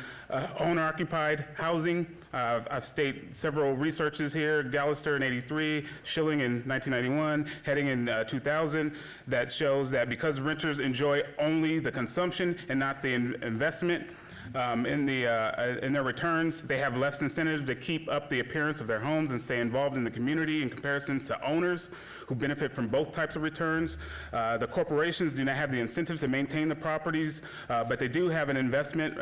owner-occupied housing. I've stated several researches here, Gallister in '83, Schilling in 1991, Heading in 2000, that shows that because renters enjoy only the consumption and not the investment, In their returns, they have less incentives to keep up the appearance of their homes and stay involved in the community in comparison to owners who benefit from both types of returns. The corporations do not have the incentives to maintain the properties, but they do have an investment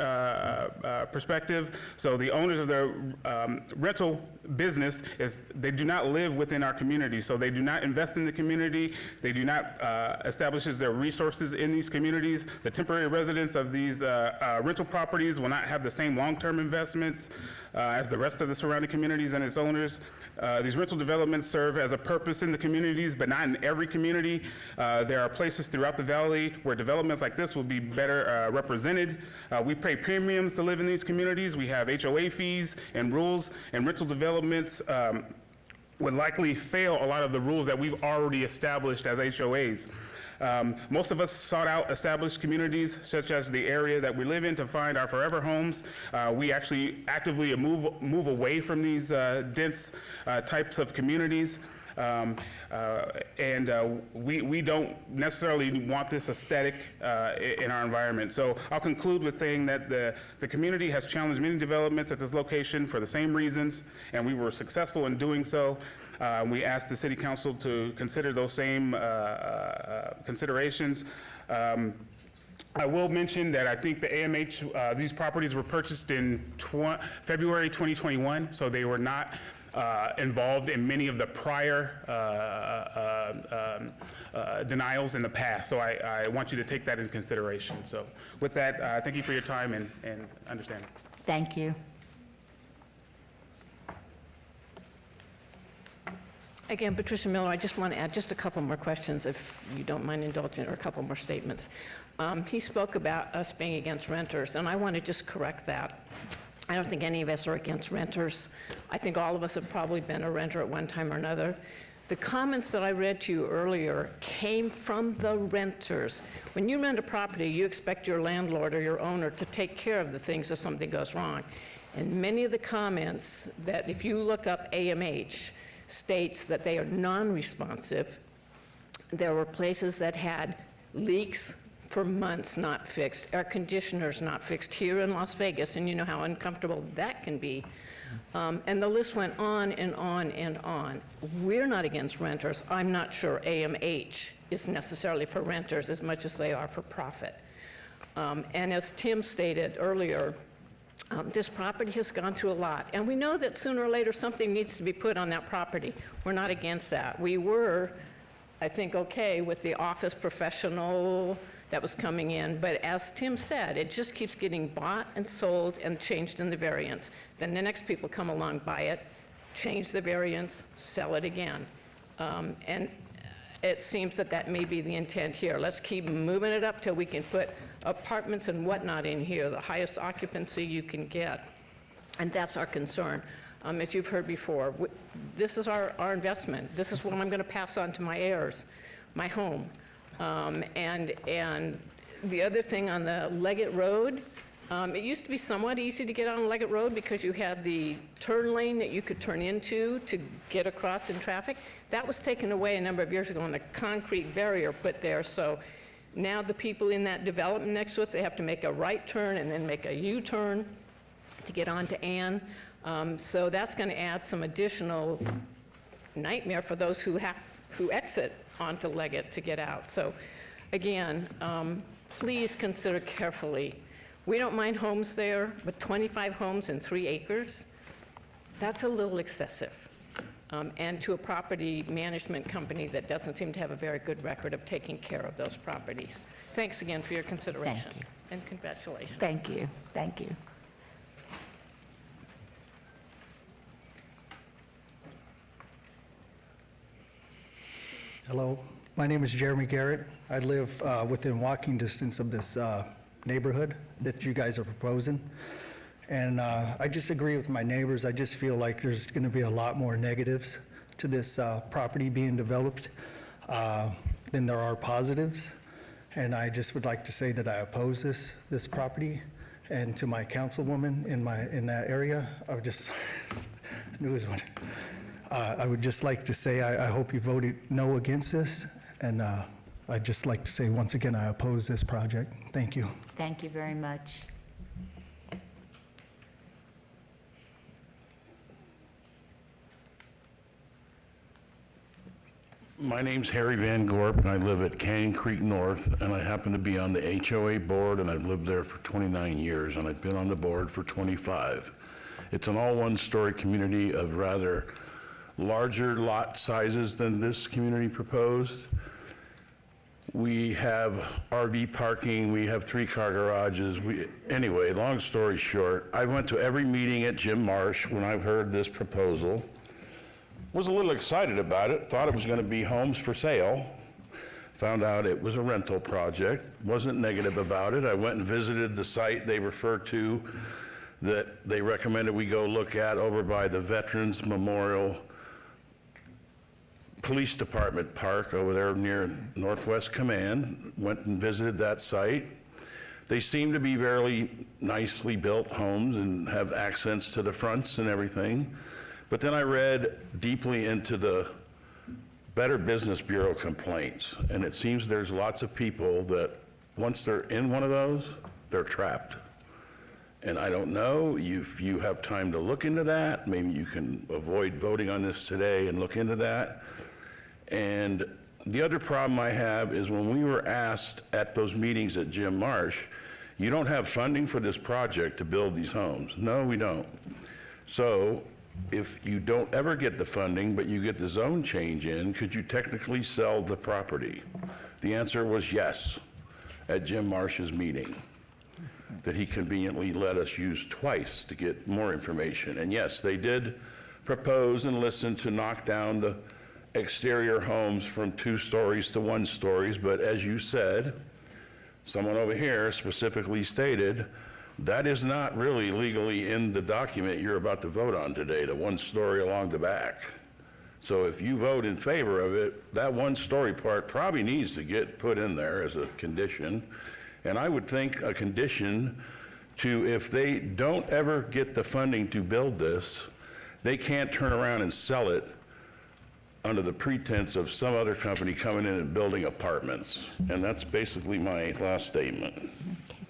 perspective. So the owners of the rental business they do not live within our community, so they do not invest in the community. They do not establish their resources in these communities. The temporary residents of these rental properties will not have the same long-term investments as the rest of the surrounding communities and its owners. These rental developments serve as a purpose in the communities, but not in every community. There are places throughout the valley where developments like this will be better represented. We pay premiums to live in these communities. We have HOA fees and rules, and rental developments would likely fail a lot of the rules that we've already established as HOAs. Most of us sought out established communities, such as the area that we live in, to find our forever homes. We actually actively move away from these dense types of communities. We don't necessarily want this aesthetic in our environment. So I'll conclude with saying that the community has challenged many developments at this location for the same reasons, and we were successful in doing so. We asked the City Council to consider those same considerations. I will mention that I think the AMH, these properties were purchased in February 2021, so they were not involved in many of the prior denials in the past. So I want you to take that into consideration. So with that, thank you for your time and understanding. Thank you. Again, Patricia Miller, I just want to add just a couple more questions, if you don't mind indulging, or a couple more statements. He spoke about us being against renters, and I want to just correct that. I don't think any of us are against renters. I think all of us have probably been a renter at one time or another. The comments that I read to you earlier came from the renters. When you rent a property, you expect your landlord or your owner to take care of the things if something goes wrong. And many of the comments that, if you look up AMH, states that they are non-responsive. There were places that had leaks for months not fixed, air conditioners not fixed here in Las Vegas, and you know how uncomfortable that can be. And the list went on and on and on. We're not against renters. I'm not sure AMH is necessarily for renters as much as they are for profit. And as Tim stated earlier, this property has gone through a lot, and we know that sooner or later something needs to be put on that property. We're not against that. We were, I think, okay with the office professional that was coming in, but as Tim said, it just keeps getting bought and sold and changed in the variance. Then the next people come along, buy it, change the variance, sell it again. And it seems that that may be the intent here. Let's keep moving it up till we can put apartments and whatnot in here, the highest occupancy you can get. And that's our concern. As you've heard before, this is our investment. This is what I'm going to pass on to my heirs, my home. And the other thing on the Leggett Road, it used to be somewhat easy to get on Leggett Road because you had the turn lane that you could turn into to get across in traffic. That was taken away a number of years ago and a concrete barrier put there. So now the people in that development next to us, they have to make a right turn and then make a U-turn to get onto Ann. So that's going to add some additional nightmare for those who exit onto Leggett to get out. So again, please consider carefully. We don't mind homes there, but 25 homes in 3 acres, that's a little excessive. And to a property management company that doesn't seem to have a very good record of taking care of those properties. Thanks again for your consideration. Thank you. And congratulations. Thank you. Thank you. Hello, my name is Jeremy Garrett. I live within walking distance of this neighborhood that you guys are proposing. And I just agree with my neighbors. I just feel like there's going to be a lot more negatives to this property being developed than there are positives. And I just would like to say that I oppose this property. And to my councilwoman in that area, I would just knew it was one. I would just like to say I hope you voted no against this. And I'd just like to say once again I oppose this project. Thank you. Thank you very much. My name's Harry Van Gorp, and I live at Canyon Creek North, and I happen to be on the HOA board, and I've lived there for 29 years, and I've been on the board for 25. It's an all one-story community of rather larger lot sizes than this community proposed. We have RV parking, we have 3-car garages. Anyway, long story short, I went to every meeting at Jim Marsh when I heard this proposal. Was a little excited about it, thought it was going to be homes for sale. Found out it was a rental project, wasn't negative about it. I went and visited the site they referred to that they recommended we go look at over by the Veterans Memorial Police Department Park over there near Northwest Command. Went and visited that site. They seem to be very nicely built homes and have accents to the fronts and everything. But then I read deeply into the Better Business Bureau complaints, and it seems there's lots of people that once they're in one of those, they're trapped. And I don't know if you have time to look into that. Maybe you can avoid voting on this today and look into that. And the other problem I have is when we were asked at those meetings at Jim Marsh, you don't have funding for this project to build these homes. No, we don't. So if you don't ever get the funding, but you get the zone change in, could you technically sell the property? The answer was yes at Jim Marsh's meeting, that he conveniently let us use twice to get more information. And yes, they did propose and listen to knock down the exterior homes from 2 stories to 1 stories, but as you said, someone over here specifically stated, that is not really legally in the document you're about to vote on today, the 1 story along the back. So if you vote in favor of it, that 1 story part probably needs to get put in there as a condition. And I would think a condition to, if they don't ever get the funding to build this, they can't turn around and sell it under the pretense of some other company coming in and building apartments. And that's basically my last statement. Okay,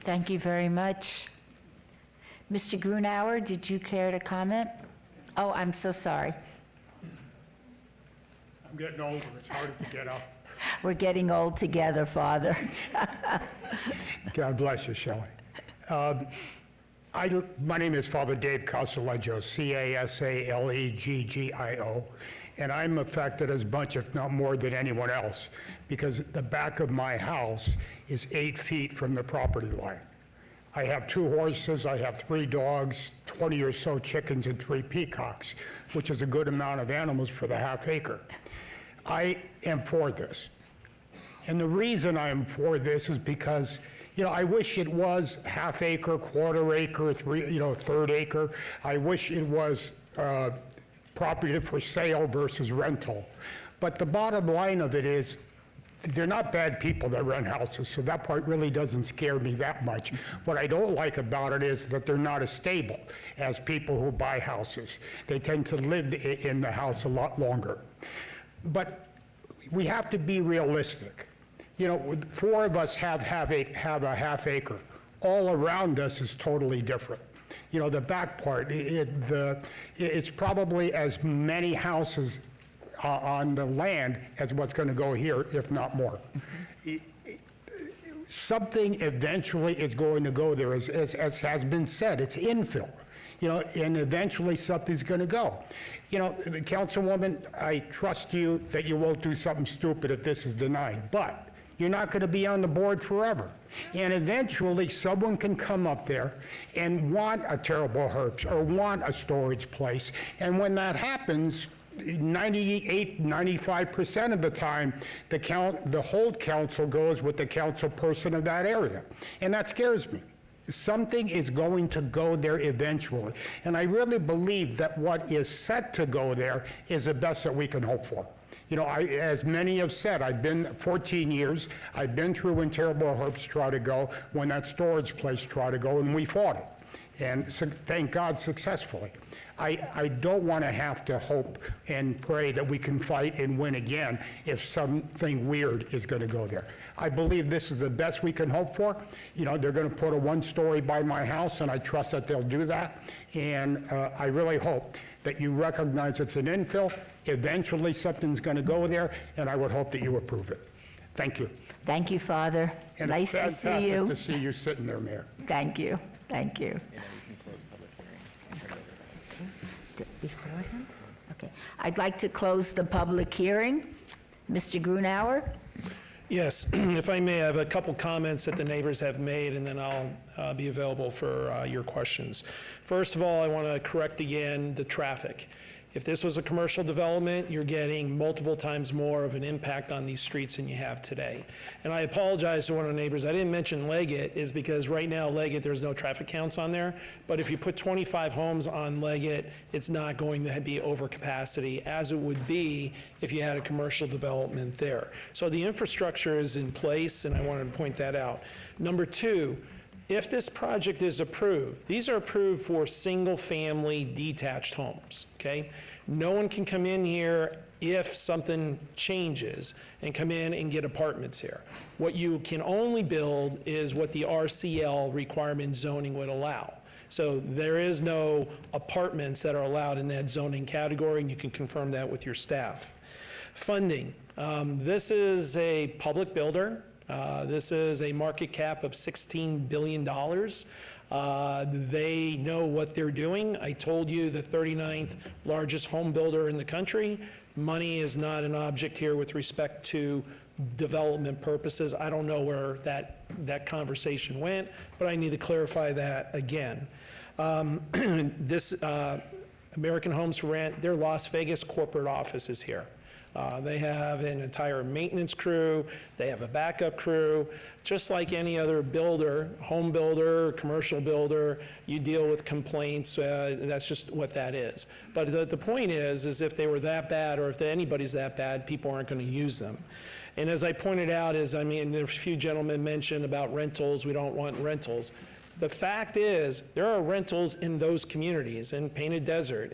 thank you very much. Mr. Grunauer, did you care to comment? Oh, I'm so sorry. I'm getting older, it's harder to get up. We're getting old together, Father. God bless you, Shelley. My name is Father Dave Casaleggio, C-A-S-A-L-E-G-G-I-O, and I'm affected as much, if not more, than anyone else, because the back of my house is 8 feet from the property line. I have 2 horses, I have 3 dogs, 20 or so chickens, and 3 peacocks, which is a good amount of animals for the half acre. I am for this. And the reason I am for this is because, I wish it was half acre, quarter acre, 1/3 acre. I wish it was property for sale versus rental. But the bottom line of it is, they're not bad people that rent houses, so that part really doesn't scare me that much. What I don't like about it is that they're not as stable as people who buy houses. They tend to live in the house a lot longer. But we have to be realistic. 4 of us have a half acre. All around us is totally different. The back part, it's probably as many houses on the land as what's going to go here, if not more. Something eventually is going to go there, as has been said. It's infill, and eventually something's going to go. The Councilwoman, I trust you that you won't do something stupid if this is denied, but you're not going to be on the board forever. And eventually, someone can come up there and want a Terrible Herbs or want a storage place, and when that happens, 95% of the time, the whole council goes with the council person of that area. And that scares me. Something is going to go there eventually. And I really believe that what is set to go there is the best that we can hope for. As many have said, I've been 14 years, I've been through when Terrible Herbs tried to go, when that storage place tried to go, and we fought it. And thank God successfully. I don't want to have to hope and pray that we can fight and win again if something weird is going to go there. I believe this is the best we can hope for. They're going to put a 1-story by my house, and I trust that they'll do that. And I really hope that you recognize it's an infill, eventually something's going to go there, and I would hope that you approve it. Thank you. Thank you, Father. And Nice to it's see fantastic you. to see you sitting there, Mayor. Thank you, thank you. Beforehand? Okay. I'd like to close the public hearing. Mr. Grunauer? Yes, if I may, I have a couple comments that the neighbors have made, and then I'll be available for your questions. First of all, I want to correct again the traffic. If this was a commercial development, you're getting multiple times more of an impact on these streets than you have today. And I apologize to one of the neighbors. I didn't mention Leggett is because right now Leggett, there's no traffic counts on there. But if you put 25 homes on Leggett, it's not going to be over capacity as it would be if you had a commercial development there. So the infrastructure is in place, and I wanted to point that out. Number two, if this project is approved, these are approved for single-family detached homes, okay? No one can come in here if something changes and come in and get apartments here. What you can only build is what the RCL requirement zoning would allow. So there is no apartments that are allowed in that zoning category, and you can confirm that with your staff. Funding. This is a public builder. This is a market cap of $16 billion. They know what they're doing. I told you the 39th largest home builder in the country. Money is not an object here with respect to development purposes. I don't know where that conversation went, but I need to clarify that again. This American Homes for Rent, their Las Vegas corporate office is here. They have an entire maintenance crew, they have a backup crew. Just like any other builder, home builder, commercial builder, you deal with complaints, that's just what that is. But the point is if they were that bad, or if anybody's that bad, people aren't going to use them. And as I pointed out, there's a few gentlemen mentioned about rentals, we don't want rentals. The fact is, there are rentals in those communities, in Painted Desert,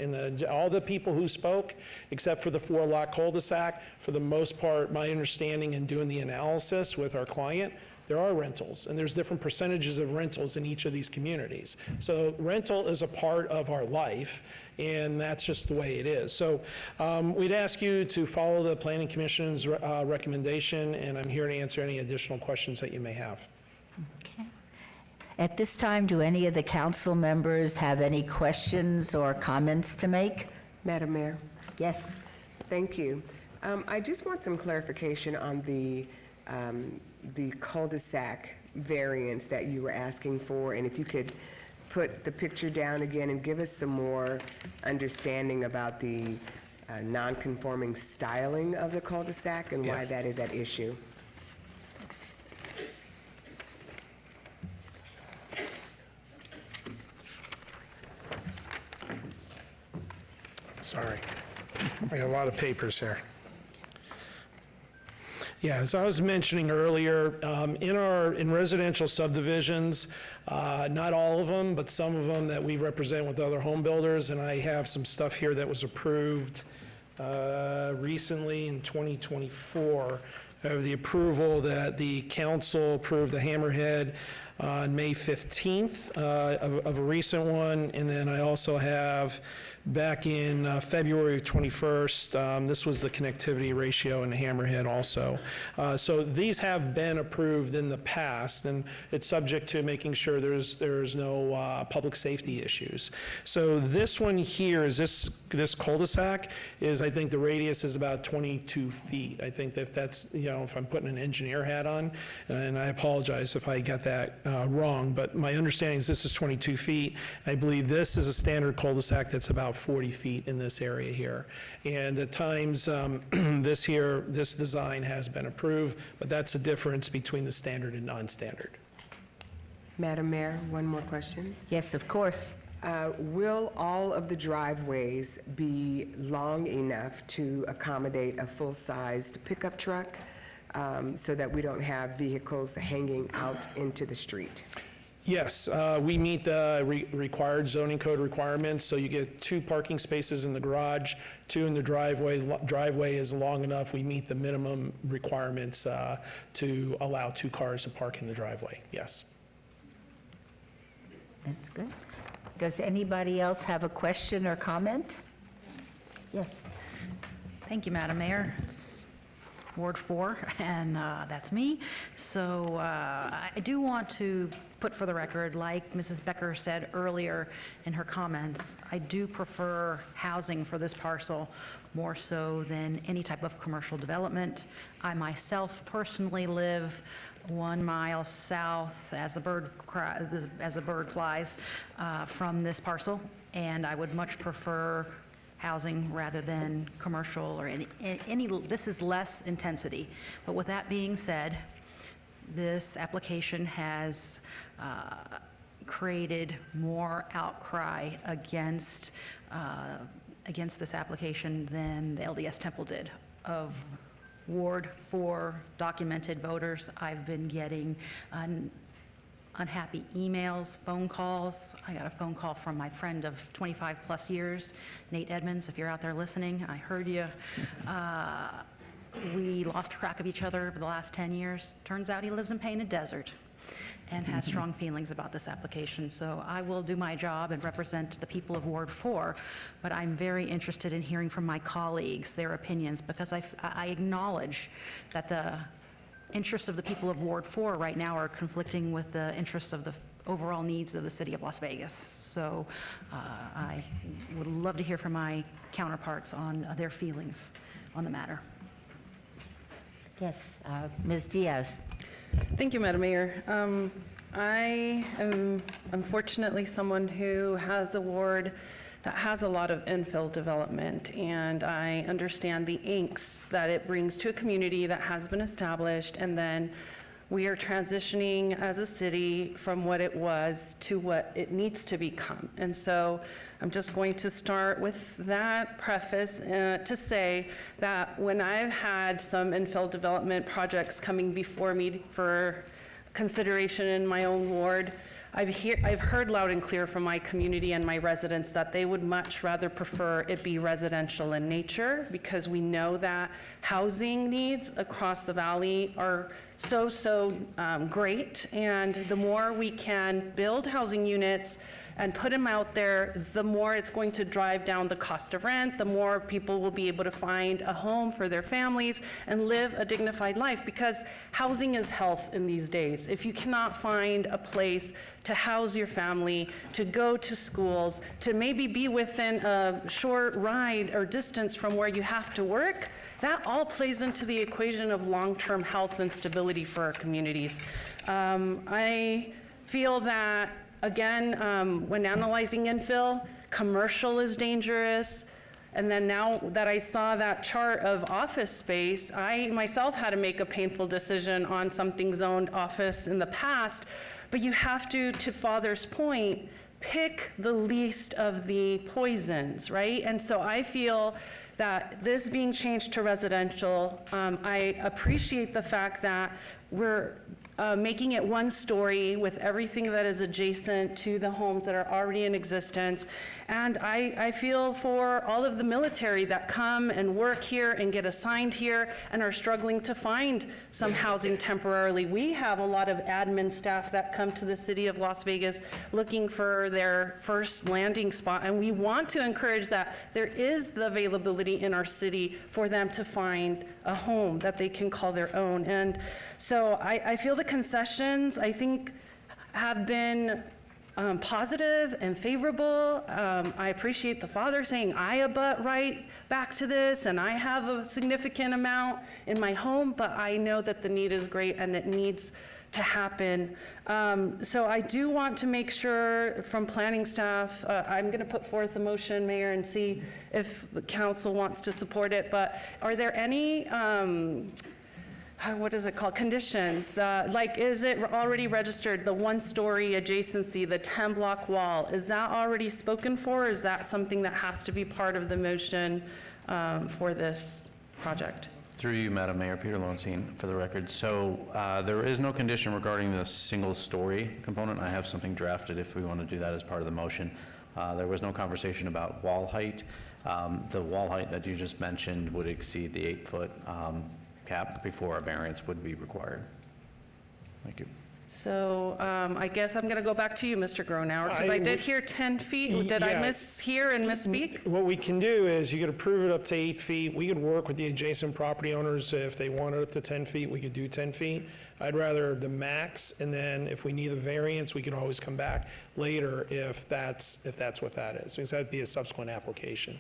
all the people who spoke, except for the 4-lot cul-de-sac, for the most part, my understanding in doing the analysis with our client, there are rentals, and there's different percentages of rentals in each of these communities. So rental is a part of our life, and that's just the way it is. So we'd ask you to follow the Planning Commission's recommendation, and I'm here to answer any additional questions that you may have. Okay. At this time, do any of the council members have any questions or comments to make? Madam Mayor? Yes. Thank you. I just want some clarification on the cul-de-sac variance that you were asking for, and if you could put the picture down again and give us some more understanding about the non-conforming styling of the cul-de-sac and why that is at issue. Sorry, I got a lot of papers here. Yeah, as I was mentioning earlier, in residential subdivisions, not all of them, but some of them that we represent with other home builders, and I have some stuff here that was approved recently in 2024. I have the approval that the council approved the Hammerhead on May 15th of a recent one, and then I also have back in February 21st, this was the connectivity ratio in the Hammerhead also. So these have been approved in the past, and it's subject to making sure there's no public safety issues. So this one here is this cul-de-sac is, I think the radius is about 22 feet. I think if that's, if I'm putting an engineer hat on, and I apologize if I got that wrong, but my understanding is this is 22 feet. I believe this is a standard cul-de-sac that's about 40 feet in this area here. And at times, this design has been approved, but that's the difference between the standard and non-standard. Madam Mayor, one more question. Yes, of course. Will all of the driveways be long enough to accommodate a full-sized pickup truck so that we don't have vehicles hanging out into the street? Yes, we meet the required zoning code requirements, so you get 2 parking spaces in the garage, 2 in the driveway. Driveway is long enough. We meet the minimum requirements to allow 2 cars to park in the driveway, yes. That's good. Does anybody else have a question or comment? Yes. Thank you, Madam Mayor. It's Ward 4, and that's me. So I do want to put for the record, like Mrs. Becker said earlier in her comments, I do prefer housing for this parcel more so than any type of commercial development. I myself personally live 1 mile south as the bird flies from this parcel, and I would much prefer housing rather than commercial or any, this is less intensity. But with that being said, this application has created more outcry against this application than the LDS Temple did. Of Ward 4 documented voters, I've been getting unhappy emails, phone calls. I got a phone call from my friend of 25 plus years, Nate Edmonds. If you're out there listening, I heard you. We lost track of each other over the last 10 years. Turns out he lives in Painted Desert and has strong feelings about this application. So I will do my job and represent the people of Ward 4, but I'm very interested in hearing from my colleagues, their opinions, because I acknowledge that the interests of the people of Ward 4 right now are conflicting with the interests of the overall needs of the city of Las Vegas. So I would love to hear from my counterparts on their feelings on the matter. Yes, Ms. Diaz. Thank you, Madam Mayor. I am unfortunately someone who has a ward that has a lot of infill development, and I understand the angst that it brings to a community that has been established, and then we are transitioning as a city from what it was to what it needs to become. And so I'm just going to start with that preface to say that when I've had some infill development projects coming before me for consideration in my own ward, I've heard loud and clear from my community and my residents that they would much rather prefer it be residential in nature, because we know that housing needs across the valley are so great, and the more we can build housing units and put them out there, the more it's going to drive down the cost of rent, the more people will be able to find a home for their families and live a dignified life, because housing is health in these days. If you cannot find a place to house your family, to go to schools, to maybe be within a short ride or distance from where you have to work, that all plays into the equation of long-term health and stability for our communities. I feel that, again, when analyzing infill, commercial is dangerous. And then now that I saw that chart of office space, I myself had to make a painful decision on something zoned office in the past. But you have to Father's point, pick the least of the poisons, right? And so I feel that this being changed to residential, I appreciate the fact that we're making it one story with everything that is adjacent to the homes that are already in existence. And I feel for all of the military that come and work here and get assigned here and are struggling to find some housing temporarily. We have a lot of admin staff that come to the city of Las Vegas looking for their first landing spot, and we want to encourage that there is the availability in our city for them to find a home that they can call their own. And so I feel the concessions, I think, have been positive and favorable. I appreciate the father saying, I abut right back to this, and I have a significant amount in my home, but I know that the need is great and it needs to happen. So I do want to make sure from planning staff, I'm going to put forth a motion, Mayor, and see if the council wants to support it, but are there any what is it called, conditions, like is it already registered, the one-story adjacency, the 10-block wall, is that already spoken for, or is that something that has to be part of the motion for this project? Through you, Madam Mayor, Peter Lowenstein, for the record. So there is no condition regarding the single-story component. I have something drafted if we want to do that as part of the motion. There was no conversation about wall height. The wall height that you just mentioned would exceed the 8-foot cap before a variance would be required. Thank you. So I guess I'm going to go back to you, Mr. Gronauer, because I did hear 10 feet. Did I Yeah. mishear and misspeak? What we can do is you could approve it up to 8 feet. We could work with the adjacent property owners. If they want it up to 10 feet, we could do 10 feet. I'd rather the max, and then if we need a variance, we could always come back later if that's what that is. Because that'd be a subsequent application.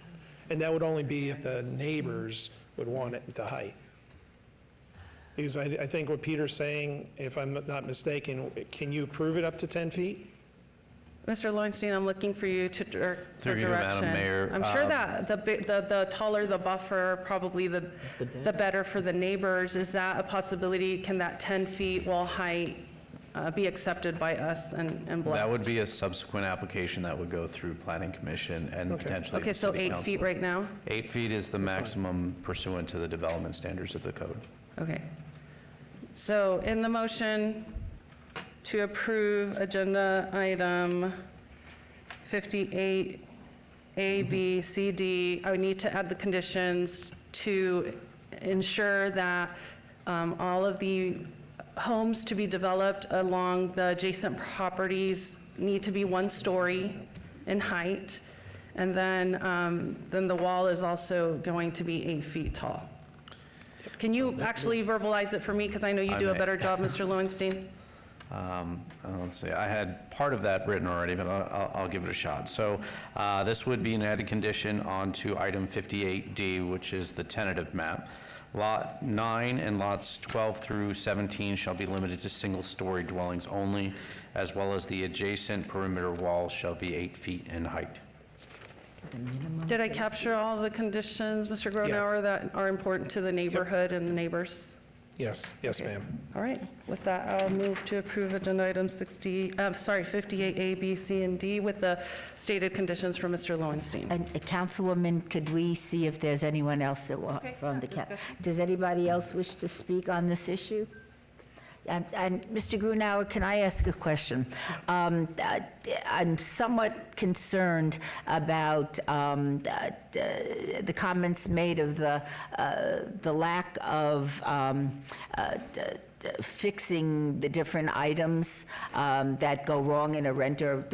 And that would only be if the neighbors would want it at the height. Because I think what Peter's saying, if I'm not mistaken, can you approve it up to 10 feet? Mr. Lowenstein, I'm looking for you to for Through you, direction. Madam Mayor, I'm sure that the taller the buffer, probably the better for the neighbors. Is that a possibility? Can that 10 feet wall height be accepted by us and blessed? That would be a subsequent application that would go through Planning Commission and potentially. Okay, so City 8 Council. feet right now? 8 feet is the maximum pursuant to the development standards of the code. Okay. So in the motion to approve agenda item 58, A, B, C, D, I would need to add the conditions to ensure that all of the homes to be developed along the adjacent properties need to be 1 story in height. And then the wall is also going to be 8 feet tall. Can you actually verbalize it for me? Because I know you do a better job, Mr. Lowenstein. Let's see, I had part of that written already, but I'll give it a shot. So this would be an added condition onto item 58D, which is the tentative map. Lot 9 and lots 12 through 17 shall be limited to single-story dwellings only, as well as the adjacent perimeter wall shall be 8 feet in height. Did I capture all the conditions, Mr. Gronauer, that are important to the neighborhood and the neighbors? Yes, yes, ma'am. All right, with that, I'll move to approve agenda item 58A, B, C, and D with the stated conditions from Mr. Lowenstein. And Councilwoman, could we see if there's anyone else that will, from the, does anybody else wish to speak on this issue? And Mr. Grunauer, can I ask a question? I'm somewhat concerned about the comments made of the lack of fixing the different items that go wrong in a renter.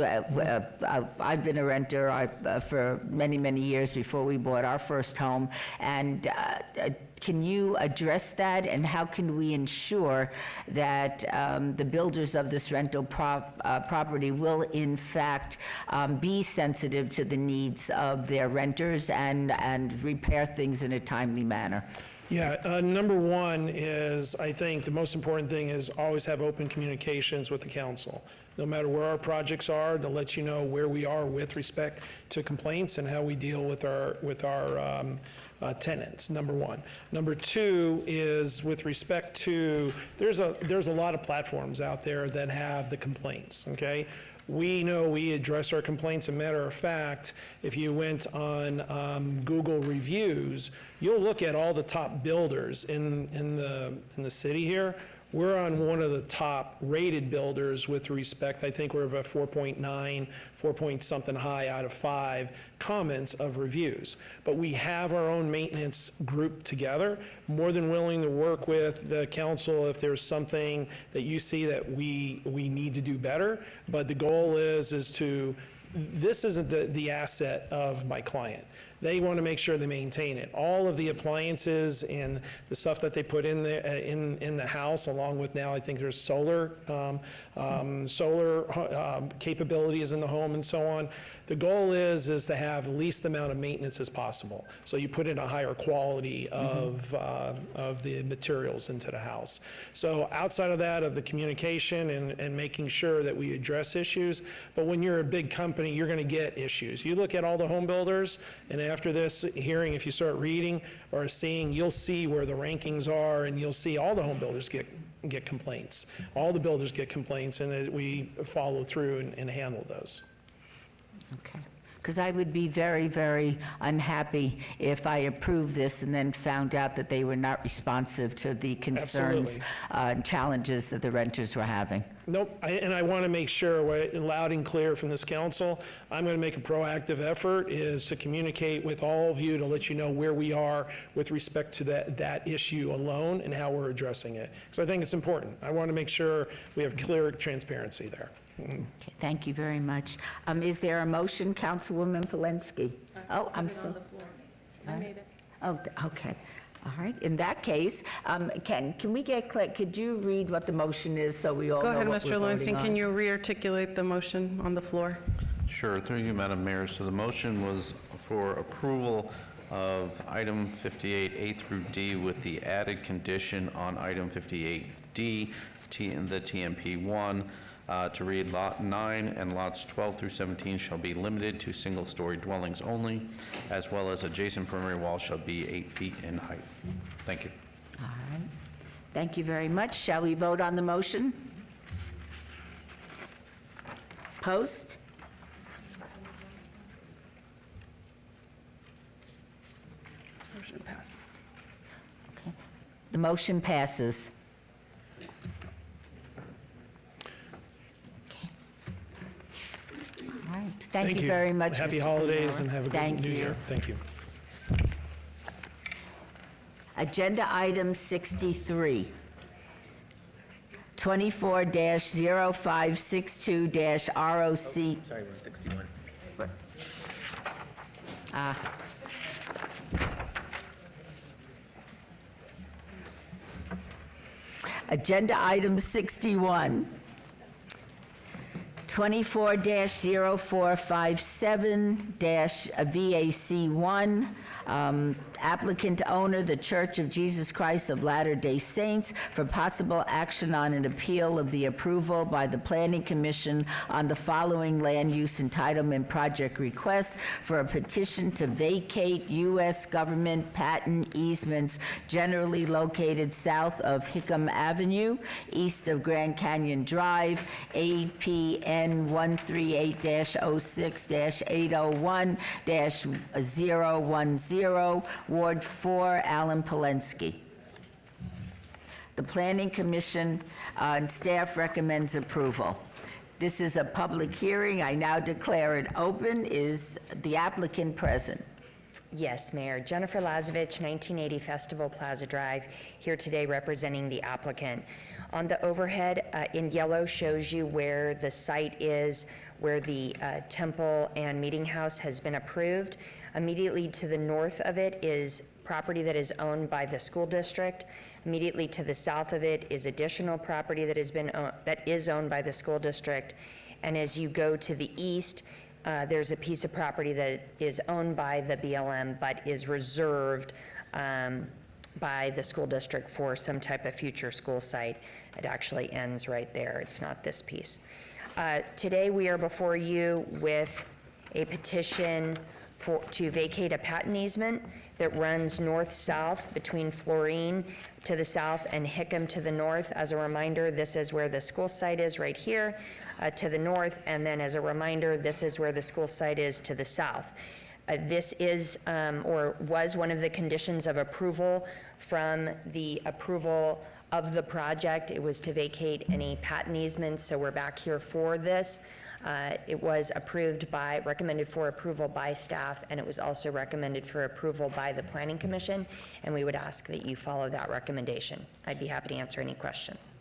I've been a renter for many, many years before we bought our first home, and can you address that, and how can we ensure that the builders of this rental property will in fact be sensitive to the needs of their renters and repair things in a timely manner? Yeah, number one is, I think the most important thing is always have open communications with the council. No matter where our projects are, to let you know where we are with respect to complaints and how we deal with our tenants, number one. Number two is with respect to, there's a lot of platforms out there that have the complaints, okay? We know we address our complaints. As a matter of fact, if you went on Google reviews, you'll look at all the top builders in the city here. We're on one of the top rated builders with respect. I think we're about 4.9, 4 point something high out of 5 comments of reviews. But we have our own maintenance group together, more than willing to work with the council if there's something that you see that we need to do better. But the goal is to, this isn't the asset of my client. They want to make sure they maintain it. All of the appliances and the stuff that they put in the house, along with now I think there's solar capabilities in the home and so on. The goal is to have the least amount of maintenance as possible. So you put in a higher quality of the materials into the house. So outside of that, of the communication and making sure that we address issues, but when you're a big company, you're going to get issues. You look at all the home builders, and after this hearing, if you start reading or seeing, you'll see where the rankings are, and you'll see all the home builders get complaints. All the builders get complaints, and we follow through and handle those. Okay. Because I would be very, very unhappy if I approved this and then found out that they were not responsive to the concerns and challenges that the renters were having. Nope, and I want to make sure, loud and clear from this council, I'm going to make a proactive effort is to communicate with all of you to let you know where we are with respect to that issue alone and how we're addressing it. Because I think it's important. I want to make sure we have clear transparency there. Okay, thank you very much. Is there a motion, Councilwoman Polensky? Oh, I'm sorry. I made it. Oh, okay. All right. In that case, can we get clear? Could you read what the motion is so we all Go know ahead, what Mr. we're voting Lowenstein. on? Can you re-articulate the motion on the floor? Sure, through you, Madam Mayor. So the motion was for approval of item 58A through D with the added condition on item 58D, in the TMP1, to read Lot 9 and lots 12 through 17 shall be limited to single-story dwellings only, as well as adjacent perimeter walls shall be 8 feet in height. Thank you. All right. Thank you very much. Shall we vote on the motion? Post? Motion passes. Okay. The motion passes. Okay. All right. Thank you very much, Happy Mr. holidays Pomero. and have a good Thank new you. year. Thank you. Agenda item 63, 24-0562-ROC. Sorry, we're on 61. Agenda item 61, 24-0457-VAC1, applicant owner, The Church of Jesus Christ of Latter-day Saints, for possible action on an appeal of the approval by the Planning Commission on the following land use entitlement project request for a petition to vacate U.S. government patent easements generally located south of Hickam Avenue, east of Grand Canyon Drive, APN 138-06-801-010, Ward 4, Alan Polensky. The Planning Commission and staff recommends approval. This is a public hearing. I now declare it open. Is the applicant present? Yes, Mayor. Jennifer Lazovich, 1980 Festival Plaza Drive, here today representing the applicant. On the overhead, in yellow shows you where the site is, where the temple and meeting house has been approved. Immediately to the north of it is property that is owned by the school district. Immediately to the south of it is additional property that is owned by the school district. And as you go to the east, there's a piece of property that is owned by the BLM but is reserved by the school district for some type of future school site. It actually ends right there. It's not this piece. Today we are before you with a petition to vacate a patent easement that runs north-south between Florine to the south and Hickam to the north. As a reminder, this is where the school site is right here to the north, and then as a reminder, this is where the school site is to the south. This is, or was, one of the conditions of approval from the approval of the project. It was to vacate any patent easements, so we're back here for this. It was recommended for approval by staff, and it was also recommended for approval by the Planning Commission, and we would ask that you follow that recommendation. I'd be happy to answer any questions.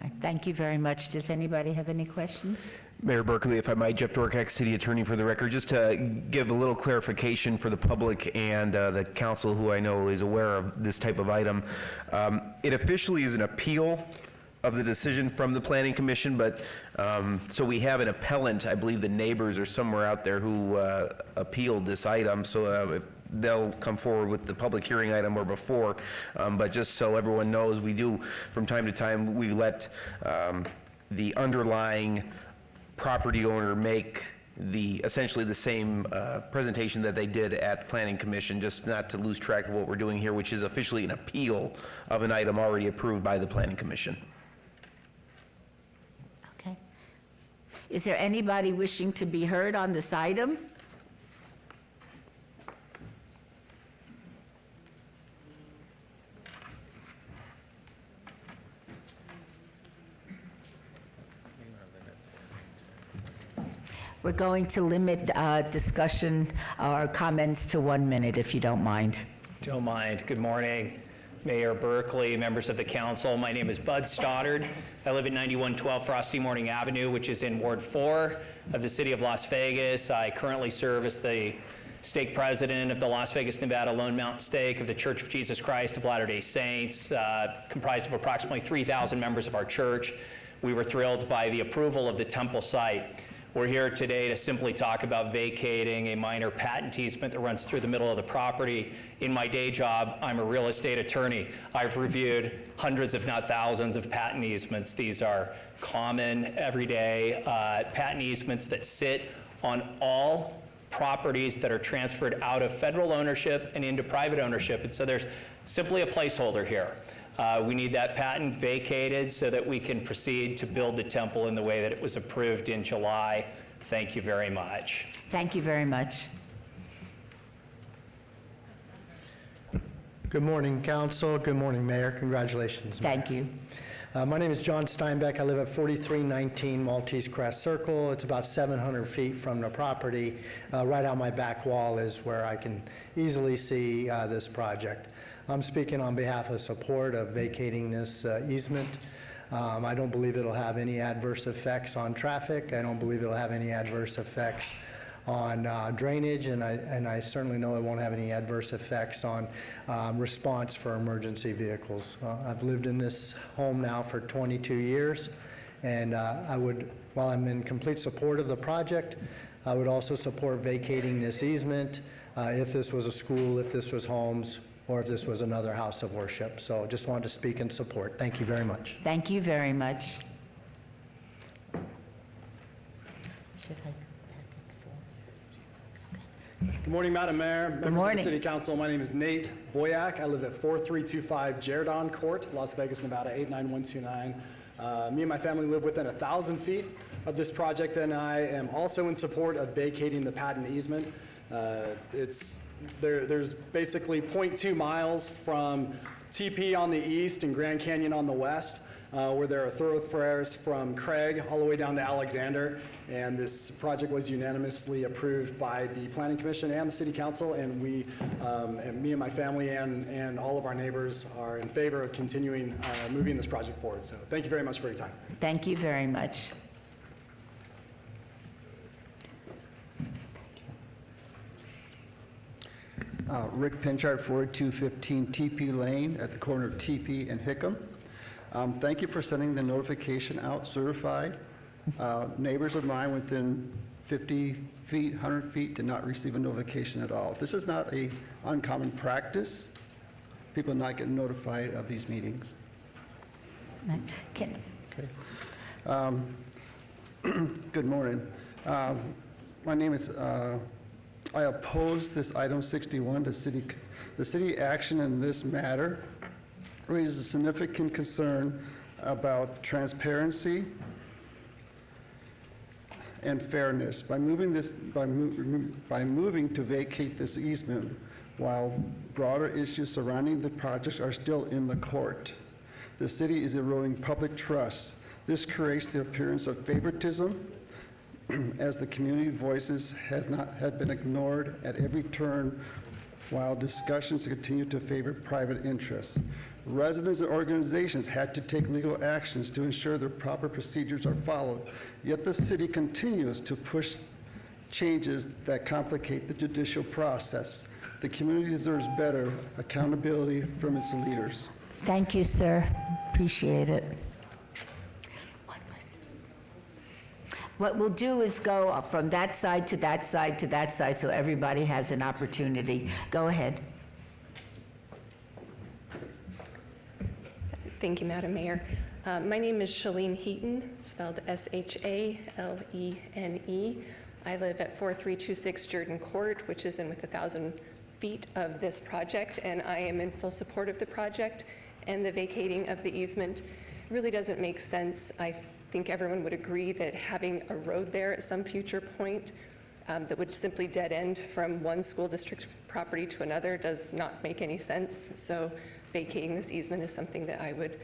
All right, thank you very much. Does anybody have any questions? Mayor Berkeley, if I might, Jeff Dorkak, City Attorney for the record, just to give a little clarification for the public and the council, who I know is aware of this type of item. It officially is an appeal of the decision from the Planning Commission, but so we have an appellant. I believe the neighbors are somewhere out there who appealed this item, so if they'll come forward with the public hearing item or before, but just so everyone knows, we do, from time to time, we let the underlying property owner make essentially the same presentation that they did at Planning Commission, just not to lose track of what we're doing here, which is officially an appeal of an item already approved by the Planning Commission. Okay. Is there anybody wishing to be heard on this item? We're going to limit discussion or comments to 1 minute, if you don't mind. Don't mind. Good morning, Mayor Berkeley, members of the council. My name is Bud Stoddard. I live at 9112 Frosty Morning Avenue, which is in Ward 4 of the city of Las Vegas. I currently serve as the stake president of the Las Vegas, Nevada Lone Mountain Stake of the Church of Jesus Christ of Latter-day Saints, comprised of approximately 3,000 members of our church. We were thrilled by the approval of the temple site. We're here today to simply talk about vacating a minor patent easement that runs through the middle of the property. In my day job, I'm a real estate attorney. I've reviewed hundreds, if not thousands, of patent easements. These are common, everyday patent easements that sit on all properties that are transferred out of federal ownership and into private ownership. And so there's simply a placeholder here. We need that patent vacated so that we can proceed to build the temple in the way that it was approved in July. Thank you very much. Thank you very much. Good morning, council. Good morning, Mayor. Congratulations, Mayor. Thank you. My name is John Steinbeck. I live at 4319 Maltese Crest Circle. It's about 700 feet from the property. Right out my back wall is where I can easily see this project. I'm speaking on behalf of support of vacating this easement. I don't believe it'll have any adverse effects on traffic. I don't believe it'll have any adverse effects on drainage, and I certainly know it won't have any adverse effects on response for emergency vehicles. I've lived in this home now for 22 years, and while I'm in complete support of the project, I would also support vacating this easement if this was a school, if this was homes, or if this was another house of worship. So just wanted to speak in support. Thank you very much. Thank you very much. Good morning, Madam Mayor, members morning. of the City Council. My name is Nate Boyack. I live at 4325 Jaredon Court, Las Vegas, Nevada 89129. Me and my family live within 1,000 feet of this project, and I am also in support of vacating the patent easement. There's basically 0.2 miles from TP on the east and Grand Canyon on the west, where there are thoroughfares from Craig all the way down to Alexander. And this project was unanimously approved by the Planning Commission and the City Council, and me and my family and all of our neighbors are in favor of continuing moving this project forward. So thank you very much for your time. Thank you very much. Rick Pinchard, 4215 TP Lane at the corner of TP and Hickam. Thank you for sending the notification out certified. Neighbors of mine within 50 feet, 100 feet did not receive a notification at all. This is not a uncommon practice. People not getting notified of these meetings. Okay. Good morning. My name is, I oppose this item 61. The city action in this matter raises a significant concern about transparency and fairness. By moving to vacate this easement, while broader issues surrounding the project are still in the court, the city is eroding public trust. This creates the appearance of favoritism, as the community voices have been ignored at every turn, while discussions continue to favor private interests. Residents and organizations had to take legal actions to ensure the proper procedures are followed, yet the city continues to push changes that complicate the judicial process. The community deserves better accountability from its leaders. Thank you, sir. Appreciate it. What we'll do is go from that side to that side to that side so everybody has an opportunity. Go ahead. Thank you, Madam Mayor. My name is Shalene Heaton, spelled Shalene. I live at 4326 Jordan Court, which is in within 1,000 feet of this project, and I am in full support of the project and the vacating of the easement. It really doesn't make sense. I think everyone would agree that having a road there at some future point that would simply dead end from one school district property to another does not make any sense. So vacating this easement is something that I would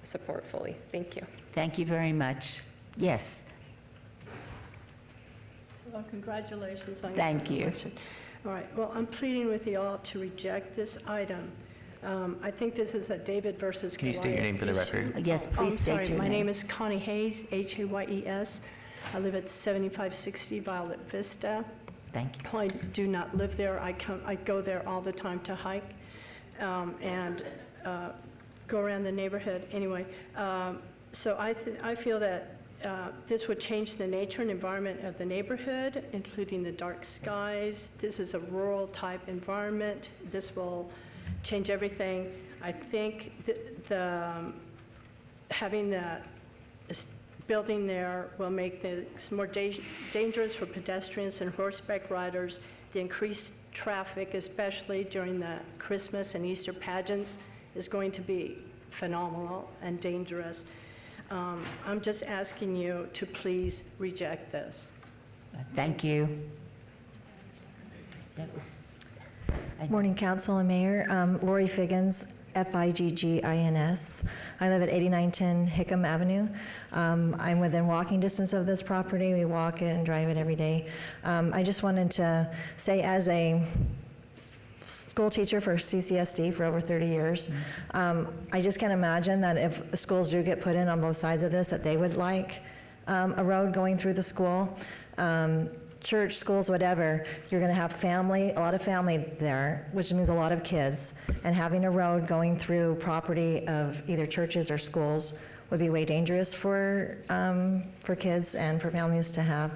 support fully. Thank you. Thank you very much. Yes. Well, congratulations on your Thank you. election. All right, well, I'm pleading with you all to reject this item. I think this is a David versus Can you state your name for the Goliath issue. record? Yes, please state I'm sorry, your my name. name is Connie Hayes, Hayes. I live at 7560 Violet Vista. Thank you. I do not live there. I go there all the time to hike and go around the neighborhood. Anyway, so I feel that this would change the nature and environment of the neighborhood, including the dark skies. This is a rural type environment. This will change everything. I think having the building there will make this more dangerous for pedestrians and horseback riders. The increased traffic, especially during the Christmas and Easter pageants, is going to be phenomenal and dangerous. I'm just asking you to please reject this. Thank you. Morning, Council and Mayor. Lori Figgins, Figgins. I live at 8910 Hickam Avenue. I'm within walking distance of this property. We walk it and drive it every day. I just wanted to say, as a school teacher for CCSD for over 30 years, I just can't imagine that if schools do get put in on both sides of this, that they would like a road going through the school. Church, schools, whatever, you're going to have a lot of family there, which means a lot of kids, and having a road going through property of either churches or schools would be way dangerous for kids and for families to have.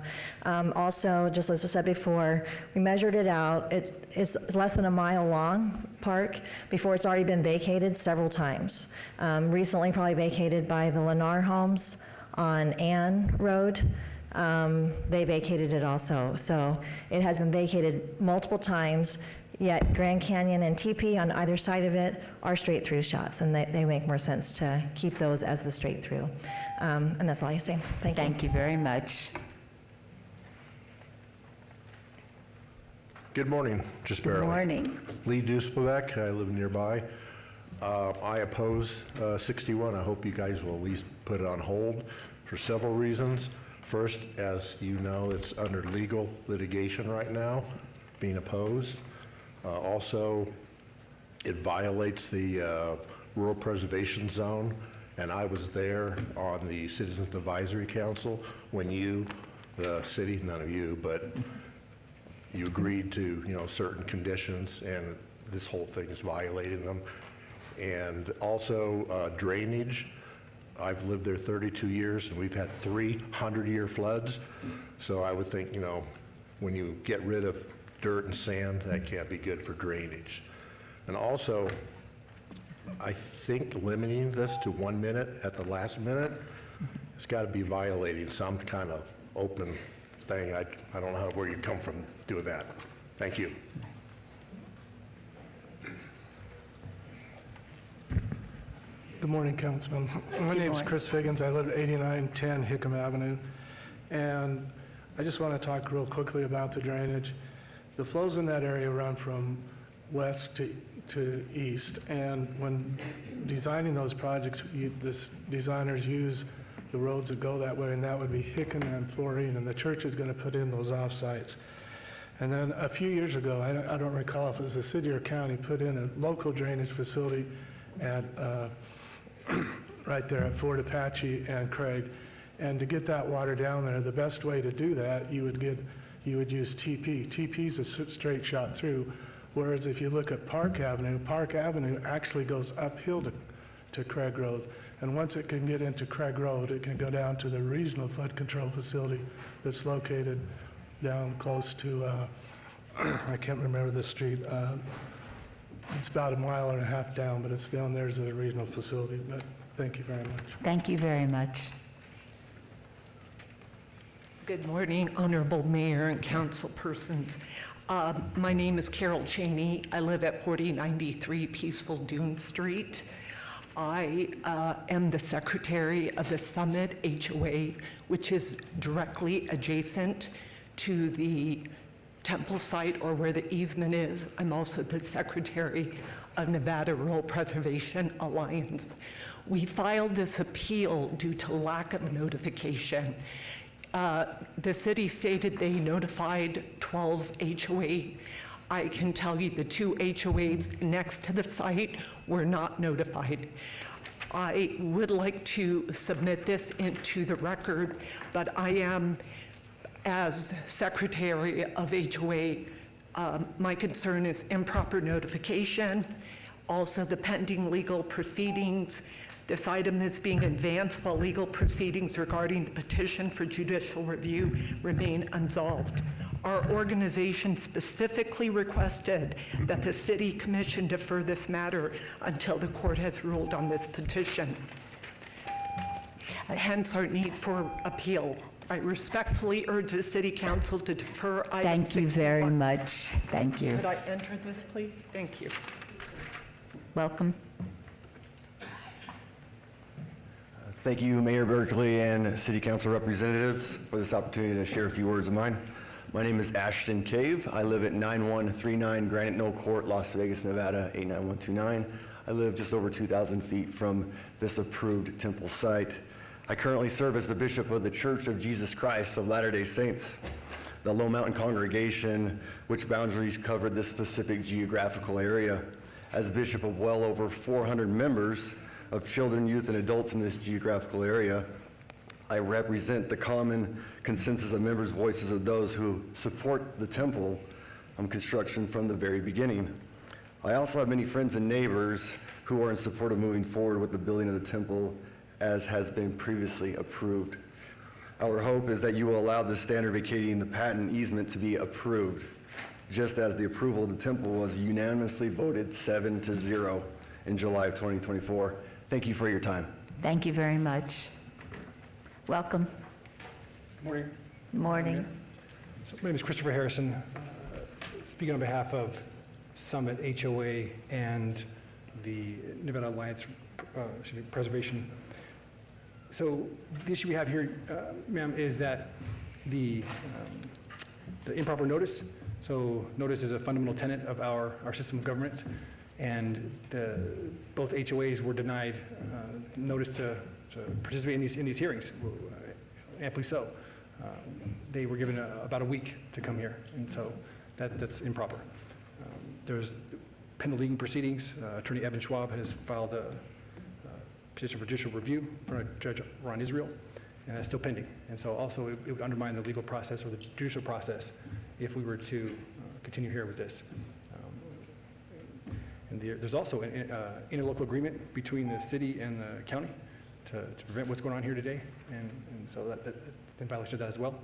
Also, just as I said before, we measured it out. It's less than a mile long park before it's already been vacated several times. Recently, probably vacated by the Lennar Homes on Ann Road. They vacated it also. So it has been vacated multiple times, yet Grand Canyon and TP on either side of it are straight through shots, and they make more sense to keep those as the straight through. And that's all I say. Thank you. Thank you very much. Good morning, just barely. Good morning. Lee Dusbeck, I live nearby. I oppose 61. I hope you guys will at least put it on hold for several reasons. First, as you know, it's under legal litigation right now, being opposed. Also, it violates the Rural Preservation Zone, and I was there on the Citizens Advisory Council when you, the city, none of you, but you agreed to, certain conditions, and this whole thing is violating them. And also drainage. I've lived there 32 years, and we've had 300-year floods. So I would think, when you get rid of dirt and sand, that can't be good for drainage. And also, I think limiting this to 1 minute at the last minute has got to be violating some kind of open thing. I don't know where you come from doing that. Thank you. Good morning, Councilman. My name's Chris Figgins. I live at 8910 Hickam Avenue. And I just want to talk real quickly about the drainage. The flows in that area run from west to east. And when designing those projects, designers use the roads that go that way, and that would be Hickam and Florine, and the church is going to put in those offsites. And then a few years ago, I don't recall if it was the city or county, put in a local drainage facility at right there at Fort Apache and Craig. And to get that water down there, the best way to do that, you would use TP. TP is a straight shot through, whereas if you look at Park Avenue actually goes uphill to Craig Road. And once it can get into Craig Road, it can go down to the regional flood control facility that's located down close to, I can't remember the street. It's about 1.5 miles down, but it's down there as a regional facility. But thank you very much. Thank you very much. Good morning, Honorable Mayor and council persons. My name is Carol Cheney. I live at 4093 Peaceful Dune Street. I am the secretary of the Summit HOA, which is directly adjacent to the temple site or where the easement is. I'm also the secretary of Nevada Rural Preservation Alliance. We filed this appeal due to lack of notification. The city stated they notified 12 HOA. I can tell you the 2 HOAs next to the site were not notified. I would like to submit this into the record, but I am, as secretary of HOA, my concern is improper notification, also the pending legal proceedings. This item is being advanced while legal proceedings regarding the petition for judicial review remain unsolved. Our organization specifically requested that the city commission defer this matter until the court has ruled on this petition. Hence our need for appeal. I respectfully urge the city council to defer item Thank you 61. very much. Thank you. Could I enter this, please? Thank you. Welcome. Thank you, Mayor Berkeley and City Council representatives, for this opportunity to share a few words of mine. My name is Ashton Cave. I live at 9139 Granite Knoll Court, Las Vegas, Nevada, 89129. I live just over 2,000 feet from this approved temple site. I currently serve as the bishop of the Church of Jesus Christ of Latter-day Saints, the Low Mountain congregation, which boundaries covered this specific geographical area. As bishop of well over 400 members of children, youth, and adults in this geographical area, I represent the common consensus of members' voices of those who support the temple construction from the very beginning. I also have many friends and neighbors who are in support of moving forward with the building of the temple as has been previously approved. Our hope is that you will allow the standard vacating the patent easement to be approved, just as the approval of the temple was unanimously voted 7-0 in July of 2024. Thank you for your time. Thank you very much. Welcome. Morning. Morning. So my name is Christopher Harrison, speaking on behalf of Summit HOA and the Nevada Alliance Preservation. So the issue we have here, ma'am, is that the improper notice. So notice is a fundamental tenet of our system of governance, and both HOAs were denied notice to participate in these hearings, amply so. They were given about a week to come here, and so that's improper. There's pending legal proceedings. Attorney Evan Schwab has filed a petition for judicial review for Judge Ron Israel, and that's still pending. And so also it would undermine the legal process or the judicial process if we were to continue here with this. And there's also an interlocal agreement between the city and the county to prevent what's going on here today, and so that's in violation of that as well.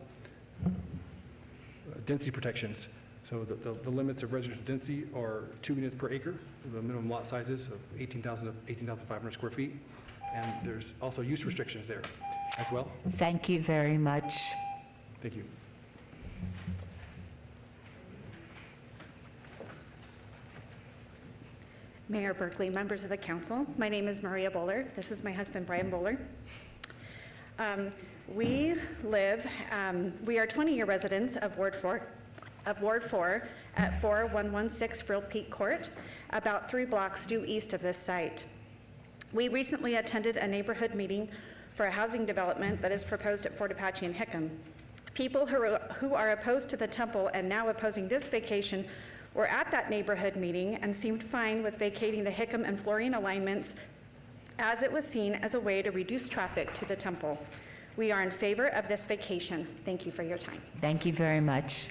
Density protections. So the limits of residential density are 2 units per acre, the minimum lot sizes of 18,000 to 18,500 square feet, and there's also use restrictions there as well. Thank you very much. Thank you. Mayor Berkeley, members of the council, my name is Maria Bowler. This is my husband, Brian Bowler. We are 20-year residents of Ward 4 at 4116 Frill Peak Court, about 3 blocks due east of this site. We recently attended a neighborhood meeting for a housing development that is proposed at Fort Apache and Hickam. People who are opposed to the temple and now opposing this vacation were at that neighborhood meeting and seemed fine with vacating the Hickam and Florine alignments, as it was seen as a way to reduce traffic to the temple. We are in favor of this vacation. Thank you for your time. Thank you very much.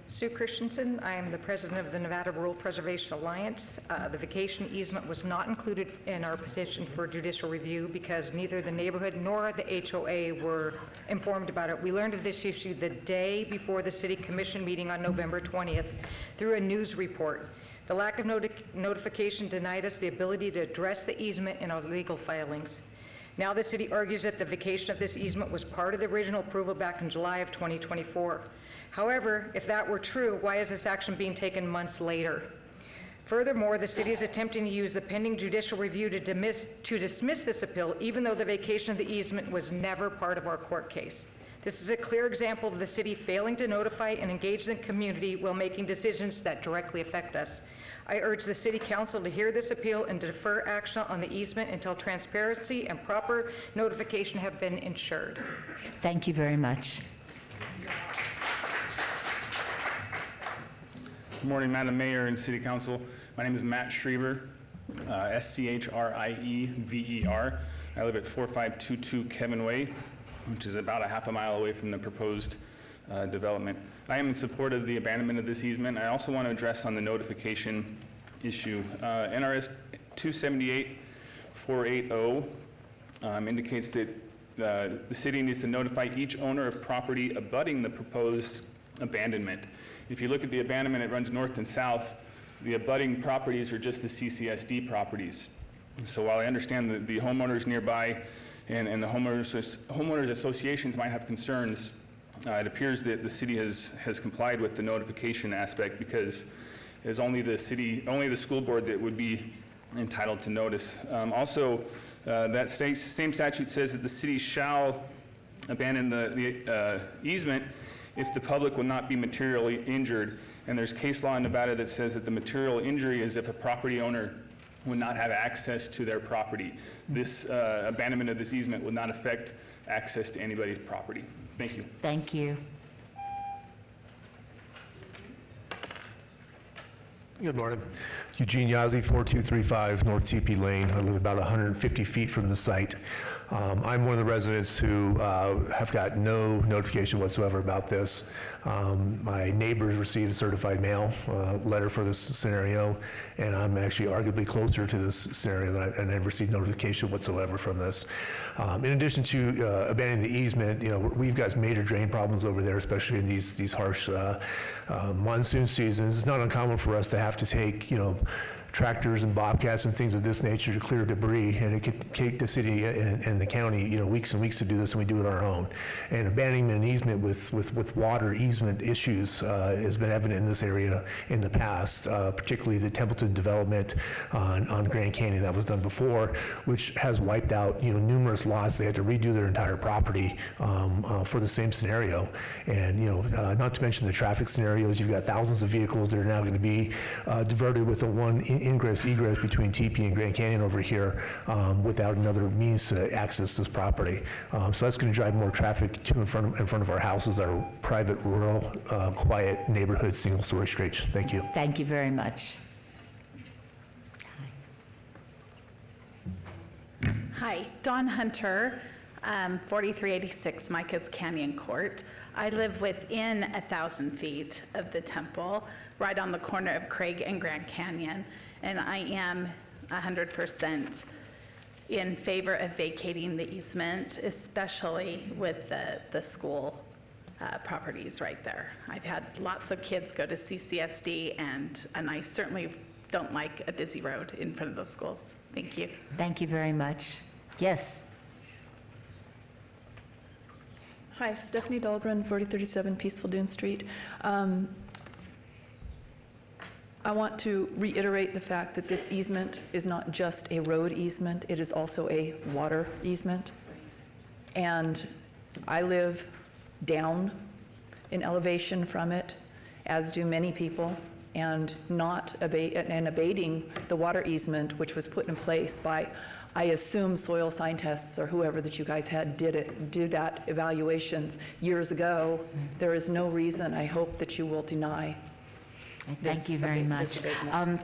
Sue Christensen. I am the president of the Nevada Rural Preservation Alliance. The vacation easement was not included in our petition for judicial review because neither the neighborhood nor the HOA were informed about it. We learned of this issue the day before the City Commission meeting on November 20th through a news report. The lack of notification denied us the ability to address the easement in our legal filings. Now the city argues that the vacation of this easement was part of the original approval back in July of 2024. However, if that were true, why is this action being taken months later? Furthermore, the city is attempting to use the pending judicial review to dismiss this appeal, even though the vacation of the easement was never part of our court case. This is a clear example of the city failing to notify and engage the community while making decisions that directly affect us. I urge the City Council to hear this appeal and to defer action on the easement until transparency and proper notification have been ensured. Thank you very much. Good morning, Madam Mayor and City Council. My name is Matt Schriever, S-C-H-R-I-E-V-E-R. I live at 4522 Kevin Way, which is about a half a mile away from the proposed development. I am in support of the abandonment of this easement. I also want to address on the notification issue. NRS 278480 indicates that the city needs to notify each owner of property abutting the proposed abandonment. If you look at the abandonment, it runs north and south. The abutting properties are just the CCSD properties. So while I understand that the homeowners nearby and the homeowners associations might have concerns, it appears that the city has complied with the notification aspect, because it's only the school board that would be entitled to notice. That same statute says that the city shall abandon the easement if the public will not be materially injured. And there's case law in Nevada that says that the material injury is if a property owner would not have access to their property. This abandonment of this easement would not affect access to anybody's property. Thank you. Thank you. Good morning. Eugene Yazzie, 4235 North TP Lane. I live about 150 feet from the site. I'm one of the residents who have got no notification whatsoever about this. My neighbors received a certified mail letter for this scenario, and I'm actually arguably closer to this scenario and I've received notification whatsoever from this. In addition to abandoning the easement, we've got major drain problems over there, especially in these harsh monsoon seasons. It's not uncommon for us to have to take, tractors and bobcats and things of this nature to clear debris, and it could take the city and the county, weeks and weeks to do this, and we do it on our own. And abandoning an easement with water easement issues has been evident in this area in the past, particularly the Templeton development on Grand Canyon that was done before, which has wiped out numerous lots. They had to redo their entire property for the same scenario. And not to mention the traffic scenarios. You've got thousands of vehicles that are now going to be diverted with a one ingress egress between TP and Grand Canyon over here without another means to access this property. So that's going to drive more traffic to in front of our houses, our private, rural, quiet neighborhood, single-story streets. Thank you. Thank you very much. Hi, Dawn Hunter, 4386 Micah's Canyon Court. I live within 1,000 feet of the temple, right on the corner of Craig and Grand Canyon, and I am 100% in favor of vacating the easement, especially with the school properties right there. I've had lots of kids go to CCSD, and I certainly don't like a busy road in front of those schools. Thank you. Thank you very much. Yes. Hi, Stephanie Dahlgren, 4037 Peaceful Dune Street. I want to reiterate the fact that this easement is not just a road easement, it is also a water easement. And I live down in elevation from it, as do many people, and abating the water easement, which was put in place by, I assume, soil scientists or whoever that you guys had did that evaluations years ago. There is no reason, I hope, that you will deny. Thank you very much.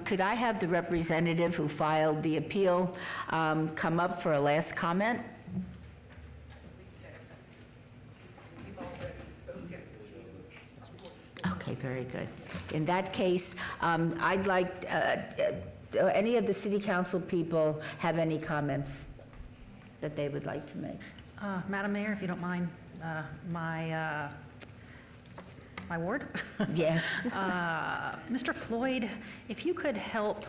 Could I have the representative who filed the appeal come up for a last comment? Okay, very good. In that case, I'd like, any of the city council people have any comments that they would like to make? Madam Mayor, if you don't mind, my ward? Yes. Mr. Floyd, if you could help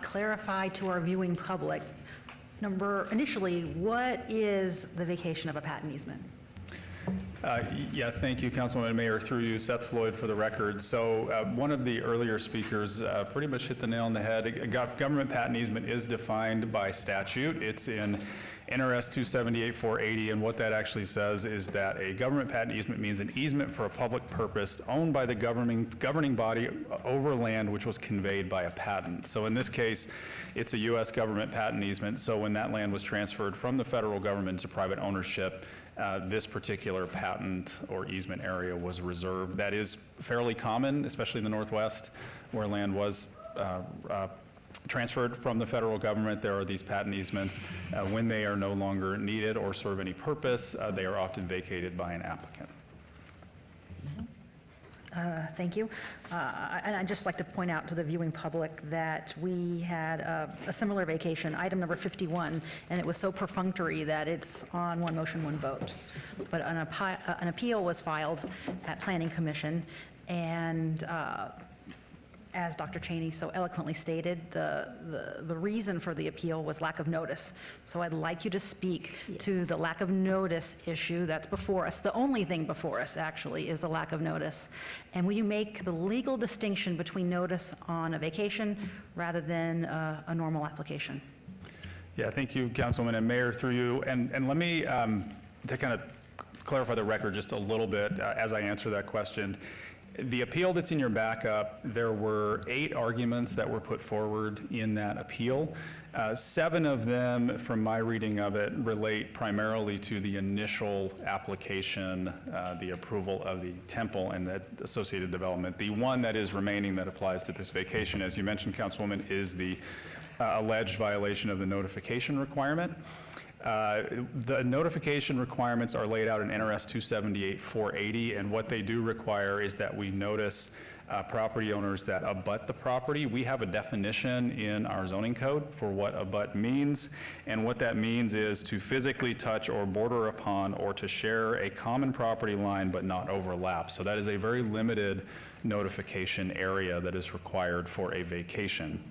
clarify to our viewing public, initially, what is the vacation of a patent easement? Yeah, thank you, Councilwoman Mayor. Through you, Seth Floyd for the record. So one of the earlier speakers pretty much hit the nail on the head. A government patent easement is defined by statute. It's in NRS 278-480, and what that actually says is that a government patent easement means an easement for a public purpose owned by the governing body over land which was conveyed by a patent. So in this case, it's a U.S. government patent easement. So when that land was transferred from the federal government to private ownership, this particular patent or easement area was reserved. That is fairly common, especially in the Northwest, where land was transferred from the federal government. There are these patent easements. When they are no longer needed or serve any purpose, they are often vacated by an applicant. Thank you. And I'd just like to point out to the viewing public that we had a similar vacation, item number 51, and it was so perfunctory that it's on one motion, one vote. But an appeal was filed at Planning Commission, and as Dr. Cheney so eloquently stated, the reason for the appeal was lack of notice. So I'd like you to speak to the lack of notice issue that's before us. The only thing before us, actually, is the lack of notice. And will you make the legal distinction between notice on a vacation rather than a normal application? Yeah, thank you, Councilwoman and Mayor, through you. And let me, to kind of clarify the record just a little bit as I answer that question. The appeal that's in your backup, there were 8 arguments that were put forward in that appeal. 7 of them, from my reading of it, relate primarily to the initial application, the approval of the temple and the associated development. The one that is remaining that applies to this vacation, as you mentioned, Councilwoman, is the alleged violation of the notification requirement. The notification requirements are laid out in NRS 278-480, and what they do require is that we notice property owners that abut the property. We have a definition in our zoning code for what abut means, and what that means is to physically touch or border upon or to share a common property line but not overlap. So that is a very limited notification area that is required for a vacation.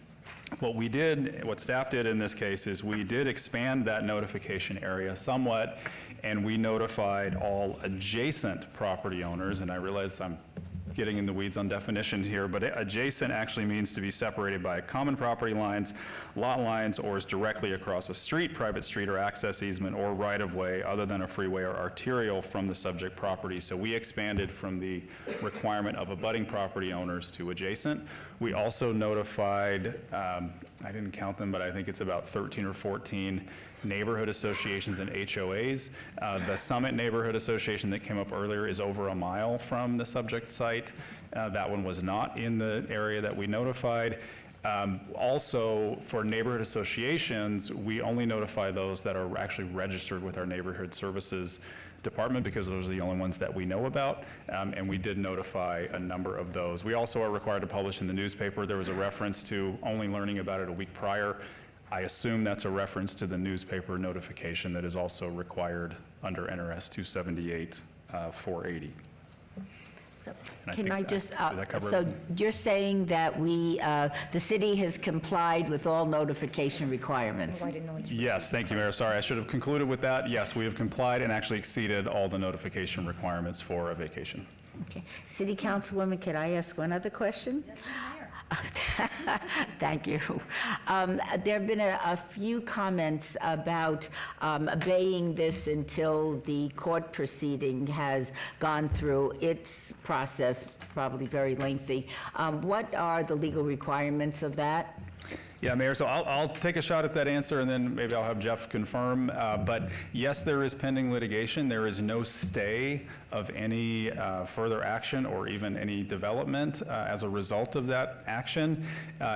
What staff did in this case is we did expand that notification area somewhat, and we notified all adjacent property owners, and I realize I'm getting in the weeds on definition here, but adjacent actually means to be separated by common property lines, lot lines, or is directly across a street, private street or access easement, or right-of-way other than a freeway or arterial from the subject property. So we expanded from the requirement of abutting property owners to adjacent. We also notified, I didn't count them, but I think it's about 13 or 14 neighborhood associations and HOAs. The Summit Neighborhood Association that came up earlier is over a mile from the subject site. That one was not in the area that we notified. Also, for neighborhood associations, we only notify those that are actually registered with our neighborhood services department because those are the only ones that we know about, and we did notify a number of those. We also are required to publish in the newspaper. There was a reference to only learning about it a week prior. I assume that's a reference to the newspaper notification that is also required under NRS 278-480. So can I just, so you're saying that the city has complied with all notification requirements? Yes, thank you, Mayor. Sorry, I should have concluded with that. Yes, we have complied and actually exceeded all the notification requirements for a vacation. Okay. City Councilwoman, could I ask one other question? Yes, thank you. There have been a few comments about obeying this until the court proceeding has gone through its process, probably very lengthy. What are the legal requirements of that? Yeah, Mayor, so I'll take a shot at that answer, and then maybe I'll have Jeff confirm. But yes, there is pending litigation. There is no stay of any further action or even any development as a result of that action.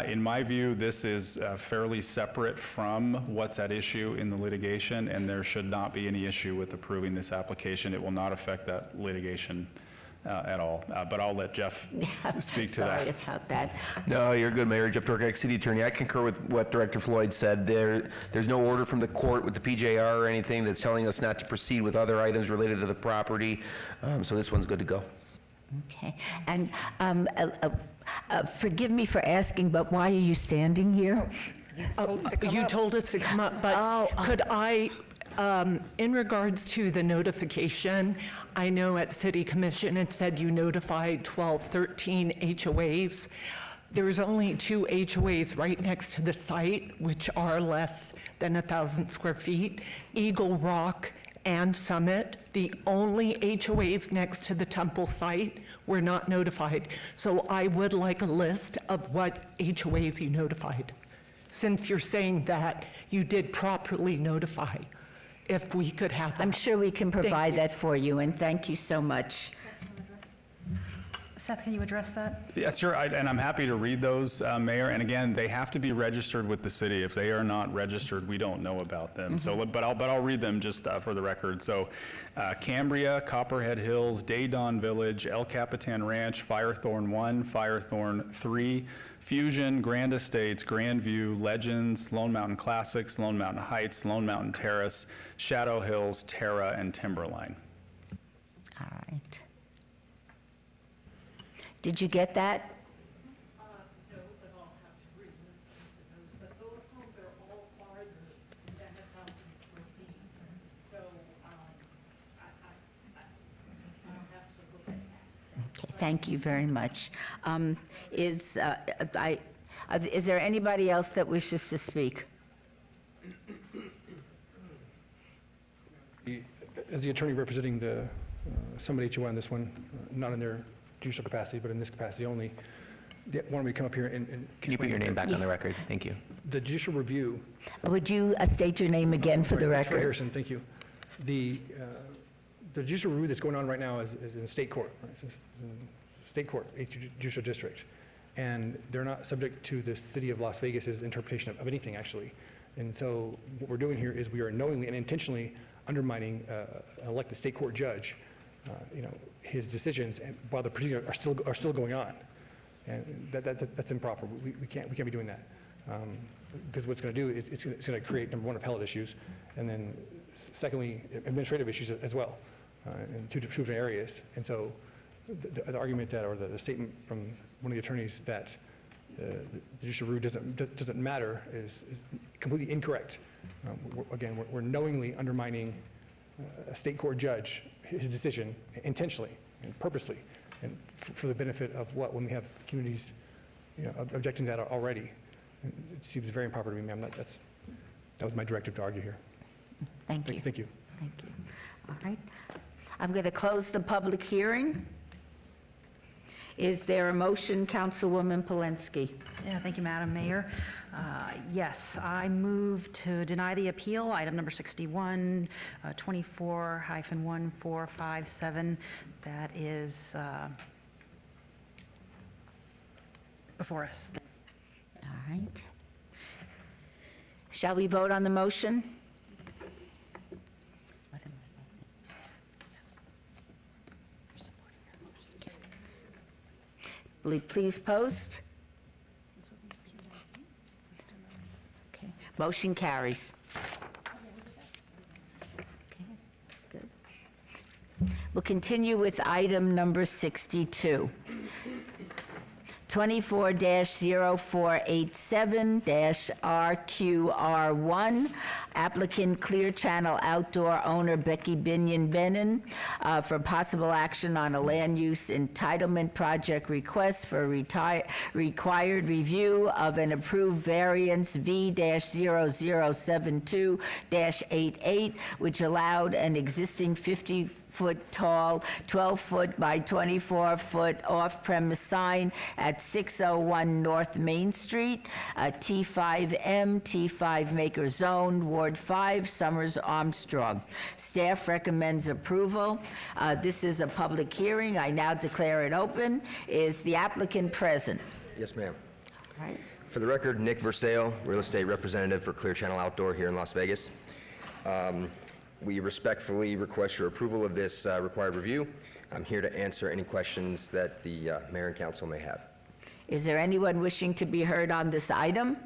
In my view, this is fairly separate from what's at issue in the litigation, and there should not be any issue with approving this application. It will not affect that litigation at all, but I'll let Jeff speak to that. Sorry about that. No, you're good, Mayor. Jeff Dorkak, City Attorney. I concur with what Director Floyd said. There's no order from the court with the PJR or anything that's telling us not to proceed with other items related to the property, so this one's good to go. Okay, and forgive me for asking, but why are you standing here? You told us to come up, but could I In regards to the notification, I know at City Commission it said you notified 12, 13 HOAs. There's only 2 HOAs right next to the site, which are less than 1,000 square feet, Eagle Rock and Summit. The only HOAs next to the temple site were not notified. So I would like a list of what HOAs you notified, since you're saying that you did properly notify. If we could have that. I'm sure we can Thank provide you. that for you, and thank you so much. Seth, can you address that? Yeah, sure, and I'm happy to read those, Mayor. And again, they have to be registered with the city. If they are not registered, we don't know about them. So, but I'll read them just for the record. So, Cambria, Copperhead Hills, Daydon Village, El Capitan Ranch, Firethorn 1, Firethorn 3, Fusion, Grand Estates, Grandview, Legends, Lone Mountain Classics, Lone Mountain Heights, Lone Mountain Terrace, Shadow Hills, Terra, and Timberline. All right. Did you get that? No, but I'll have to re-listen to those. But those homes are all farther than 1,000 square feet. So I'll have to look at that. Okay, thank you very much. Is there anybody else that wishes to speak? As the attorney representing the Summit HOA on this one, not in their judicial capacity, but in this capacity only, why don't we come up here and... Can you put your name back on the record? Thank you. The judicial review... Would you state your name again for the Christopher record? Harrison, thank you. The judicial review that's going on right now is in state court, right? It's in state court, 8th Judicial District. And they're not subject to the city of Las Vegas's interpretation of anything, actually. And so what we're doing here is we are knowingly and intentionally undermining an elected state court judge, his decisions, and while the proceedings are still going on. And that's improper. We can't be doing that. Because what it's going to do is it's going to create, number one, appellate issues, and then secondly, administrative issues as well, in two different areas. And so the argument that, or the statement from one of the attorneys that the judicial review doesn't matter is completely incorrect. We're knowingly undermining a state court judge, his decision, intentionally and purposely, and for the benefit of what, when we have communities objecting to that already. And it seems very improper to me, ma'am. That was my directive to argue here. Thank you. Thank you. Thank you. All right. I'm going to close the public hearing. Is there a motion, Councilwoman Polensky? Yeah, thank you, Madam Mayor. Yes, I move to deny the appeal, item number 61, 24-1457. That is before us. All right. Shall we vote on the motion? Okay. Please post. Okay. Motion carries. Okay, good. We'll continue with item number 62. 24-0487-RQR1, applicant Clear Channel Outdoor owner Becky Binion for possible action on a land use entitlement project request for required review of an approved variance V-0072-88, which allowed an existing 50-foot tall, 12-foot by 24-foot off-premise sign at 601 North Main Street, T5M, T5 Maker Zone, Ward 5, Summers Armstrong. Staff recommends approval. This is a public hearing. I now declare it open. Is the applicant present? Yes, ma'am. All right. For the record, Nick Versailles, real estate representative for Clear Channel Outdoor here in Las Vegas. We respectfully request your approval of this required review. I'm here to answer any questions that the mayor and council may have. Is there anyone wishing to be heard on this item?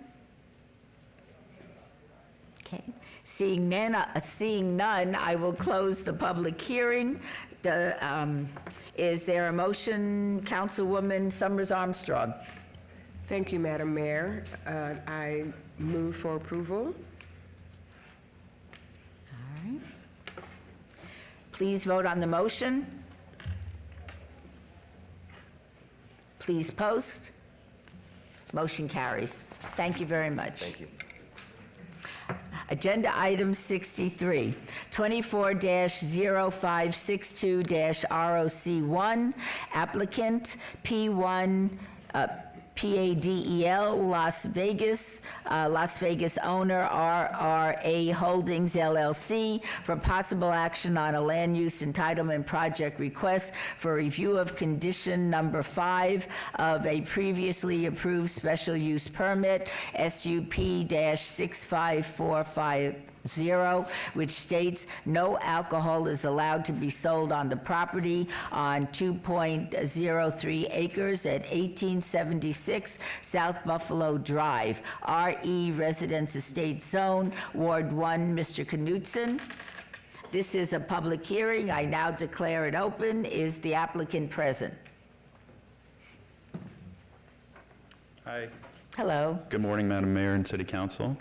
Okay. Seeing none, I will close the public hearing. Is there a motion, Councilwoman Summers Armstrong? Thank you, Madam Mayor. I move for approval. All right. Please vote on the motion. Please post. Motion carries. Thank you very much. Thank you. Agenda item 63, 24-0562-ROC1, applicant P1, PADEL, Las Vegas owner RRA Holdings LLC, for possible action on a land use entitlement project request for review of condition number 5 of a previously approved special use permit, SUP-65450, which states no alcohol is allowed to be sold on the property on 2.03 acres at 1876 South Buffalo Drive, RE Residence Estate Zone, Ward 1. Mr. Knutson. This is a public hearing. I now declare it open. Is the applicant present? Hi. Hello. Good morning, Madam Mayor and City Council.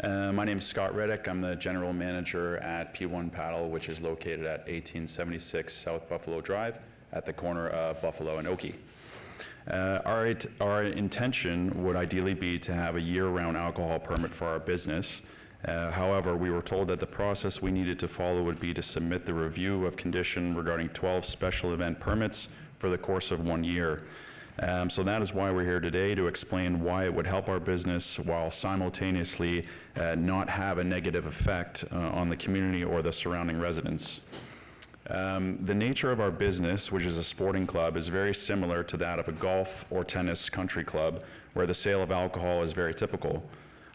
My name is Scott Reddick. I'm the general manager at P1 Paddle, which is located at 1876 South Buffalo Drive at the corner of Buffalo and Oakey. Our intention would ideally be to have a year-round alcohol permit for our business. However, we were told that the process we needed to follow would be to submit the review of condition regarding 12 special event permits for the course of 1 year. So that is why we're here today, to explain why it would help our business while simultaneously not have a negative effect on the community or the surrounding residents. The nature of our business, which is a sporting club, is very similar to that of a golf or tennis country club, where the sale of alcohol is very typical.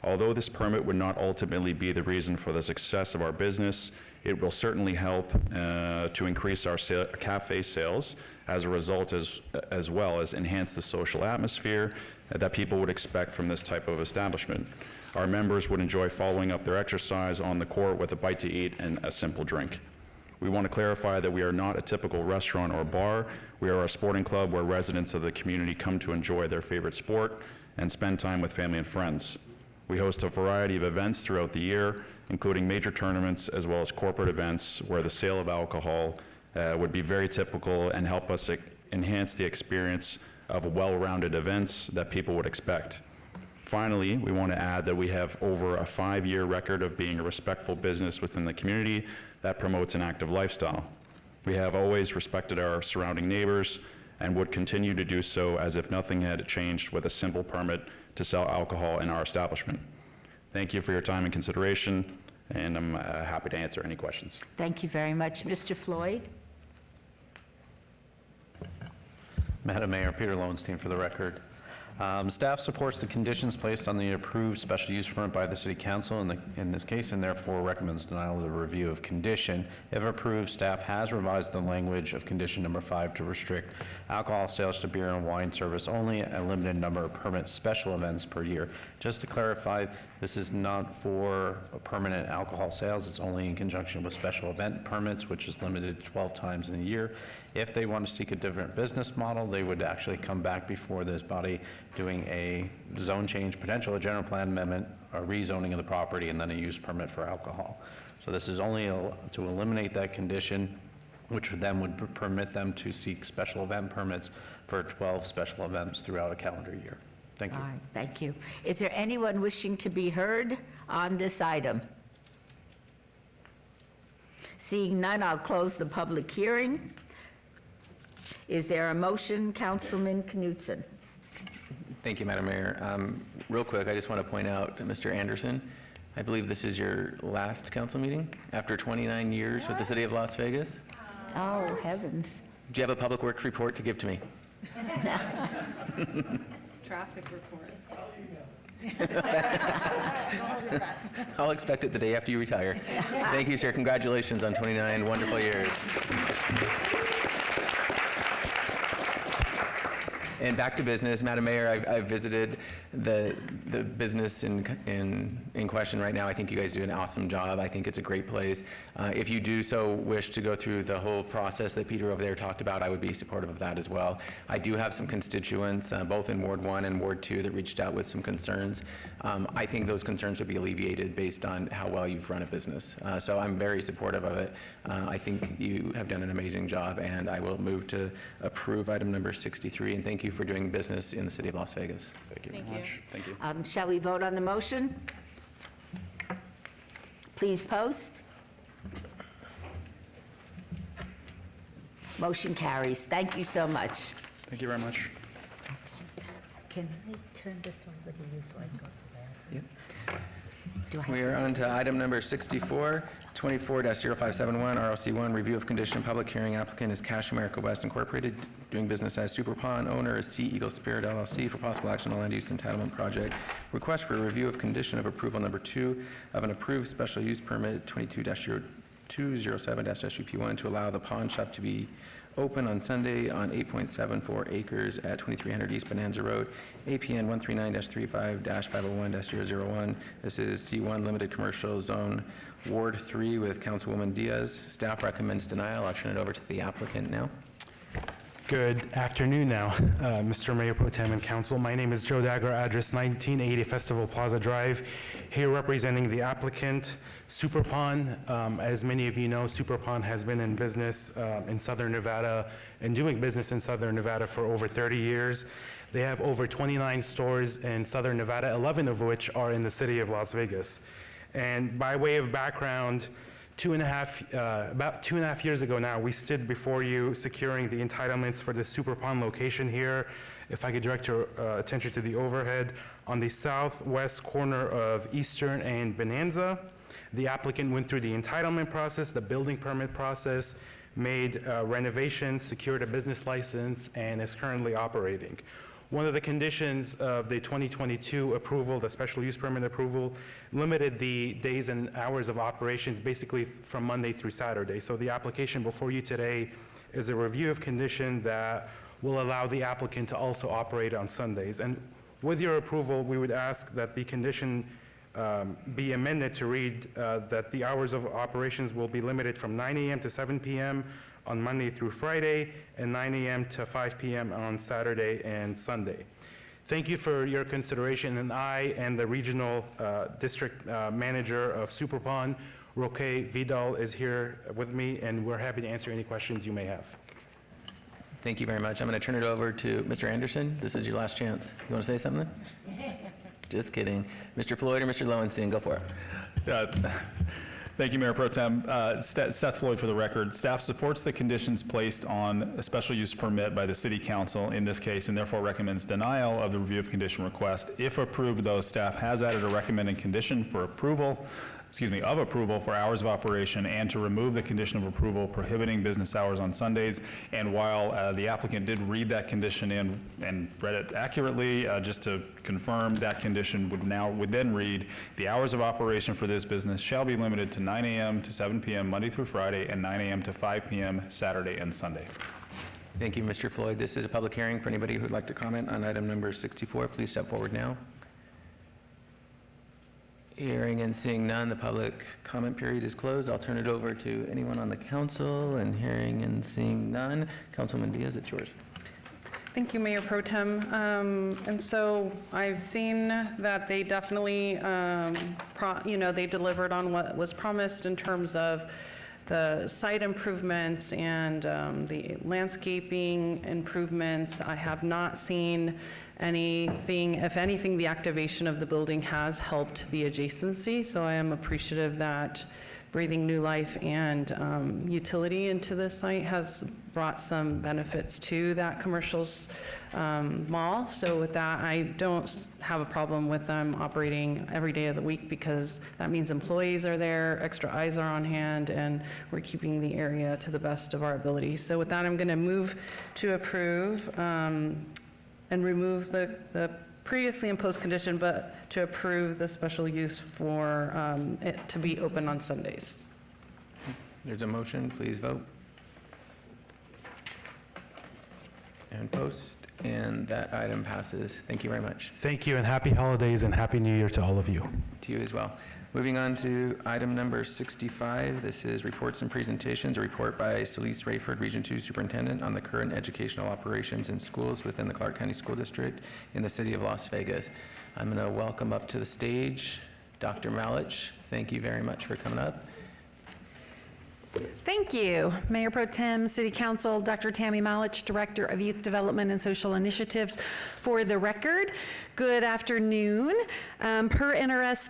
Although this permit would not ultimately be the reason for the success of our business, it will certainly help to increase our cafe sales as a result, as well as enhance the social atmosphere that people would expect from this type of establishment. Our members would enjoy following up their exercise on the court with a bite to eat and a simple drink. We want to clarify that we are not a typical restaurant or bar. We are a sporting club where residents of the community come to enjoy their favorite sport and spend time with family and friends. We host a variety of events throughout the year, including major tournaments as well as corporate events where the sale of alcohol would be very typical and help us enhance the experience of well-rounded events that people would expect. Finally, we want to add that we have over a 5-year record of being a respectful business within the community that promotes an active lifestyle. We have always respected our surrounding neighbors and would continue to do so as if nothing had changed with a simple permit to sell alcohol in our establishment. Thank you for your time and consideration, and I'm happy to answer any questions. Thank you very much. Mr. Floyd? Madam Mayor, Peter Lowenstein for the record. Staff supports the conditions placed on the approved special use permit by the City Council in this case, and therefore recommends denial of the review of condition. If approved, staff has revised the language of condition number 5 to restrict alcohol sales to beer and wine service only, a limited number of permit special events per year. Just to clarify, this is not for permanent alcohol sales. It's only in conjunction with special event permits, which is limited 12 times in a year. If they want to seek a different business model, they would actually come back before this body doing a zone change, potential a general plan amendment, a rezoning of the property, and then a use permit for alcohol. So this is only to eliminate that condition, which then would permit them to seek special event permits for 12 special events throughout a calendar year. Thank you. All right, thank you. Is there anyone wishing to be heard on this item? Seeing none, I'll close the public hearing. Is there a motion, Councilman Knutson? Thank you, Madam Mayor. Real quick, I just want to point out, Mr. Anderson, I believe this is your last council meeting after 29 years with the City of Las Vegas. Oh, heavens. Do you have a public works report to give to me? Traffic report. I'll expect it the day after you retire. Thank you, sir. Congratulations on 29 wonderful years. And back to business, Madam Mayor, I've visited the business in question right now. I think you guys do an awesome job. I think it's a great place. If you do so wish to go through the whole process that Peter over there talked about, I would be supportive of that as well. I do have some constituents, both in Ward 1 and Ward 2, that reached out with some concerns. I think those concerns would be alleviated based on how well you've run a business. So I'm very supportive of it. I think you have done an amazing job, and I will move to approve item number 63, and thank you for doing business in the city of Las Vegas. Thank you very much. Thank you. Shall we vote on the motion? Please post. Motion carries. Thank you so much. Thank you very much. Can I turn this over to you so I can go to that? Yep. We are on to item number 64, 24-0571, RLC1, review of condition, public hearing. Applicant is Cash America West Incorporated, doing business as Super Pond. Owner is Sea Eagle Spirit LLC, for possible action on land use entitlement project. Request for a review of condition of approval number 2 of an approved special use permit 22-0207-UP1 to allow the pawn shop to be open on Sunday on 8.74 acres at 2300 East Bonanza Road, APN 139-35-501-001. This is C1 Limited Commercial Zone, Ward 3, with Councilwoman Diaz. Staff recommends denial. I'll turn it over to the applicant now. Good afternoon now, Mr. Mayor Pro Tem and Council. My name is Joe Dagger, address 1980 Festival Plaza Drive, here representing the applicant, Super Pond. As many of you know, Super Pond has been in business in Southern Nevada and doing business in Southern Nevada for over 30 years. They have over 29 stores in Southern Nevada, 11 of which are in the city of Las Vegas. And by way of background, about 2.5 years ago now, we stood before you securing the entitlements for the Super Pond location here. If I could direct your attention to the overhead, on the southwest corner of Eastern and Bonanza. The applicant went through the entitlement process, the building permit process, made renovations, secured a business license, and is currently operating. One of the conditions of the 2022 approval, the special use permit approval, limited the days and hours of operations basically from Monday through Saturday. So the application before you today is a review of condition that will allow the applicant to also operate on Sundays. And with your approval, we would ask that the condition be amended to read that the hours of operations will be limited from 9 a.m. to 7 p.m. on Monday through Friday, and 9 a.m. to 5 p.m. on Saturday and Sunday. Thank you for your consideration, and I and the regional district manager of Super Pond, Roque Vidal, is here with me, and we're happy to answer any questions you may have. Thank you very much. I'm going to turn it over to Mr. Anderson. This is your last chance. You want to say something? Just kidding. Mr. Floyd or Mr. Lowenstein, go for it. Thank you, Mayor Pro Tem. Seth Floyd for the record. Staff supports the conditions placed on a special use permit by the City Council in this case, and therefore recommends denial of the review of condition request. If approved, though, staff has added a recommended condition for approval for hours of operation, and to remove the condition of approval prohibiting business hours on Sundays. And while the applicant did read that condition in and read it accurately, just to confirm, that condition would then read, the hours of operation for this business shall be limited to 9 a.m. to 7 p.m. Monday through Friday, and 9 a.m. to 5 p.m. Saturday and Sunday. Thank you, Mr. Floyd. This is a public hearing. For anybody who would like to comment on item number 64, please step forward now. Hearing and seeing none, the public comment period is closed. I'll turn it over to anyone on the council, and hearing and seeing none. Councilman Diaz, it's yours. Thank you, Mayor Pro Tem. And so I've seen that they definitely, they delivered on what was promised in terms of the site improvements and the landscaping improvements. I have not seen anything. If anything, the activation of the building has helped the adjacency, so I am appreciative that breathing new life and utility into this site has brought some benefits to that commercial mall. So with that, I don't have a problem with them operating every day of the week, because that means employees are there, extra eyes are on hand, and we're keeping the area to the best of our ability. So with that, I'm going to move to approve and remove the previously imposed condition, but to approve the special use for it to be open on Sundays. There's a motion. Please vote. And post. And that item passes. Thank you very much. Thank you, and happy holidays and happy New Year to all of you. To you as well. Moving on to item number 65. This is reports and presentations. A report by Celeste Rayford, Region 2 Superintendent, on the current educational operations in schools within the Clark County School District in the city of Las Vegas. I'm going to welcome up to the stage Dr. Malich. Thank you very much for coming up. Thank you. Mayor Pro Tem, City Council, Dr. Tammy Malich, Director of Youth Development and Social Initiatives. For the record, good afternoon. Per NRS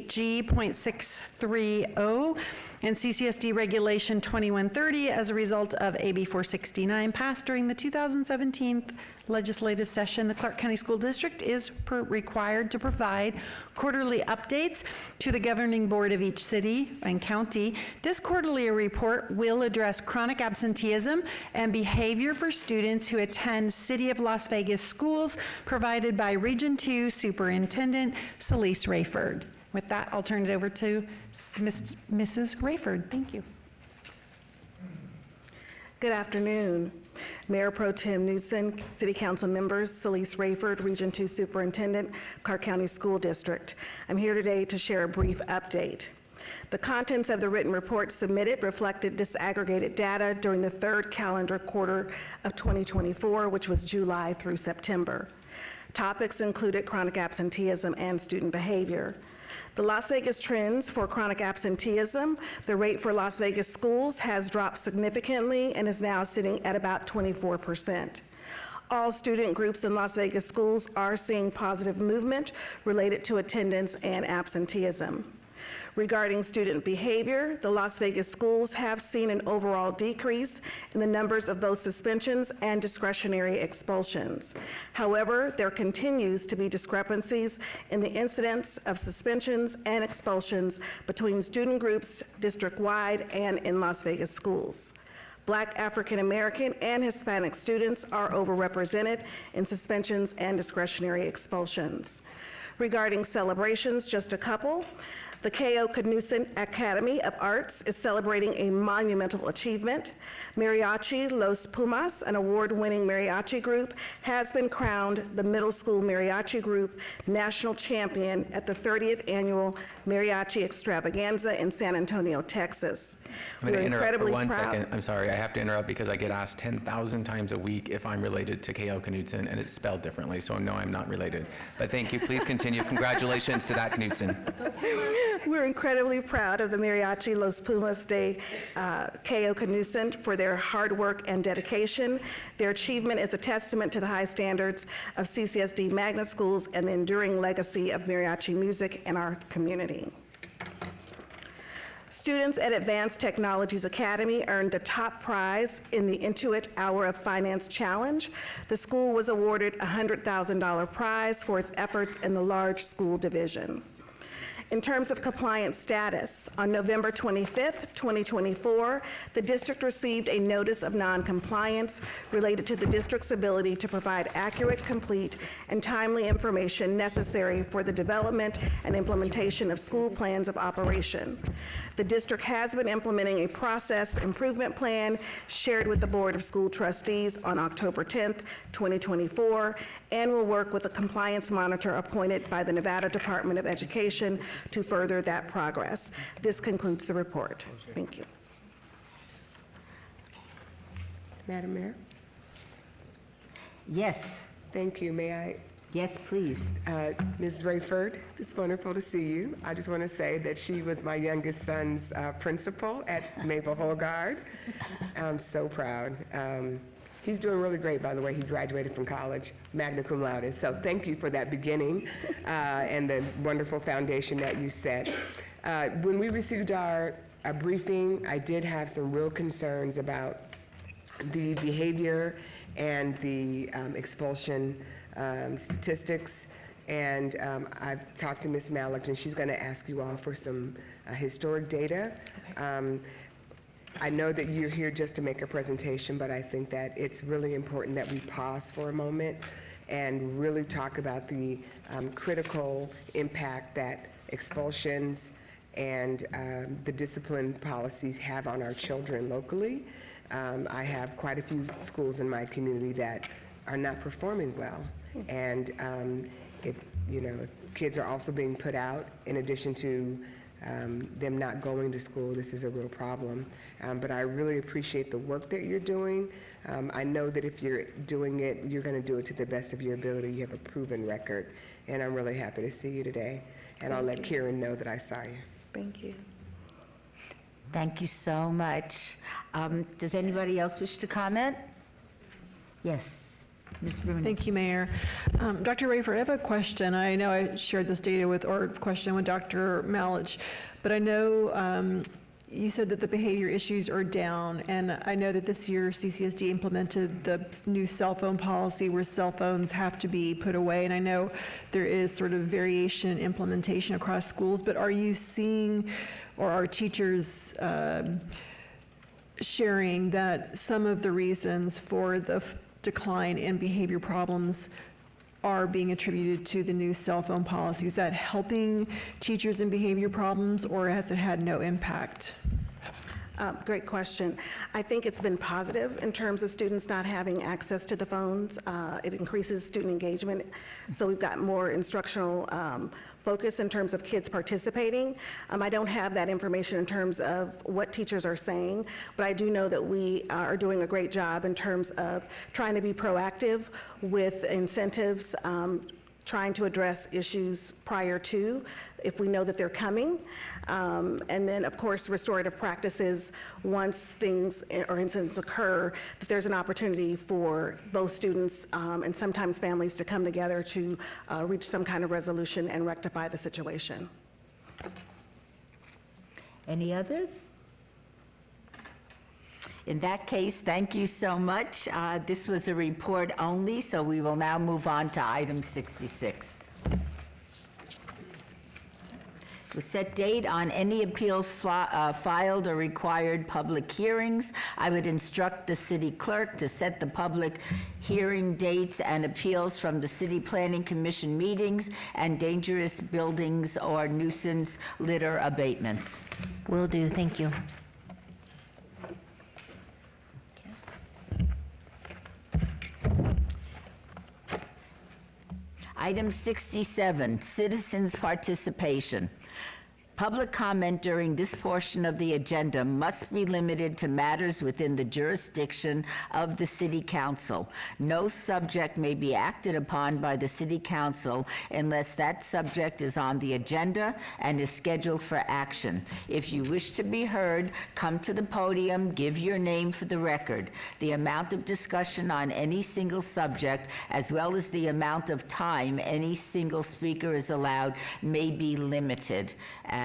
388G.630 and CCSD Regulation 2130, as a result of AB 469 passed during the 2017 legislative session, the Clark County School District is required to provide quarterly updates to the governing board of each city and county. This quarterly report will address chronic absenteeism and behavior for students who attend City of Las Vegas schools, provided by Region 2 Superintendent Celeste Rayford. With that, I'll turn it over to Mrs. Rayford. Thank you. Good afternoon. Mayor Pro Tem Knudsen, City Council members, Celeste Rayford, Region 2 Superintendent, Clark County School District. I'm here today to share a brief update. The contents of the written report submitted reflected disaggregated data during the third calendar quarter of 2024, which was July through September. Topics included chronic absenteeism and student behavior. The Las Vegas trends for chronic absenteeism, the rate for Las Vegas schools has dropped significantly and is now sitting at about 24%. All student groups in Las Vegas schools are seeing positive movement related to attendance and absenteeism. Regarding student behavior, the Las Vegas schools have seen an overall decrease in the numbers of both suspensions and discretionary expulsions. However, there continues to be discrepancies in the incidence of suspensions and expulsions between student groups district-wide and in Las Vegas schools. Black, African American, and Hispanic students are overrepresented in suspensions and discretionary expulsions. Regarding celebrations, just a couple. The K.O. Knudsen Academy of Arts is celebrating a monumental achievement. Mariachi Los Pumas, an award-winning mariachi group, has been crowned the middle school mariachi group national champion at the 30th annual Mariachi Extravaganza in San Antonio, Texas. I'm going to interrupt for 1 second. I'm sorry, I have to interrupt because I get asked 10,000 times a week if I'm related to K.O. Knudsen, and it's spelled differently, so no, I'm not related. But thank you. Please continue. Congratulations to that Knudsen. We're incredibly proud of the Mariachi Los Pumas de K.O. Knudsen for their hard work and dedication. Their achievement is a testament to the high standards of CCSD magnet schools and the enduring legacy of mariachi music in our community. Students at Advanced Technologies Academy earned the top prize in the Intuit Hour of Finance Challenge. The school was awarded a $100,000 prize for its efforts in the large school division. In terms of compliance status, on November 25th, 2024, the district received a notice of non-compliance related to the district's ability to provide accurate, complete, and timely information necessary for the development and implementation of school plans of operation. The district has been implementing a process improvement plan shared with the Board of School Trustees on October 10th, 2024, and will work with a compliance monitor appointed by the Nevada Department of Education to further that progress. This concludes the report. Thank you. Madam Mayor? Yes. Thank you. May I? Yes, please. Ms. Rayford, it's wonderful to see you. I just want to say that she was my youngest son's principal at Maple Holgard. I'm so proud. He's doing really great, by the way. He graduated from college, magna cum laude. So thank you for that beginning and the wonderful foundation that you set. When we received our briefing, I did have some real concerns about the behavior and the expulsion statistics. And I've talked to Ms. Malich, and she's going to ask you all for some historic data. Okay. I know that you're here just to make a presentation, but I think that it's really important that we pause for a moment and really talk about the critical impact that expulsions and the discipline policies have on our children locally. I have quite a few schools in my community that are not performing well. And if, you know, kids are also being put out in addition to them not going to school, this is a real problem. But I really appreciate the work that you're doing. I know that if you're doing it, you're going to do it to the best of your ability. You have a proven record, and I'm really happy to see you today. And I'll let Kieran know that I saw you. Thank you. Thank you so much. Does anybody else wish to comment? Yes, Ms. Rooney. Thank you, Mayor. Dr. Rayford, I have a question. I know I shared this data with, or question with Dr. Malich, but I know you said that the behavior issues are down, and I know that this year CCSD implemented the new cell phone policy where cell phones have to be put away, and I know there is sort of variation in implementation across schools, but are you seeing, or are teachers sharing that some of the reasons for the decline in behavior problems are being attributed to the new cell phone policy? Is that helping teachers in behavior problems, or has it had no impact? Great question. I think it's been positive in terms of students not having access to the phones. It increases student engagement, so we've got more instructional focus in terms of kids participating. I don't have that information in terms of what teachers are saying, but I do know that we are doing a great job in terms of trying to be proactive with incentives, trying to address issues prior to, if we know that they're coming. And then, of course, restorative practices, once things or incidents occur, that there's an opportunity for both students and sometimes families to come together to reach some kind of resolution and rectify the situation. Any others? In that case, thank you so much. This was a report only, so we will now move on to item 66. To set date on any appeals filed or required public hearings. I would instruct the city clerk to set the public hearing dates and appeals from the City Planning Commission meetings and dangerous buildings or nuisance litter abatements. Will do, thank you. Item 67, citizens' participation. Public comment during this portion of the agenda must be limited to matters within the jurisdiction of the City Council. No subject may be acted upon by the City Council unless that subject is on the agenda and is scheduled for action. If you wish to be heard, come to the podium, give your name for the record. The amount of discussion on any single subject, as well as the amount of time any single speaker is allowed, may be limited. And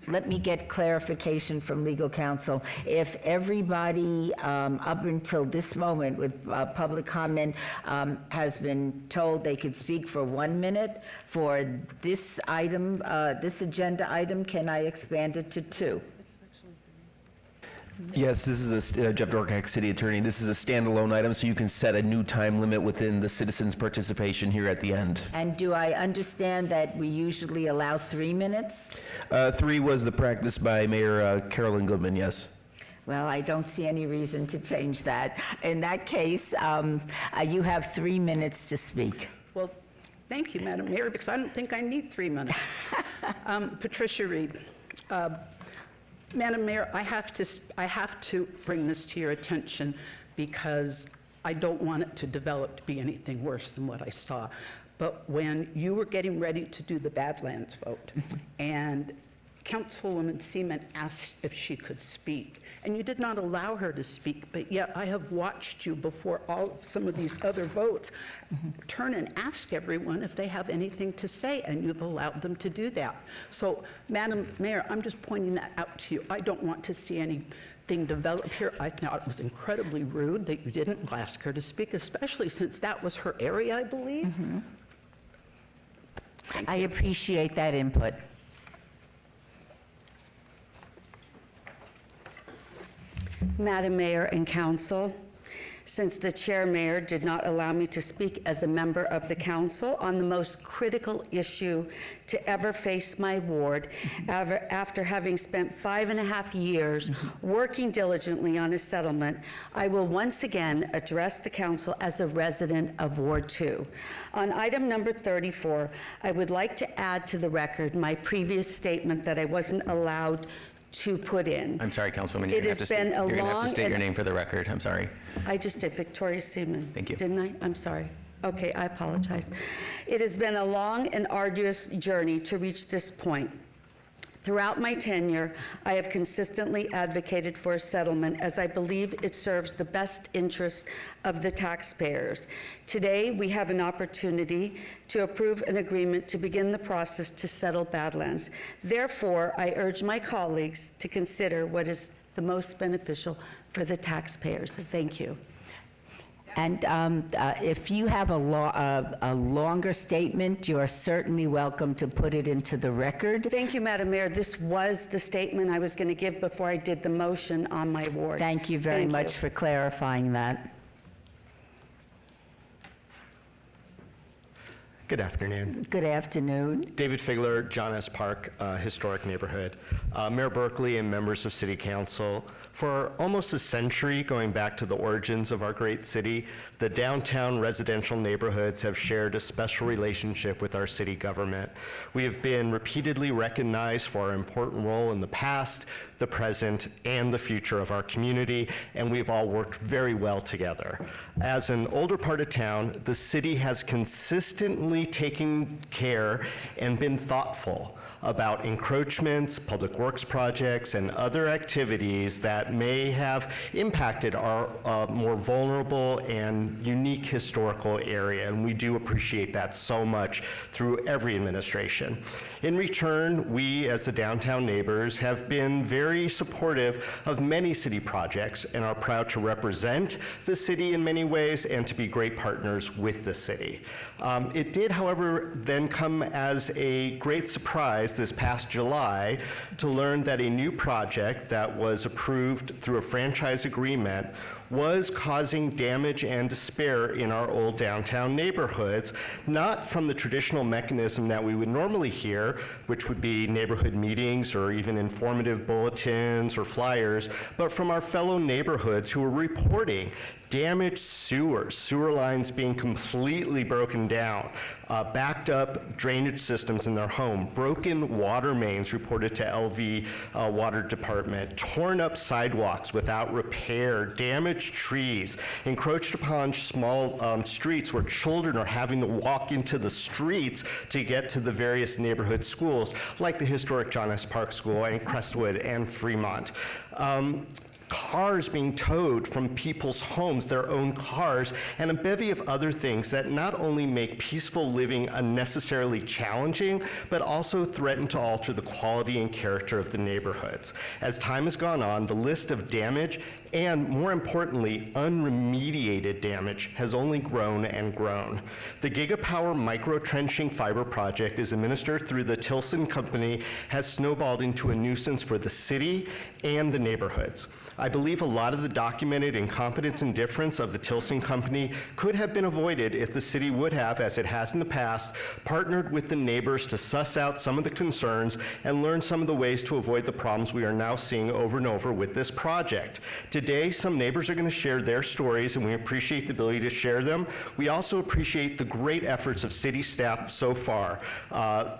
let me get clarification from legal counsel. If everybody up until this moment with public comment has been told they could speak for 1 minute, for this item, this agenda item, can I expand it to 2? Yes, this is Jeff Dorkak, City Attorney. This is a standalone item, so you can set a new time limit within the citizens' participation here at the end. And do I understand that we usually allow 3 minutes? 3 was the practice by Mayor Carolyn Goodman, yes. Well, I don't see any reason to change that. In that case, you have 3 minutes to spek. Well, thank you, Madam Mayor, because I don't think I need 3 minutes. Patricia Reed. Madam Mayor, I have to bring this to your attention because I don't want it to develop to be anything worse than what I saw. But when you were getting ready to do the Badlands vote, and Councilwoman Seaman asked if she could speak, and you did not allow her to speak, but yet I have watched you before some of these other votes turn and ask everyone if they have anything to say, and you've allowed them to do that. So, Madam Mayor, I'm just pointing that out to you. I don't want to see anything develop here. I thought it was incredibly rude that you didn't ask her to speak, especially since that was her area, I believe. I appreciate that input. Madam Mayor and Council, since the chair mayor did not allow me to speak as a member of the council on the most critical issue to ever face my ward after having spent 5.5 years working diligently on a settlement. I will once again address the council as a resident of Ward 2. On item number 34, I would like to add to the record my previous statement that I wasn't allowed to put in. I'm sorry, Councilwoman, you're It going has to been a have to long state your and- name for the record. I'm sorry. I just did Victoria Seaman. Thank you. Didn't I? I'm sorry. Okay, I apologize. It has been a long and arduous journey to reach this point. Throughout my tenure, I have consistently advocated for a settlement as I believe it serves the best interests of the taxpayers. Today, we have an opportunity to approve an agreement to begin the process to settle Badlands. Therefore, I urge my colleagues to consider what is the most beneficial for the taxpayers. Thank you. And if you have a longer statement, you're certainly welcome to put it into the record. Thank you, Madam Mayor. This was the statement I was going to give before I did the motion on my ward. Thank you very Thank much you. for clarifying that. Good afternoon. Good afternoon. David Figler, John S. Park, Historic Neighborhood. Mayor Berkeley and members of City Council, for almost a century, going back to the origins of our great city, the downtown residential neighborhoods have shared a special relationship with our city government. We have been repeatedly recognized for our important role in the past, the present, and the future of our community, and we've all worked very well together. As an older part of town, the city has consistently taken care and been thoughtful about encroachments, public works projects, and other activities that may have impacted our more vulnerable and unique historical area, and we do appreciate that so much through every administration. In return, we as the downtown neighbors have been very supportive of many city projects and are proud to represent the city in many ways and to be great partners with the city. It did, however, then come as a great surprise this past July to learn that a new project that was approved through a franchise agreement was causing damage and despair in our old downtown neighborhoods, not from the traditional mechanism that we would normally hear, which would be neighborhood meetings or even informative bulletins or flyers, but from our fellow neighborhoods who were reporting damaged sewer lines being completely broken down, backed up drainage systems in their home, broken water mains reported to LV Water Department, torn up sidewalks without repair, damaged trees, encroached upon small streets where children are having to walk into the streets to get to the various neighborhood schools, like the historic John S. Park School and Crestwood and Fremont. Cars being towed from people's homes, their own cars, and a bevy of other things that not only make peaceful living unnecessarily challenging, but also threaten to alter the quality and character of the neighborhoods. As time has gone on, the list of damage and, more importantly, unremediated damage has only grown and grown. The Gigapower micro-trenching fiber project is administered through the Tilson Company has snowballed into a nuisance for the city and the neighborhoods. I believe a lot of the documented incompetence and indifference of the Tilson Company could have been avoided if the city would have, as it has in the past, partnered with the neighbors to suss out some of the concerns and learn some of the ways to avoid the problems we are now seeing over and over with this project. Today, some neighbors are going to share their stories, and we appreciate the ability to share them. We also appreciate the great efforts of city staff so far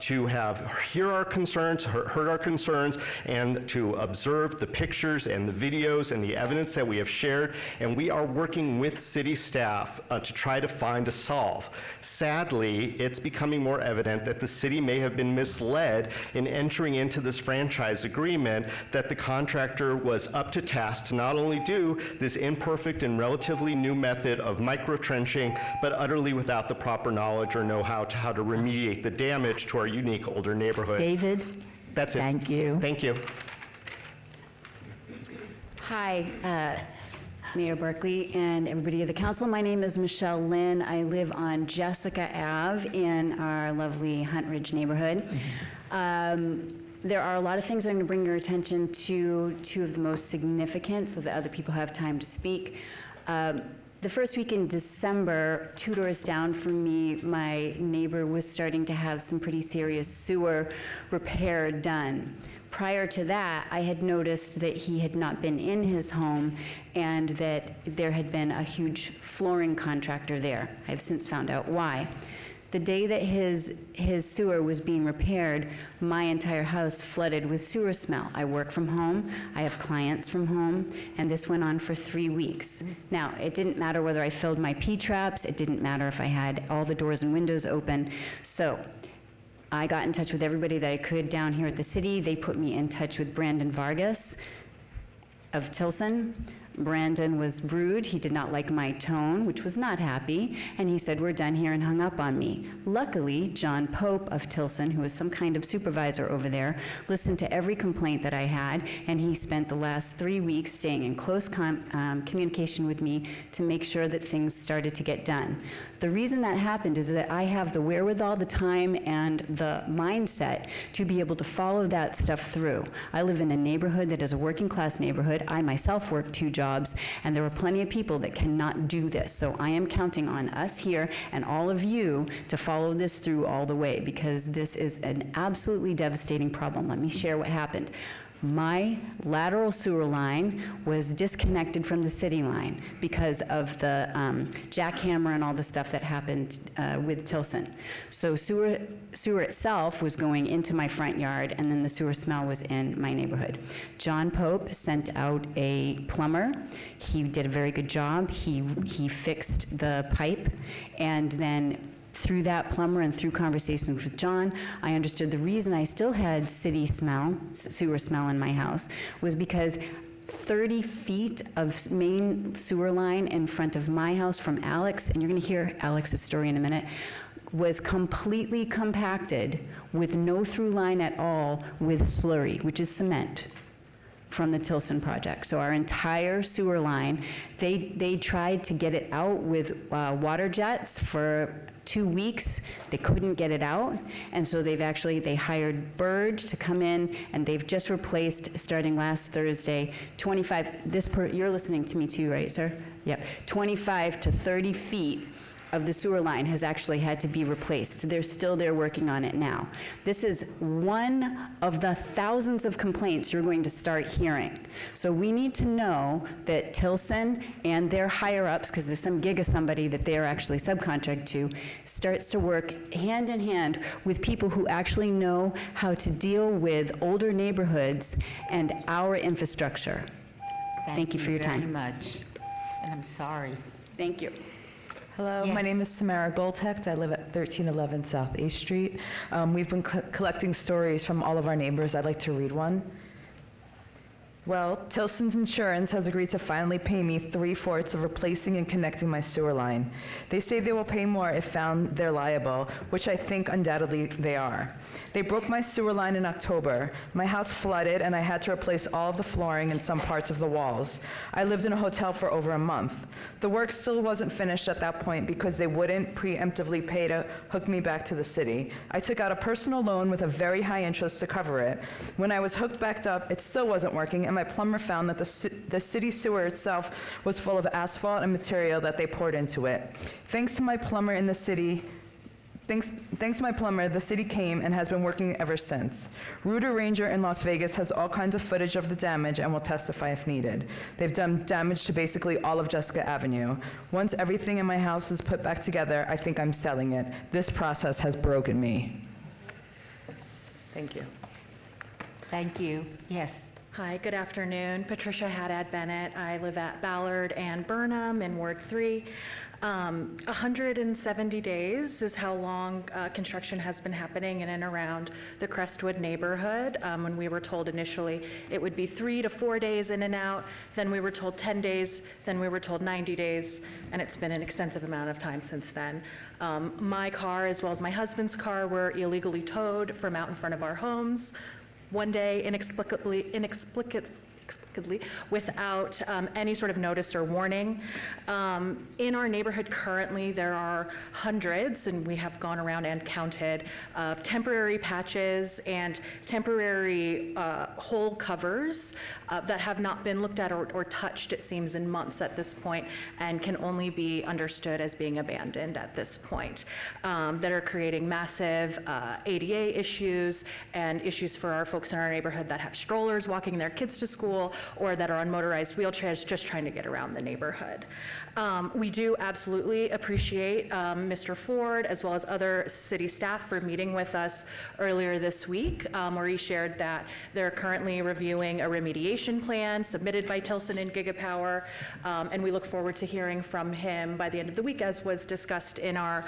to have heard our concerns, and to observe the pictures and the videos and the evidence that we have shared, and we are working with city staff to try to find a solve. Sadly, it's becoming more evident that the city may have been misled in entering into this franchise agreement, that the contractor was up to task to not only do this imperfect and relatively new method of micro-trenching, but utterly without the proper knowledge or know-how to how to remediate the damage to our unique older neighborhood. David? That's it. Thank you. Thank you. Hi, Mayor Berkeley and everybody of the council. My name is Michelle Lynn. I live on Jessica Ave in our lovely Hunt Ridge neighborhood. There are a lot of things I'm going to bring your attention to, two of the most significant so that other people have time to speak. the first week in December, 2 doors down from me, my neighbor was starting to have some pretty serious sewer repair done. Prior to that, I had noticed that he had not been in his home and that there had been a huge flooring contractor there. I've since found out why. The day that his sewer was being repaired, my entire house flooded with sewer smell. I work from home, I have clients from home, and this went on for 3 weeks. Now, it didn't matter whether I filled my P-traps, it didn't matter if I had all the doors and windows open. So I got in touch with everybody that I could down here at the city. They put me in touch with Brandon Vargas of Tilson. Brandon was rude. He did not like my tone, which was not happy, and he said, "We're done here," and hung up on me. Luckily, John Pope of Tilson, who was some kind of supervisor over there, listened to every complaint that I had, and he spent the last 3 weeks staying in close communication with me to make sure that things started to get done. The reason that happened is that I have the wherewithal, the time, and the mindset to be able to follow that stuff through. I live in a neighborhood that is a working class neighborhood. I myself work 2 jobs, and there are plenty of people that cannot do this. So I am counting on us here and all of you to follow this through all the way, because this is an absolutely devastating problem. Let me share what happened. My lateral sewer line was disconnected from the city line because of the jackhammer and all the stuff that happened with Tilson. So sewer itself was going into my front yard, and then the sewer smell was in my neighborhood. John Pope sent out a plumber. He did a very good job. He fixed the pipe, and then through that plumber and through conversations with John, I understood the reason I still had city smell, sewer smell in my house, was because 30 feet of main sewer line in front of my house from Alex, and you're gonna hear Alex's story in a minute, was completely compacted with no through line at all with slurry, which is cement, from the Tilson project. So our entire sewer line, they tried to get it out with water jets for 2 weeks. They couldn't get it out, and so they hired Bird to come in, and they've just replaced, starting last Thursday, 25, you're listening to me too, right, sir? Yep, 25 to 30 feet of the sewer line has actually had to be replaced. They're still there working on it now. This is one of the thousands of complaints you're going to start hearing. So we need to know that Tilson and their higher-ups, because there's some gig of somebody that they're actually subcontract to, starts to work hand in hand with people who actually know how to deal with older neighborhoods and our infrastructure. Thank you for your time. Very much, and I'm sorry. Thank you. Hello, my name is Samara Goldhecht. I live at 1311 South 8th Street. We've been collecting stories from all of our neighbors. I'd like to read one. Well, Tilson's Insurance has agreed to finally pay me 3/4 of replacing and connecting my sewer line. They say they will pay more if found they're liable, which I think undoubtedly they are. They broke my sewer line in October. My house flooded, and I had to replace all of the flooring and some parts of the walls. I lived in a hotel for over a month. The work still wasn't finished at that point because they wouldn't preemptively pay to hook me back to the city. I took out a personal loan with a very high interest to cover it. When I was hooked back up, it still wasn't working, and my plumber found that the city sewer itself was full of asphalt and material that they poured into it. Thanks to my plumber, the city came and has been working ever since. Rooter Ranger in Las Vegas has all kinds of footage of the damage and will testify if needed. They've done damage to basically all of Jessica Avenue. Once everything in my house is put back together, I think I'm selling it. This process has broken me. Thank you. Thank you. Yes. Hi, good afternoon. Patricia Haddad Bennett. I live at Ballard and Burnham in Ward 3. 170 days is how long construction has been happening in and around the Crestwood neighborhood. When we were told initially it would be 3 to 4 days in and out, then we were told 10 days, then we were told 90 days, and it's been an extensive amount of time since then. My car, as well as my husband's car, were illegally towed from out in front of our homes. One day, inexplicably, inexplicably, without any sort of notice or warning. In our neighborhood currently, there are hundreds, and we have gone around and counted, of temporary patches and temporary hole covers that have not been looked at or touched, it seems, in months at this point, and can only be understood as being abandoned at this point, that are creating massive ADA issues and issues for our folks in our neighborhood that have strollers walking their kids to school, or that are on motorized wheelchairs just trying to get around the neighborhood. We do absolutely appreciate Mr. Ford, as well as other city staff, for meeting with us earlier this week, where he shared that they're currently reviewing a remediation plan submitted by Tilson and Gigapower, and we look forward to hearing from him by the end of the week, as was discussed in our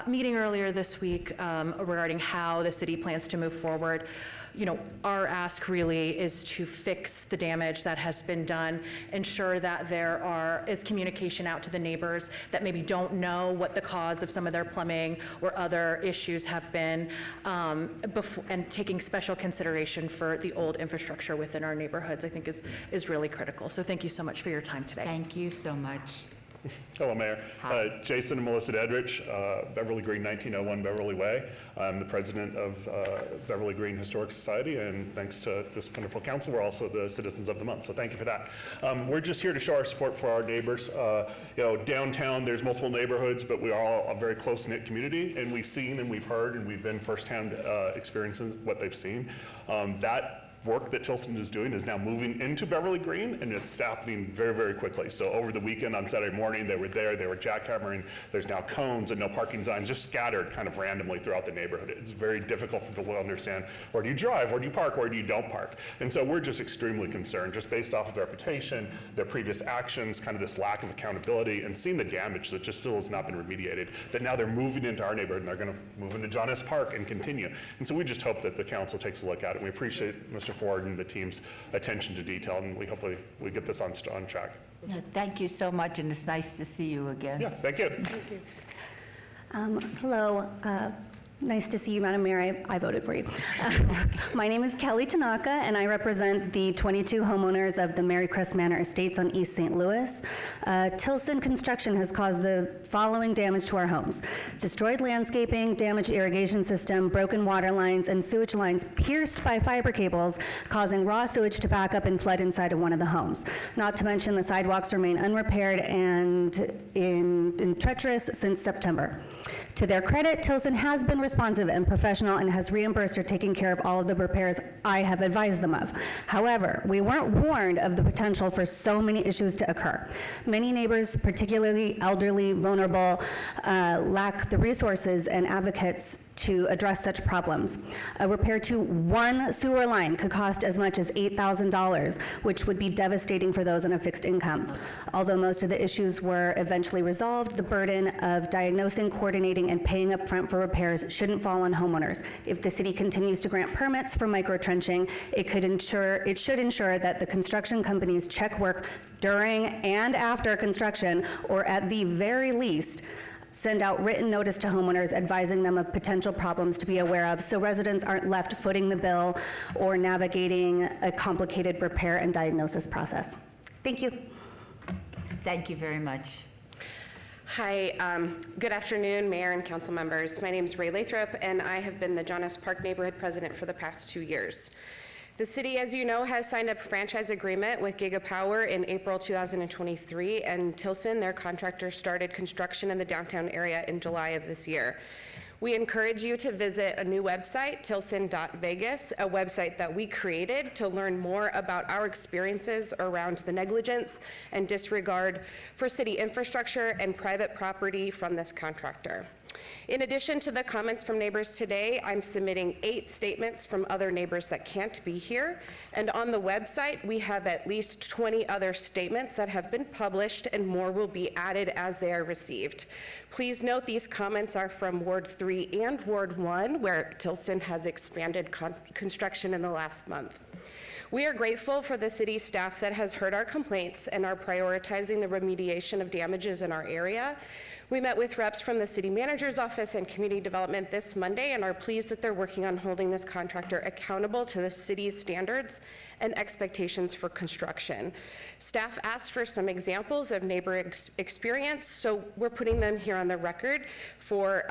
meeting earlier this week, regarding how the city plans to move forward. You know, our ask really is to fix the damage that has been done, ensure that there is communication out to the neighbors that maybe don't know what the cause of some of their plumbing or other issues have been, and taking special consideration for the old infrastructure within our neighborhoods, I think is really critical. So thank you so much for your time today. Thank you so much. Hello, Mayor. Jason and Melissa Dedrich, Beverly Green, 1901 Beverly Way. I'm the president of Beverly Green Historic Society, and thanks to this wonderful council, we're also the Citizens of the Month, so thank you for that. We're just here to show our support for our neighbors. You know, downtown, there's multiple neighborhoods, but we are all a very close-knit community, and we've seen and we've heard and we've been firsthand experiencing what they've seen. That work that Tilson is doing is now moving into Beverly Green, and it's happening very, very quickly. So over the weekend on Saturday morning, they were there, they were jackhammering. There's now cones and no parking signs just scattered kind of randomly throughout the neighborhood. It's very difficult for people to understand, where do you drive, where do you park, where do you don't park? And so we're just extremely concerned, just based off of their reputation, their previous actions, kind of this lack of accountability, and seeing the damage that just still has not been remediated, that now they're moving into our neighborhood and they're gonna move into John S. Park and continue. And so we just hope that the council takes a look at it. We appreciate Mr. Ford and the team's attention to detail, and hopefully we get this on track. Thank you so much, and it's nice to see you again. Yeah, thank you. Hello. Nice to see you, Madam Mayor. I voted for you. My name is Kelly Tanaka, and I represent the 22 homeowners of the Marycrest Manor Estates on East St. Louis. Tilson Construction has caused the following damage to our homes: destroyed landscaping, damaged irrigation system, broken water lines, and sewage lines pierced by fiber cables, causing raw sewage to back up and flood inside of one of the homes. Not to mention the sidewalks remain unrepaired and in treacherous since September. To their credit, Tilson has been responsive and professional and has reimbursed or taken care of all of the repairs I have advised them of. However, we weren't warned of the potential for so many issues to occur. Many neighbors, particularly elderly, vulnerable, lack the resources and advocates to address such problems. A repair to one sewer line could cost as much as $8,000, which would be devastating for those on a fixed income. Although most of the issues were eventually resolved, the burden of diagnosing, coordinating, and paying up front for repairs shouldn't fall on homeowners. If the city continues to grant permits for micro-trenching, it should ensure that the construction companies check work during and after construction, or at the very least, send out written notice to homeowners advising them of potential problems to be aware of, so residents aren't left footing the bill or navigating a complicated repair and diagnosis process. Thank you. Thank you very much. Hi, good afternoon, Mayor and council members. My name is Ray Lathrop, and I have been the John S. Park neighborhood president for the past 2 years. The city, as you know, has signed a franchise agreement with Gigapower in April 2023, and Tilson, their contractor, started construction in the downtown area in July of this year. We encourage you to visit a new website, tilson.vegas, a website that we created to learn more about our experiences around the negligence and disregard for city infrastructure and private property from this contractor. In addition to the comments from neighbors today, I'm submitting 8 statements from other neighbors that can't be here. And on the website, we have at least 20 other statements that have been published, and more will be added as they are received. Please note these comments are from Ward 3 and Ward 1, where Tilson has expanded construction in the last month. We are grateful for the city staff that has heard our complaints and are prioritizing the remediation of damages in our area. We met with reps from the city manager's office and community development this Monday and are pleased that they're working on holding this contractor accountable to the city's standards and expectations for construction. Staff asked for some examples of neighbor experience, so we're putting them here on the record for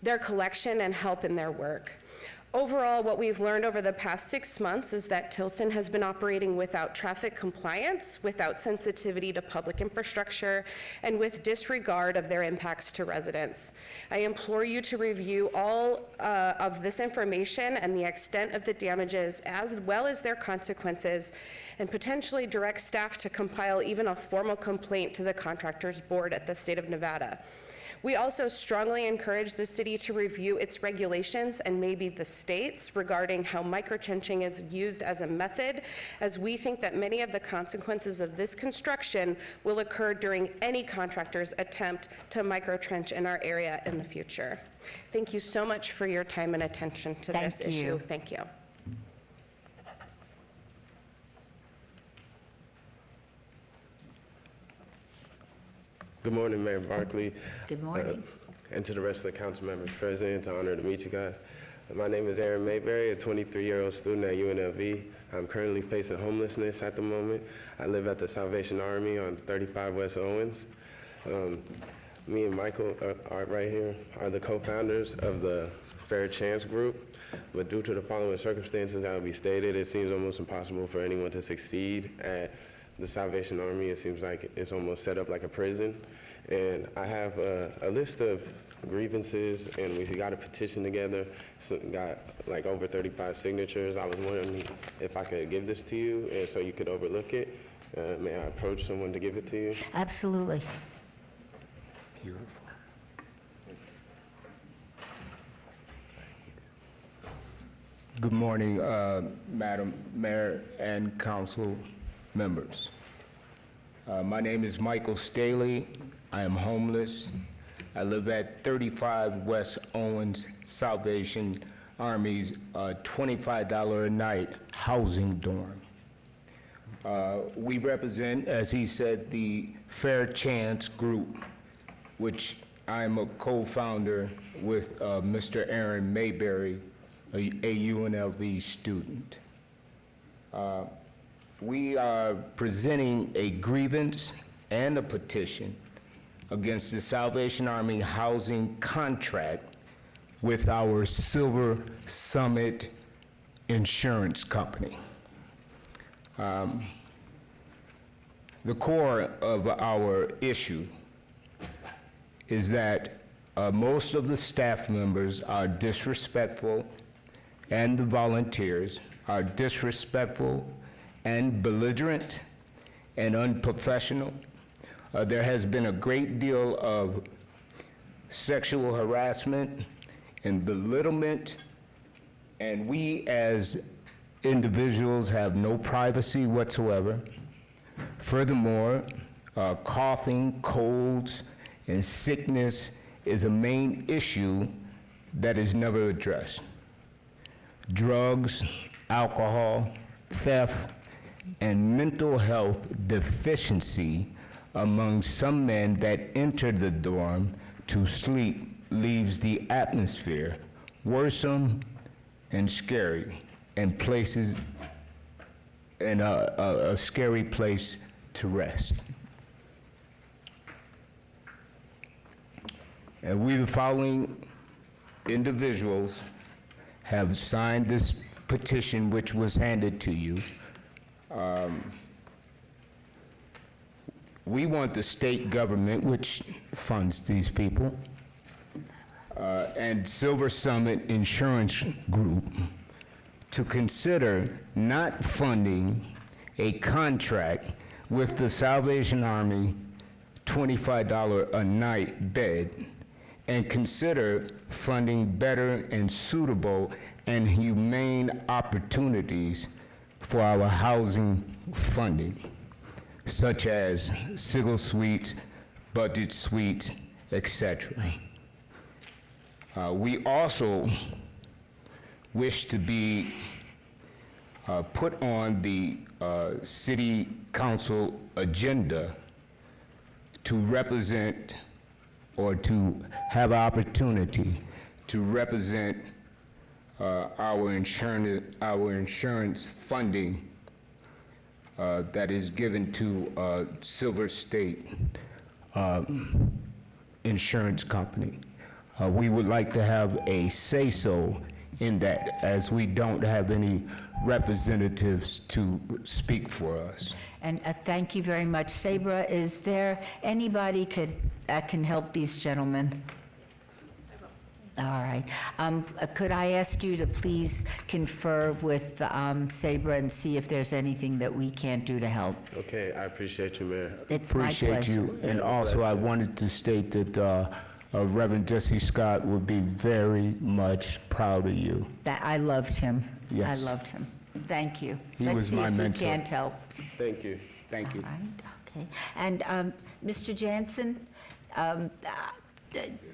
their collection and help in their work. Overall, what we've learned over the past 6 months is that Tilson has been operating without traffic compliance, without sensitivity to public infrastructure, and with disregard of their impacts to residents. I implore you to review all of this information and the extent of the damages, as well as their consequences, and potentially direct staff to compile even a formal complaint to the contractors board at the state of Nevada. We also strongly encourage the city to review its regulations and maybe the states regarding how microtrenching is used as a method, as we think that many of the consequences of this construction will occur during any contractor's attempt to microtrench in our area in the future. Thank you so much for your time and attention to this issue. Thank you. Good morning, Mayor Barkley. Good morning. And to the rest of the council members present, it's an honor to meet you guys. My name is Aaron Mayberry, a 23-year-old student at UNLV. I'm currently facing homelessness at the moment. I live at the Salvation Army on 35 West Owens. Me and Michael are right here, are the co-founders of the Fair Chance Group. But due to the following circumstances that will be stated, it seems almost impossible for anyone to succeed at the Salvation Army. It seems like it's almost set up like a prison. And I have a list of grievances, and we got a petition together. So got like over 35 signatures. I was wondering if I could give this to you, and so you could overlook it. May I approach someone to give it to you? Absolutely. Beautiful. Good morning, Madam Mayor and council members. My name is Michael Staley. I am homeless. I live at 35 West Owens, Salvation Army's $25 a night housing dorm. We represent, as he said, the Fair Chance Group, which I'm a co-founder with Mr. Aaron Mayberry, a UNLV student. We are presenting a grievance and a petition against the Salvation Army housing contract with our Silver Summit Insurance Company. The core of our issue is that most of the staff members are disrespectful, and the volunteers are disrespectful and belligerent and unprofessional. There has been a great deal of sexual harassment and belittlement, and we as individuals have no privacy whatsoever. Furthermore, coughing, colds, and sickness is a main issue that is never addressed. Drugs, alcohol, theft, and mental health deficiency among some men that enter the dorm to sleep leaves the atmosphere worrisome and scary, and places in a scary place to rest. And we, the following individuals, have signed this petition, which was handed to you. We want the state government, which funds these people, and Silver Summit Insurance Group to consider not funding a contract with the Salvation Army $25 a night bed, and consider funding better and suitable and humane opportunities for our housing funding, such as single suites, budget suites, etc. We also wish to be put on the city council agenda to represent or to have an opportunity to represent our insurance funding that is given to Silver State Insurance Company. We would like to have a say-so in that, as we don't have any representatives to speak for us. And thank you very much. Sabra, is there anybody that can help these gentlemen? All right. Could I ask you to please confer with Sabra and see if there's anything that we can't do to help? Okay, I appreciate you, Mayor. It's my pleasure. Appreciate you. And also, I wanted to state that Reverend Jesse Scott would be very much proud of you. That I loved him. Yes. I loved him. Thank you. He was my mentor. Let's see if we can't help. Thank you. Thank you. All right, okay. And Mr. Jansen,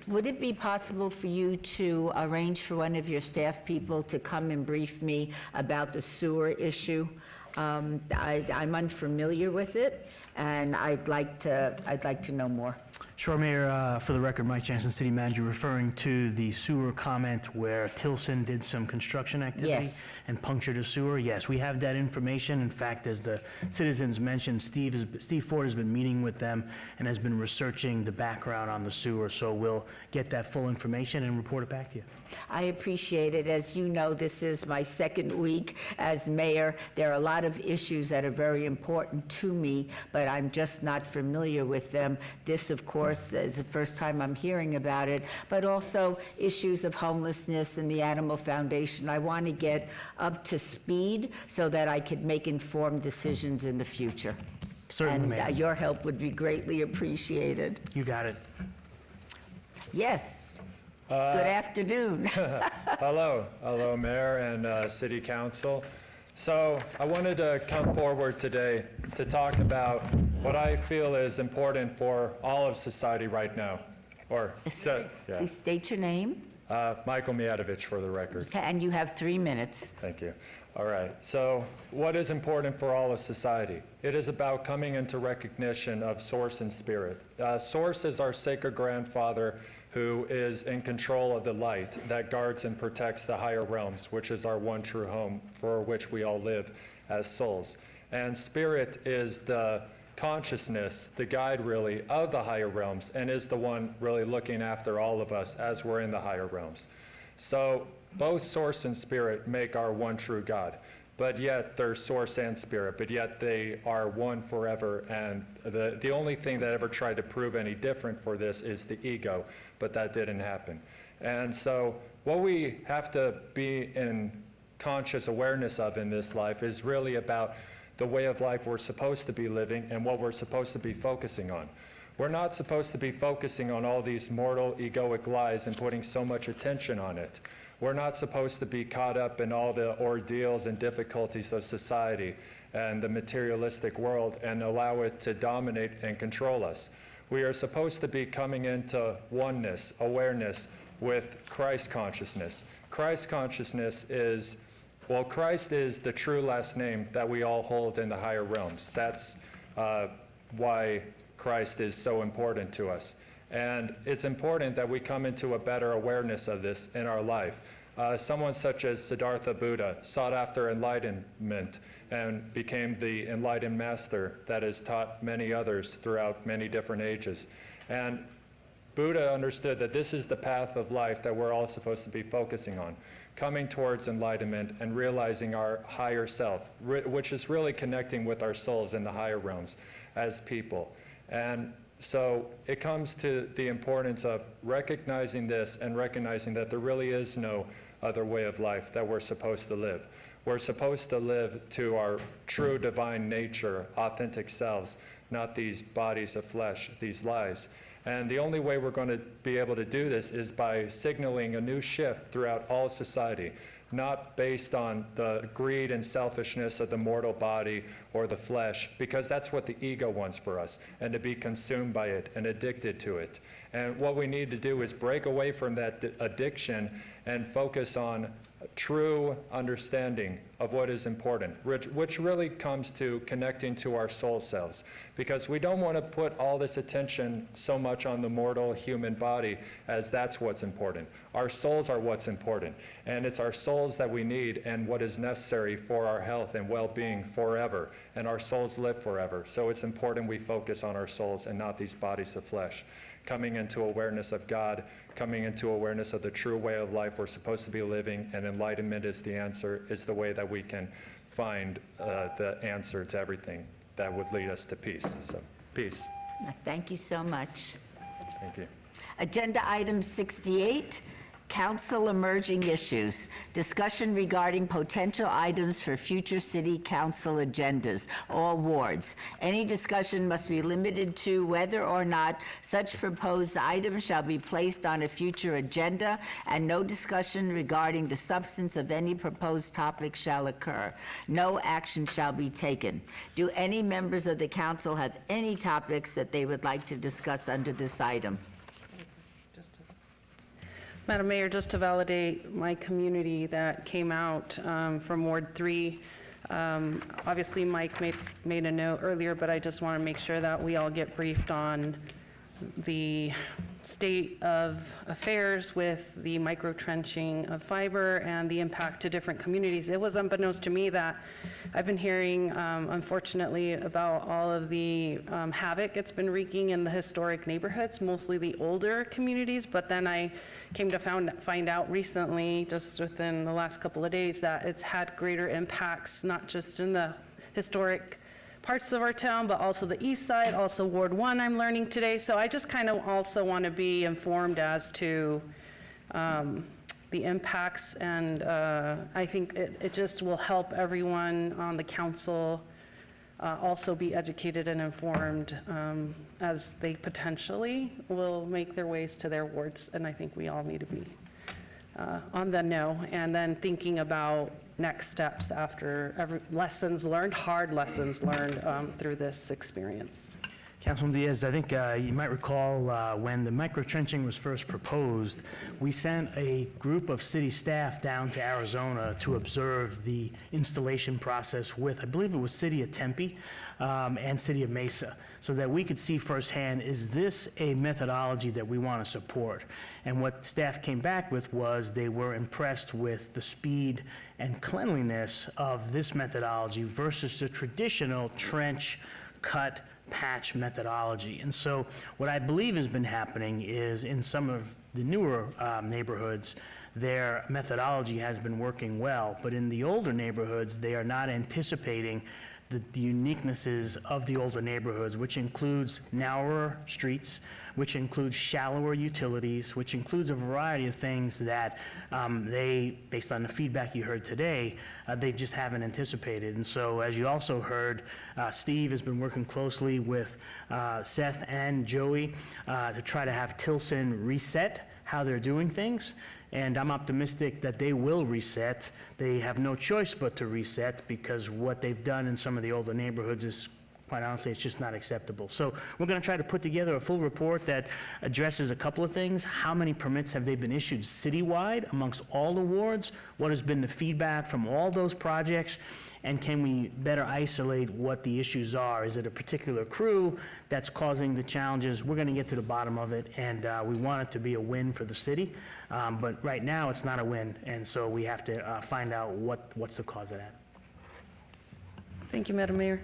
would it be possible for you to arrange for one of your staff people to come and brief me about the sewer issue? I'm unfamiliar with it, and I'd like to know more. Sure, Mayor. For the record, Mike Jansen, City Manager, referring to the sewer comment where Tilson did some construction activity Yes. and punctured a sewer. Yes, we have that information. In fact, as the citizens mentioned, Steve Ford has been meeting with them and has been researching the background on the sewer. So we'll get that full information and report it back to you. I appreciate it. As you know, this is my second week as mayor. There are a lot of issues that are very important to me, but I'm just not familiar with them. This, of course, is the first time I'm hearing about it, but also issues of homelessness and the Animal Foundation. I want to get up to speed so that I could make informed decisions in the future. Certainly, Mayor. And your help would be greatly appreciated. You got it. Yes. Good afternoon. Hello, Mayor and City Council. So I wanted to come forward today to talk about what I feel is important for all of society right now. Please state your name. Michael Mijatovic, for the record. And you have 3 minutes. Thank you. All right. So what is important for all of society? It is about coming into recognition of Source and Spirit. Source is our sacred grandfather who is in control of the light that guards and protects the higher realms, which is our one true home for which we all live as souls. And Spirit is the consciousness, the guide really, of the higher realms, and is the one really looking after all of us as we're in the higher realms. So both Source and Spirit make our one true God, but yet they're Source and Spirit, but yet they are one forever. And the only thing that ever tried to prove any different for this is the ego, but that didn't happen. And so what we have to be in conscious awareness of in this life is really about the way of life we're supposed to be living and what we're supposed to be focusing on. We're not supposed to be focusing on all these mortal egoic lies and putting so much attention on it. We're not supposed to be caught up in all the ordeals and difficulties of society and the materialistic world and allow it to dominate and control us. We are supposed to be coming into oneness, awareness with Christ consciousness. Christ consciousness is, well, Christ is the true last name that we all hold in the higher realms. That's why Christ is so important to us. And it's important that we come into a better awareness of this in our life. Someone such as Siddhartha Buddha sought after enlightenment and became the enlightened master that has taught many others throughout many different ages. And Buddha understood that this is the path of life that we're all supposed to be focusing on, coming towards enlightenment and realizing our higher self, which is really connecting with our souls in the higher realms as people. And so it comes to the importance of recognizing this and recognizing that there really is no other way of life that we're supposed to live. We're supposed to live to our true divine nature, authentic selves, not these bodies of flesh, these lies. And the only way we're going to be able to do this is by signaling a new shift throughout all society, not based on the greed and selfishness of the mortal body or the flesh, because that's what the ego wants for us, and to be consumed by it and addicted to it. And what we need to do is break away from that addiction and focus on true understanding of what is important, which really comes to connecting to our soul selves. Because we don't want to put all this attention so much on the mortal human body as that's what's important. Our souls are what's important. And it's our souls that we need and what is necessary for our health and well-being forever. And our souls live forever. So it's important we focus on our souls and not these bodies of flesh. Coming into awareness of God, coming into awareness of the true way of life we're supposed to be living, and enlightenment is the answer, is the way that we can find the answer to everything that would lead us to peace. So, peace. Thank you so much. Thank you. Agenda item 68, council emerging issues. Discussion regarding potential items for future city council agendas, all wards. Any discussion must be limited to whether or not such proposed items shall be placed on a future agenda, and no discussion regarding the substance of any proposed topic shall occur. No action shall be taken. Do any members of the council have any topics that they would like to discuss under this item? Madam Mayor, just to validate my community that came out from Ward 3, obviously Mike made a note earlier, but I just want to make sure that we all get briefed on the state of affairs with the micro-trenching of fiber and the impact to different communities. It was unbeknownst to me that I've been hearing, unfortunately, about all of the havoc it's been wreaking in the historic neighborhoods, mostly the older communities, but then I came to find out recently, just within the last couple of days, that it's had greater impacts, not just in the historic parts of our town, but also the east side, also Ward 1 I'm learning today. So I just kind of also want to be informed as to the impacts, and I think it just will help everyone on the council also be educated and informed as they potentially will make their ways to their wards. And I think we all need to be on the know, and then thinking about next steps after lessons learned, hard lessons learned through this experience. Councilman Diaz, I think you might recall when the micro-trenching was first proposed, we sent a group of city staff down to Arizona to observe the installation process with, I believe it was City of Tempe and City of Mesa, so that we could see firsthand, is this a methodology that we want to support? And what staff came back with was they were impressed with the speed and cleanliness of this methodology versus the traditional trench, cut, patch methodology. And so what I believe has been happening is in some of the newer neighborhoods, their methodology has been working well, but in the older neighborhoods, they are not anticipating the uniquenesses of the older neighborhoods, which includes narrower streets, which includes shallower utilities, which includes a variety of things that they, based on the feedback you heard today, they just haven't anticipated. And so, as you also heard, Steve has been working closely with Seth and Joey to try to have Tilson reset how they're doing things. And I'm optimistic that they will reset. They have no choice but to reset, because what they've done in some of the older neighborhoods is, quite honestly, it's just not acceptable. So we're going to try to put together a full report that addresses a couple of things. How many permits have they been issued citywide amongst all the wards? What has been the feedback from all those projects? And can we better isolate what the issues are? Is it a particular crew that's causing the challenges? We're going to get to the bottom of it, and we want it to be a win for the city. But right now, it's not a win, and so we have to find out what's the cause of that. Thank you, Madam Mayor.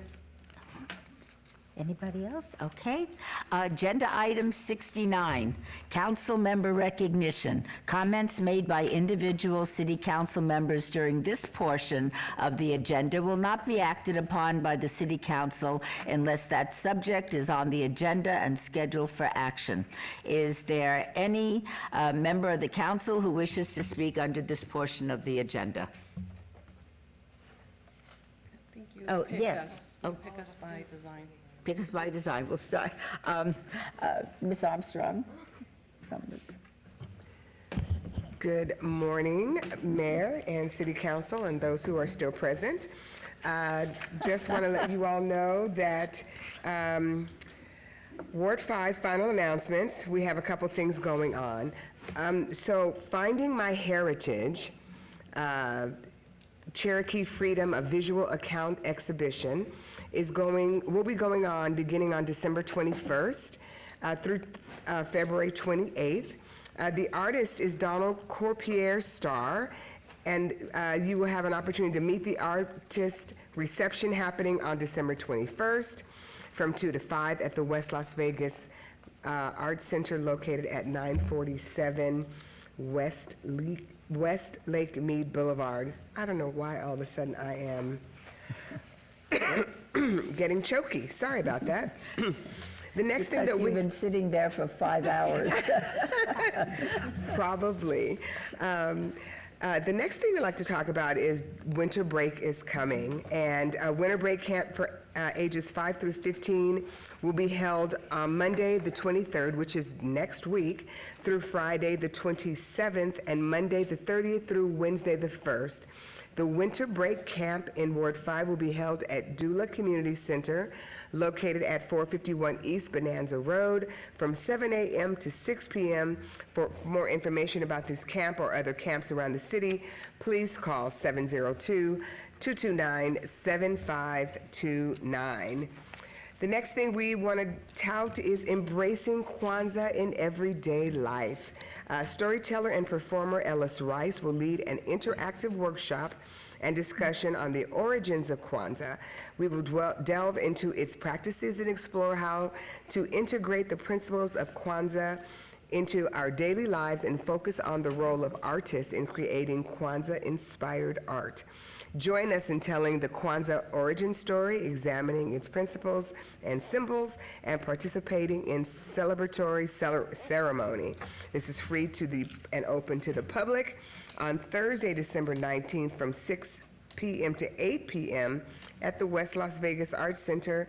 Anybody else? Okay. Agenda item 69, council member recognition. Comments made by individual city council members during this portion of the agenda will not be acted upon by the city council unless that subject is on the agenda and scheduled for action. Is there any member of the council who wishes to speak under this portion of the agenda? Oh, yes. Pick us by design. Pick us by design. We'll start. Ms. Armstrong. Summers. Good morning, Mayor and City Council and those who are still present. Just want to let you all know that Ward 5 final announcements, we have a couple things going on. So Finding My Heritage Cherokee Freedom, a visual account exhibition, will be going on beginning on December 21st through February 28th. The artist is Donald Corpierre Starr, and you will have an opportunity to meet the artist. Reception happening on December 21st from 2 to 5 at the West Las Vegas Arts Center located at 947 West Lake Mead Boulevard. I don't know why all of a sudden I am getting choky. Sorry about that. The next thing that Because you've been sitting there for 5 hours. Probably. The next thing we'd like to talk about is winter break is coming, and winter break camp for ages 5 through 15 will be held on Monday the 23rd, which is next week, through Friday the 27th, and Monday the 30th through Wednesday the 1st. The winter break camp in Ward 5 will be held at Dula Community Center, located at 451 East Bonanza Road, from 7 a.m. to 6 p.m. For more information about this camp or other camps around the city, please call 702-229-7529. The next thing we want to tout is embracing Kwanzaa in everyday life. Storyteller and performer Ellis Rice will lead an interactive workshop and discussion on the origins of Kwanzaa. We will delve into its practices and explore how to integrate the principles of Kwanzaa into our daily lives and focus on the role of artists in creating Kwanzaa-inspired art. Join us in telling the Kwanzaa origin story, examining its principles and symbols, and participating in celebratory ceremony. This is free and open to the public on Thursday, December 19th from 6 p.m. to 8 p.m. at the West Las Vegas Arts Center,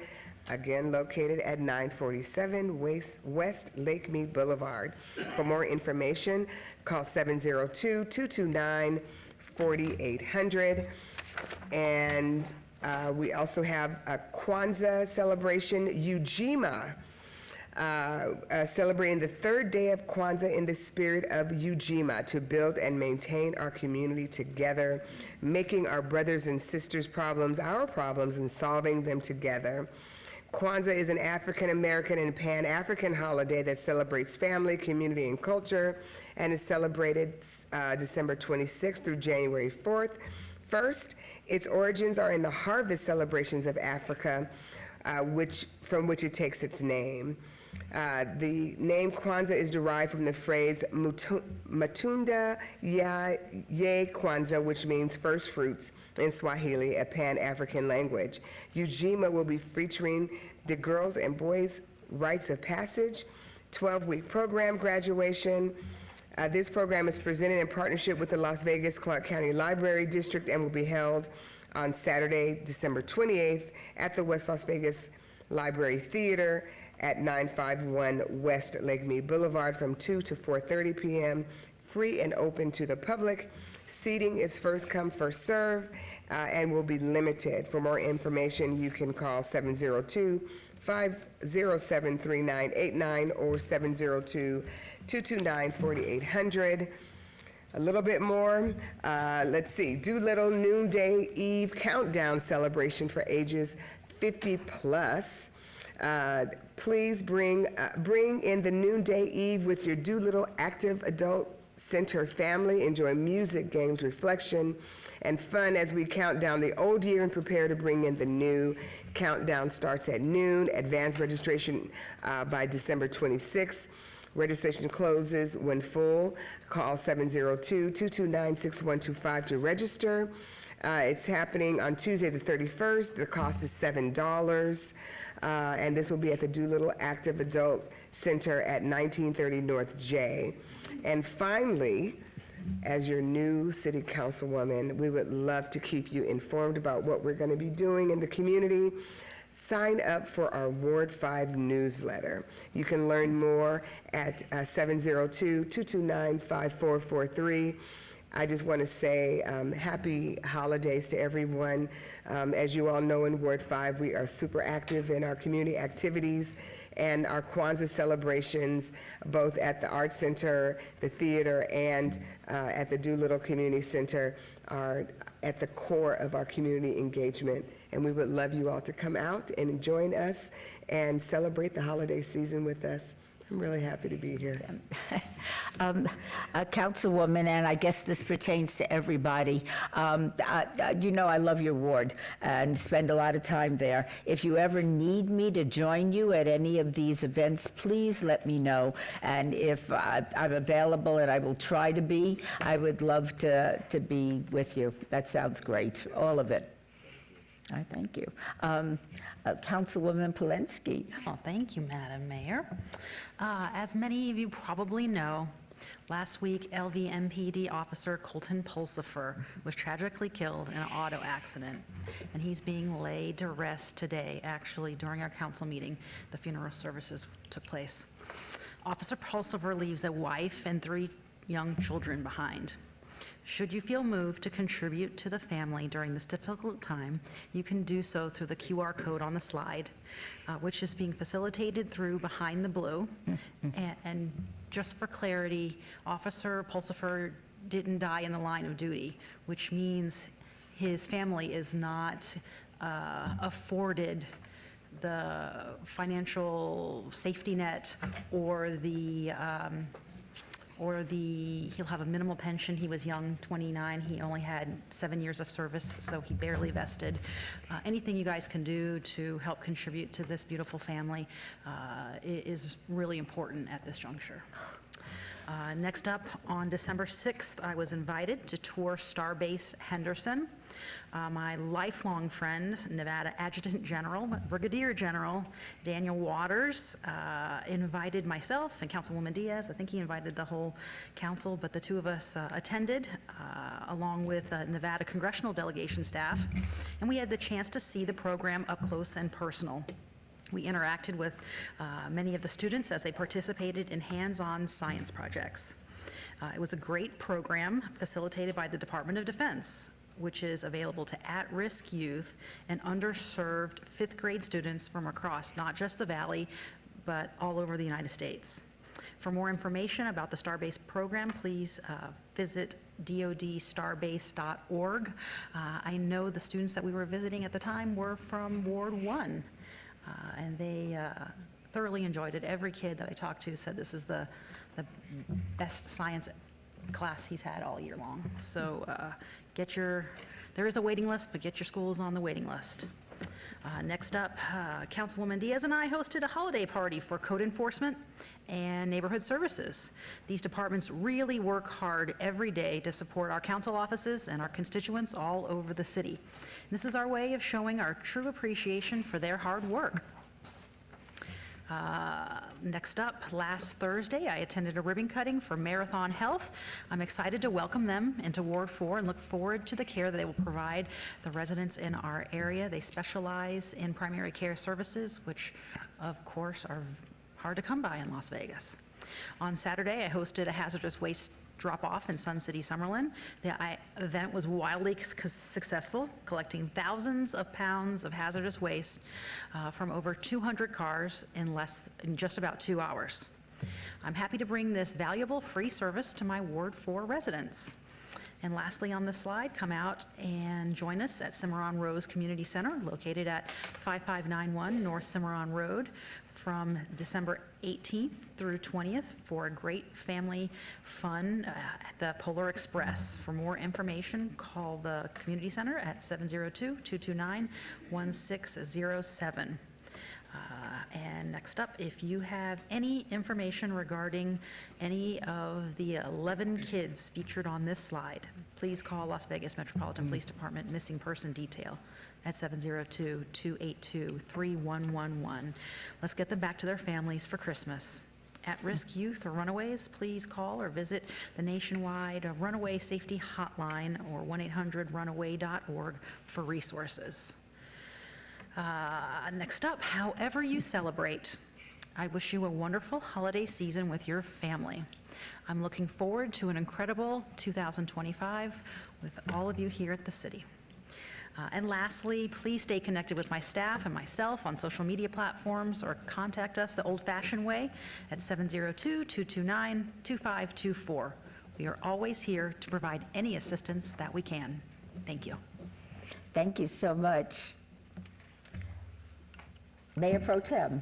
again located at 947 West Lake Mead Boulevard. For more information, call 702-229-4800. And we also have a Kwanzaa celebration, Ujima, celebrating the third day of Kwanzaa in the spirit of Ujima, to build and maintain our community together, making our brothers and sisters' problems our problems and solving them together. Kwanzaa is an African-American and Pan-African holiday that celebrates family, community, and culture, and is celebrated December 26th through January 1st. Its origins are in the harvest celebrations of Africa, from which it takes its name. The name Kwanzaa is derived from the phrase Matunda ya ye Kwanzaa, which means first fruits in Swahili, a Pan-African language. Ujima will be featuring the girls and boys' rites of passage, 12-week program graduation. This program is presented in partnership with the Las Vegas Clark County Library District and will be held on Saturday, December 28th at the West Las Vegas Library Theater at 951 West Lake Mead Boulevard from 2 to 4:30 p.m., free and open to the public. Seating is first come, first serve, and will be limited. For more information, you can call 702-507-3989 or 702-229-4800. A little bit more, let's see, Doolittle Noonday Eve Countdown Celebration for ages 50 plus. Please bring in the Noonday Eve with your Doolittle Active Adult Center family. Enjoy music, games, reflection, and fun as we count down the old year and prepare to bring in the new. Countdown starts at noon. Advanced registration by December 26th. Registration closes when full. Call 702-229-6125 to register. It's happening on Tuesday the 31st. The cost is $7. And this will be at the Doolittle Active Adult Center at 1930 North J. And finally, as your new city councilwoman, we would love to keep you informed about what we're going to be doing in the community. Sign up for our Ward 5 newsletter. You can learn more at 702-229-5443. I just want to say happy holidays to everyone. As you all know, in Ward 5, we are super active in our community activities and our Kwanzaa celebrations, both at the Arts Center, the theater, and at the Doolittle Community Center are at the core of our community engagement, and we would love you all to come out and join us and celebrate the holiday season with us. I'm really happy to be here. Councilwoman, and I guess this pertains to everybody, you know I love your ward and spend a lot of time there. If you ever need me to join you at any of these events, please let me know. And if I'm available, and I will try to be, I would love to be with you. That sounds great, all of it. Thank you. Councilwoman Polensky. Oh, thank you, Madam Mayor. As many of you probably know, last week LVMPD officer Colton Pulsifer was tragically killed in an auto accident, and he's being laid to rest today. Actually, during our council meeting, the funeral services took place. Officer Pulsifer leaves a wife and 3 young children behind. Should you feel moved to contribute to the family during this difficult time, you can do so through the QR code on the slide, which is being facilitated through Behind the Blue. And just for clarity, Officer Pulsifer didn't die in the line of duty, which means his family is not afforded the financial safety net or he'll have a minimal pension. He was young, 29. He only had 7 years of service, so he barely vested. Anything you guys can do to help contribute to this beautiful family is really important at this juncture. Next up, on December 6th, I was invited to tour Starbase Henderson. My lifelong friend, Nevada Adjutant General, Brigadier General Daniel Waters, invited myself and Councilwoman Diaz. I think he invited the whole council, but the 2 of us attended, along with Nevada congressional delegation staff, and we had the chance to see the program up close and personal. We interacted with many of the students as they participated in hands-on science projects. It was a great program facilitated by the Department of Defense, which is available to at-risk youth and underserved 5th grade students from across not just the Valley, but all over the United States. For more information about the Starbase program, please visit dodstarbase.org. I know the students that we were visiting at the time were from Ward 1, and they thoroughly enjoyed it. Every kid that I talked to said this is the best science class he's had all year long. So there is a waiting list, but get your schools on the waiting list. Next up, Councilwoman Diaz and I hosted a holiday party for code enforcement and neighborhood services. These departments really work hard every day to support our council offices and our constituents all over the city. And this is our way of showing our true appreciation for their hard work. Next up, last Thursday, I attended a ribbon cutting for Marathon Health. I'm excited to welcome them into Ward 4 and look forward to the care that they will provide the residents in our area. They specialize in primary care services, which of course are hard to come by in Las Vegas. On Saturday, I hosted a hazardous waste drop-off in Sun City, Summerlin. The event was wildly successful, collecting thousands of pounds of hazardous waste from over 200 cars in just about 2 hours. I'm happy to bring this valuable free service to my Ward 4 residents. And lastly on this slide, come out and join us at Cimarron Rose Community Center, located at 5591 North Cimarron Road, from December 18th through 20th for a great family fun at the Polar Express. For more information, call the Community Center at 702-229-1607. And next up, if you have any information regarding any of the 11 kids featured on this slide, please call Las Vegas Metropolitan Police Department Missing Person Detail at 702-282-3111. Let's get them back to their families for Christmas. At-risk youth or runaways, please call or visit the nationwide Runaway Safety Hotline or 1-800-runaway.org for resources. Next up, however you celebrate, I wish you a wonderful holiday season with your family. I'm looking forward to an incredible 2025 with all of you here at the city. And lastly, please stay connected with my staff and myself on social media platforms or contact us the old-fashioned way at 702-229-2524 We are always here to provide any assistance that we can. Thank you. Thank you so much. Mayor Pro Tem.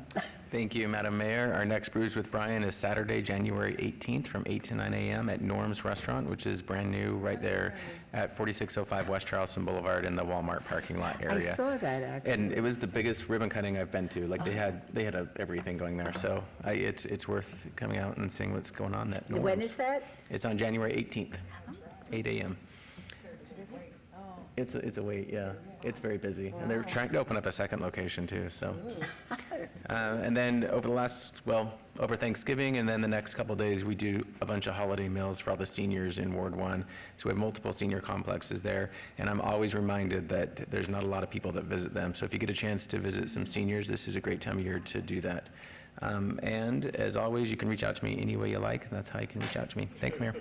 Thank you, Madam Mayor. Our next Brews with Brian is Saturday, January 18th from 8 to 9 a.m. at Norm's Restaurant, which is brand new right there at 4605 West Charleston Boulevard in the Walmart parking lot area. I saw that, actually. And it was the biggest ribbon cutting I've been to. Like they had everything going there. So it's worth coming out and seeing what's going on at Norm's. When is that? It's on January 18th, 8 a.m. It's a wait, yeah. It's very busy. And they're trying to open up a second location too, so. And then over Thanksgiving and then the next couple days, we do a bunch of holiday meals for all the seniors in Ward 1. So we have multiple senior complexes there. And I'm always reminded that there's not a lot of people that visit them. So if you get a chance to visit some seniors, this is a great time of year to do that. And as always, you can reach out to me any way you like. That's how you can reach out to me. Thanks, Mayor.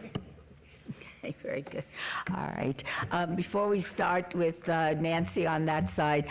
Okay, very good. All right. Before we start with Nancy on that side,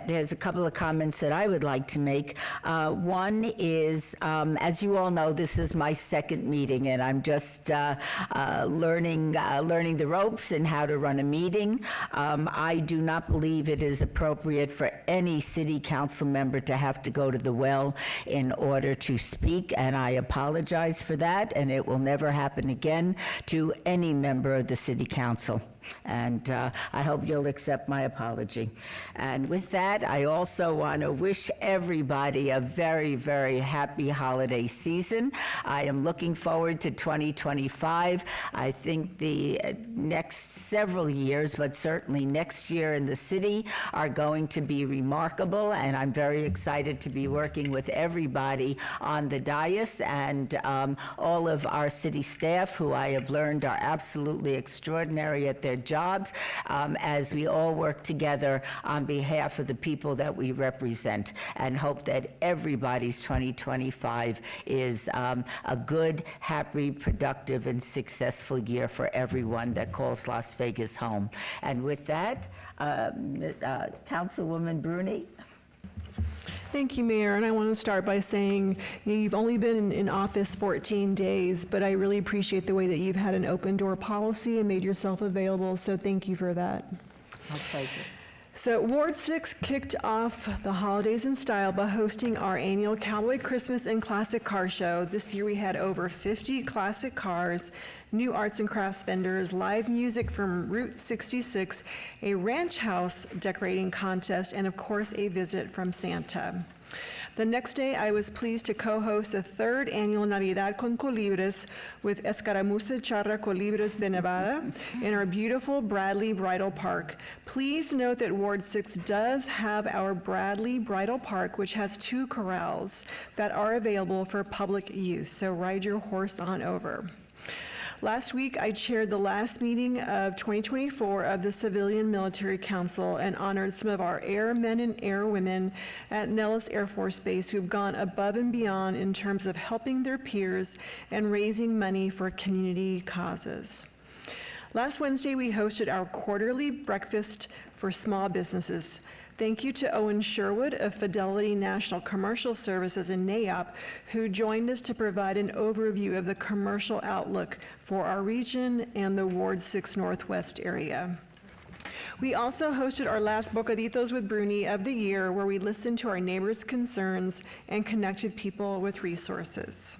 there's a couple of comments that I would like to make. One is, as you all know, this is my second meeting, and I'm just learning the ropes and how to run a meeting. I do not believe it is appropriate for any city council member to have to go to the well in order to speak, and I apologize for that, and it will never happen again to any member of the city council. And I hope you'll accept my apology. And with that, I also want to wish everybody a very, very happy holiday season. I am looking forward to 2025. I think the next several years, but certainly next year in the city, are going to be remarkable, and I'm very excited to be working with everybody on the dais and all of our city staff, who I have learned are absolutely extraordinary at their jobs, as we all work together on behalf of the people that we represent, and hope that everybody's 2025 is a good, happy, productive, and successful year for everyone that calls Las Vegas home. And with that, Councilwoman Bruni. Thank you, Mayor, and I want to start by saying, you've only been in office 14 days, but I really appreciate the way that you've had an open door policy and made yourself available, so thank you for that. My pleasure. So Ward 6 kicked off the holidays in style by hosting our annual Cowboy Christmas and Classic Car Show. This year we had over 50 classic cars, new arts and crafts vendors, live music from Route 66, a ranch house decorating contest, and of course a visit from Santa. The next day, I was pleased to co-host the third annual Navidad con Colibres with Escaramuza Charra Colibres de Nevada in our beautiful Bradley Bridal Park. Please note that Ward 6 does have our Bradley Bridal Park, which has 2 corrals that are available for public use, so ride your horse on over. Last week, I chaired the last meeting of 2024 of the Civilian Military Council and honored some of our airmen and airwomen at Nellis Air Force Base who've gone above and beyond in terms of helping their peers and raising money for community causes. Last Wednesday, we hosted our quarterly breakfast for small businesses. Thank you to Owen Sherwood of Fidelity National Commercial Services in NAIOP, who joined us to provide an overview of the commercial outlook for our region and the Ward 6 Northwest area. We also hosted our last Bocaditos with Bruni of the year, where we listened to our neighbors' concerns and connected people with resources.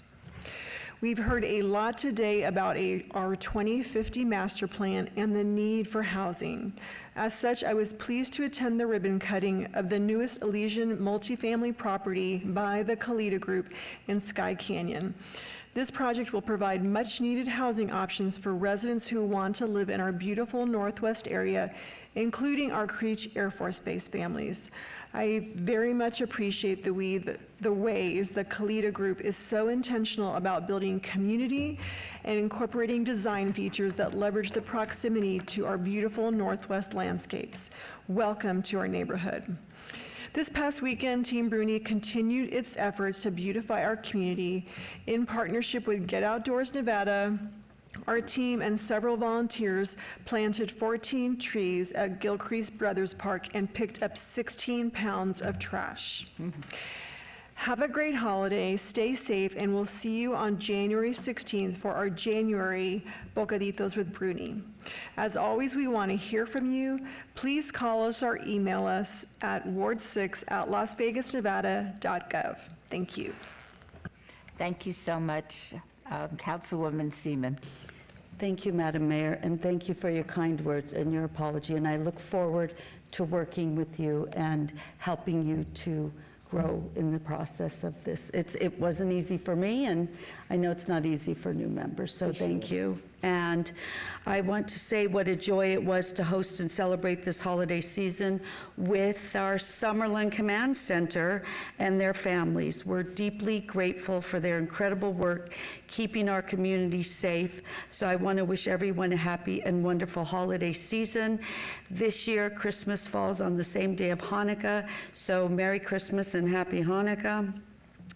We've heard a lot today about our 2050 master plan and the need for housing. As such, I was pleased to attend the ribbon cutting of the newest Elysian multifamily property by the Kalita Group in Sky Canyon. This project will provide much-needed housing options for residents who want to live in our beautiful Northwest area, including our Creech Air Force Base families. I very much appreciate the ways the Kalita Group is so intentional about building community and incorporating design features that leverage the proximity to our beautiful Northwest landscapes. Welcome to our neighborhood. This past weekend, Team Bruni continued its efforts to beautify our community in partnership with Get Outdoors Nevada. Our team and several volunteers planted 14 trees at Gilcrease Brothers Park and picked up 16 pounds of trash. Have a great holiday, stay safe, and we'll see you on January 16th for our January Bocaditos with Bruni. As always, we want to hear from you. Please call us or email us at ward6@lasvegasnevada.gov. Thank you. Thank you so much, Councilwoman Seaman. Thank you, Madam Mayor, and thank you for your kind words and your apology. And I look forward to working with you and helping you to grow in the process of this. It wasn't easy for me, and I know it's not easy for new members, so thank you. And I want to say what a joy it was to host and celebrate this holiday season with our Summerlin Command Center and their families. We're deeply grateful for their incredible work keeping our community safe. So I want to wish everyone a happy and wonderful holiday season. This year, Christmas falls on the same day of Hanukkah, so Merry Christmas and Happy Hanukkah.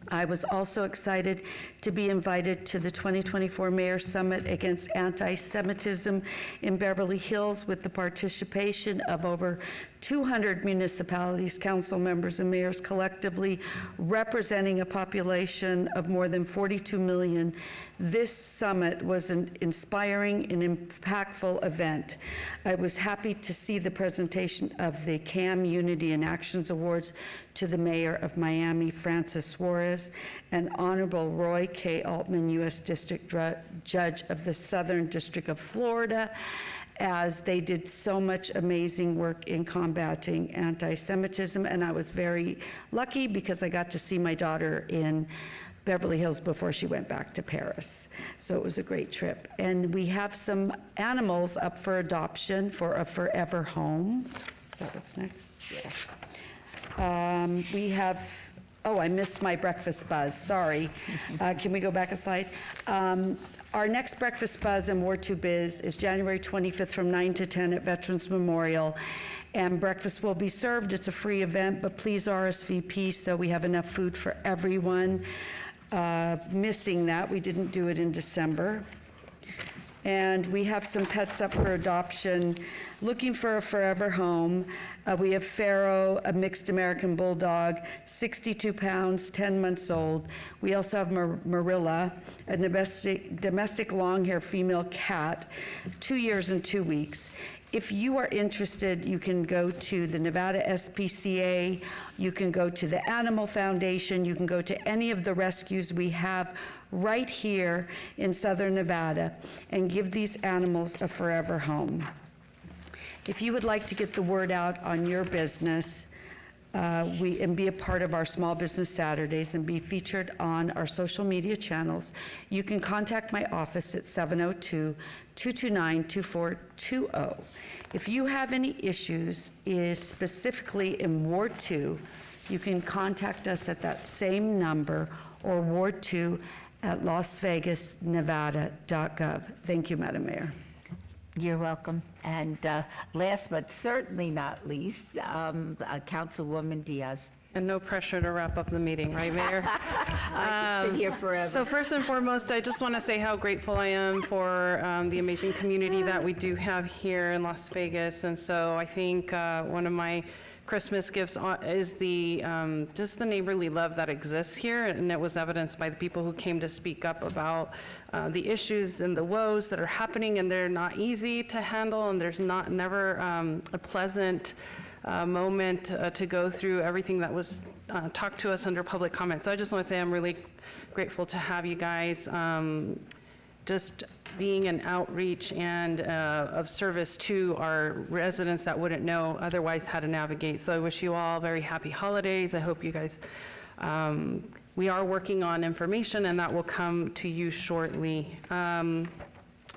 I was also excited to be invited to the 2024 Mayor Summit Against Anti-Semitism in Beverly Hills with the participation of over 200 municipalities, council members, and mayors collectively representing a population of more than 42 million. This summit was an inspiring and impactful event. I was happy to see the presentation of the CAM Unity and Actions Awards to the Mayor of Miami, Francis Suarez, and Honorable Roy K. Altman, U.S. District Judge of the Southern District of Florida, as they did so much amazing work in combating anti-Semitism. And I was very lucky because I got to see my daughter in Beverly Hills before she went back to Paris. So it was a great trip. And we have some animals up for adoption for a forever home. Is that what's next? Yeah. We have, oh, I missed my breakfast buzz, sorry. Can we go back a slide? Our next breakfast buzz in Ward 2 Biz is January 25th from 9 to 10 at Veterans Memorial. And breakfast will be served. It's a free event, but please RSVP so we have enough food for everyone. Missing that, we didn't do it in December. And we have some pets up for adoption, looking for a forever home. We have Pharaoh, a mixed American bulldog, 62 pounds, 10 months old. We also have Marilla, a domestic long-hair female cat, 2 years and 2 weeks. If you are interested, you can go to the Nevada SPCA, you can go to the Animal Foundation, you can go to any of the rescues we have right here in Southern Nevada and give these animals a forever home. If you would like to get the word out on your business and be a part of our Small Business Saturdays and be featured on our social media channels, you can contact my office at 702-229-2420. If you have any issues, specifically in Ward 2, you can contact us at that same number or Ward 2 at lasvegasnevada.gov. Thank you, Madam Mayor. You're welcome. And last but certainly not least, Councilwoman Diaz. And no pressure to wrap up the meeting, right, Mayor? I could sit here forever. So first and foremost, I just want to say how grateful I am for the amazing community that we do have here in Las Vegas. And so I think one of my Christmas gifts is the just the neighborly love that exists here, and it was evidenced by the people who came to speak up about the issues and the woes that are happening, and they're not easy to handle, and there's never a pleasant moment to go through everything that was talked to us under public comment. So I just want to say I'm really grateful to have you guys just being an outreach and of service to our residents that wouldn't know otherwise how to navigate. So I wish you all very happy holidays. I hope you guys, we are working on information and that will come to you shortly.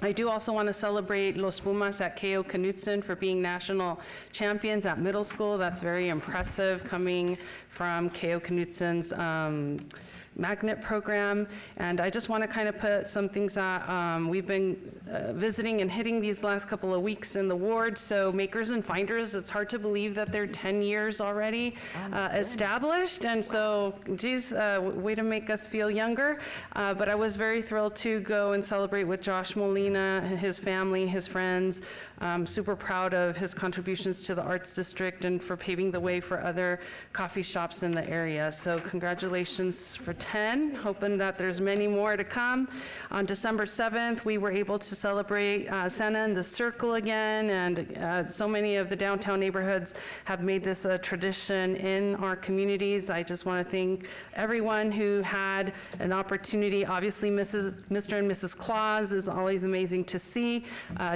I do also want to celebrate Los Pumas at K.O. Knutson for being national champions at middle school. That's very impressive coming from K.O. Knutson's magnet program. And I just want to kind of put some things that we've been visiting and hitting these last couple of weeks in the ward. So makers and finders, it's hard to believe that they're 10 years already established. And so, geez, way to make us feel younger. But I was very thrilled to go and celebrate with Josh Molina Medina, his family, his friends. Super proud of his contributions to the Arts District and for paving the way for other coffee shops in the area. So congratulations for 10, hoping that there's many more to come. On December 7th, we were able to celebrate Santa in the Circle again, and so many of the downtown neighborhoods have made this a tradition in our communities. I just want to thank everyone who had an opportunity. Obviously, Mr. and Mrs. Claus is always amazing to see.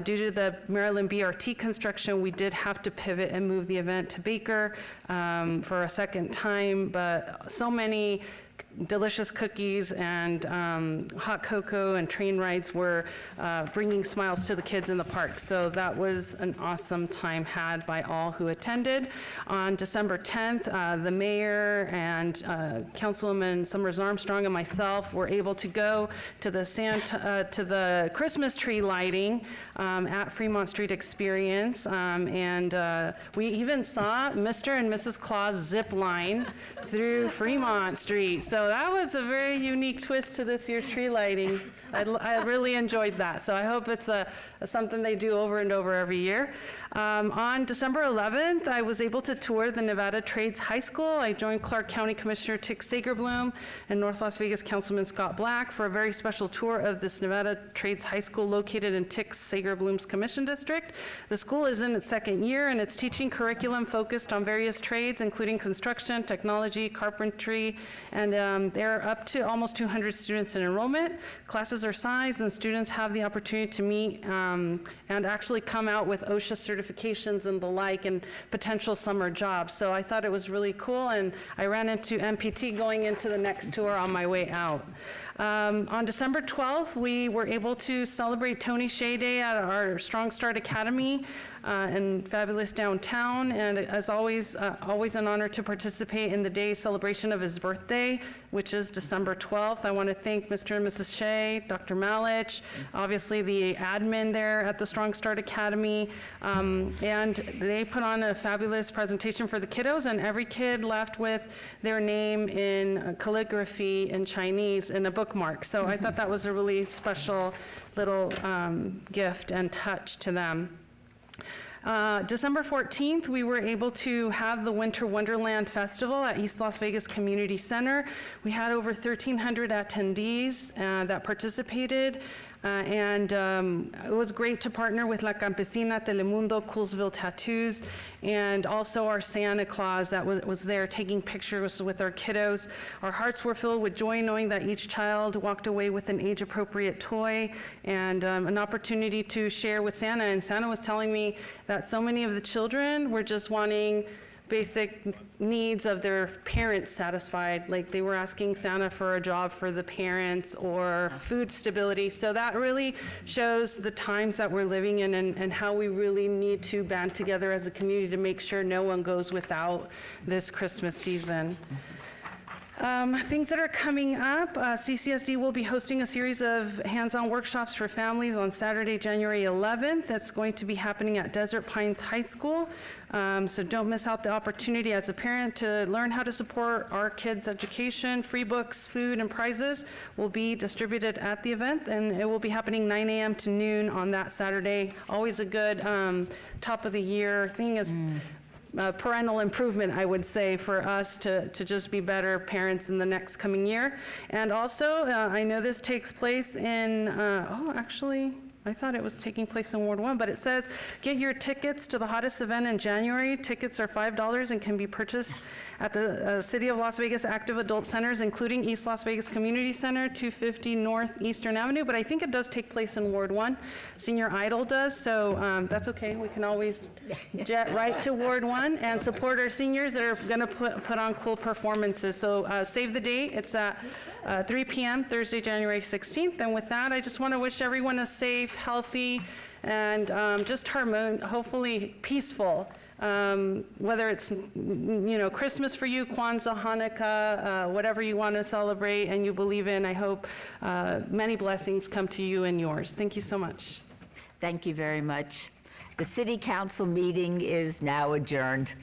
Due to the Maryland BRT construction, we did have to pivot and move the event to Baker for a second time, but so many delicious cookies and hot cocoa and train rides were bringing smiles to the kids in the park. So that was an awesome time had by all who attended. On December 10th, the mayor and Councilwoman Summers Armstrong and myself were able to go to the Christmas tree lighting at Fremont Street Experience, and we even saw Mr. and Mrs. Claus zip line through Fremont Street. So that was a very unique twist to this year's tree lighting. I really enjoyed that. So I hope it's something they do over and over every year. On December 11th, I was able to tour the Nevada Trades High School. I joined Clark County Commissioner Tick Sagerblum and North Las Vegas Councilman Scott Black for a very special tour of this Nevada Trades High School located in Tick Sagerblum's Commission District. The school is in its second year, and its teaching curriculum focused on various trades, including construction, technology, carpentry, and they're up to almost 200 students in enrollment. Classes are sized, and students have the opportunity to meet and actually come out with OSHA certifications and the like, and potential summer jobs. So I thought it was really cool, and I ran into MPT going into the next tour on my way out. On December 12th, we were able to celebrate Tony Shea Day at our Strong Start Academy in fabulous downtown, and as always, always an honor to participate in the day's celebration of his birthday, which is December 12th. I want to thank Mr. and Mrs. Shea, Dr. Malich, obviously the admin there at the Strong Start Academy, and they put on a fabulous presentation for the kiddos, and every kid left with their name in calligraphy in Chinese in a bookmark. So I thought that was a really special little gift and touch to them. December 14th, we were able to have the Winter Wonderland Festival at East Las Vegas Community Center. We had over 1,300 attendees that participated. And it was great to partner with La Campesina, Telemundo, Coolsville Tattoos, and also our Santa Claus that was there taking pictures with our kiddos. Our hearts were filled with joy knowing that each child walked away with an age-appropriate toy and an opportunity to share with Santa. And Santa was telling me that so many of the children were just wanting basic needs of their parents satisfied. Like they were asking Santa for a job for the parents or food stability. So that really shows the times that we're living in and how we really need to band together as a community to make sure no one goes without this Christmas season. Things that are coming up, CCSD will be hosting a series of hands-on workshops for families on Saturday, January 11th. That's going to be happening at Desert Pines High School. So don't miss out the opportunity as a parent to learn how to support our kids' education. Free books, food, and prizes will be distributed at the event, and it will be happening 9 a.m. to noon on that Saturday. Always a good top of the year thing is parental improvement, I would say, for us to just be better parents in the next coming year. And also, I know this takes place in, actually, I thought it was taking place in Ward 1, but it says, get your tickets to the hottest event in January. Tickets are $5 and can be purchased at the City of Las Vegas Active Adult Centers, including East Las Vegas Community Center, 250 North Eastern Avenue, but I think it does take place in Ward 1. Senior Idol does, so that's okay. We can always jet right to Ward 1 and support our seniors that are gonna put on cool performances. So save the date. It's at 3 p.m. Thursday, January 16th. And with that, I just wanna wish everyone a safe, healthy, and just hopefully peaceful, whether it's Christmas for you, Kwanzaa, Hanukkah, whatever you want to celebrate and you believe in. I hope many blessings come to you and yours. Thank you so much. Thank you very much. The City Council meeting is now adjourned.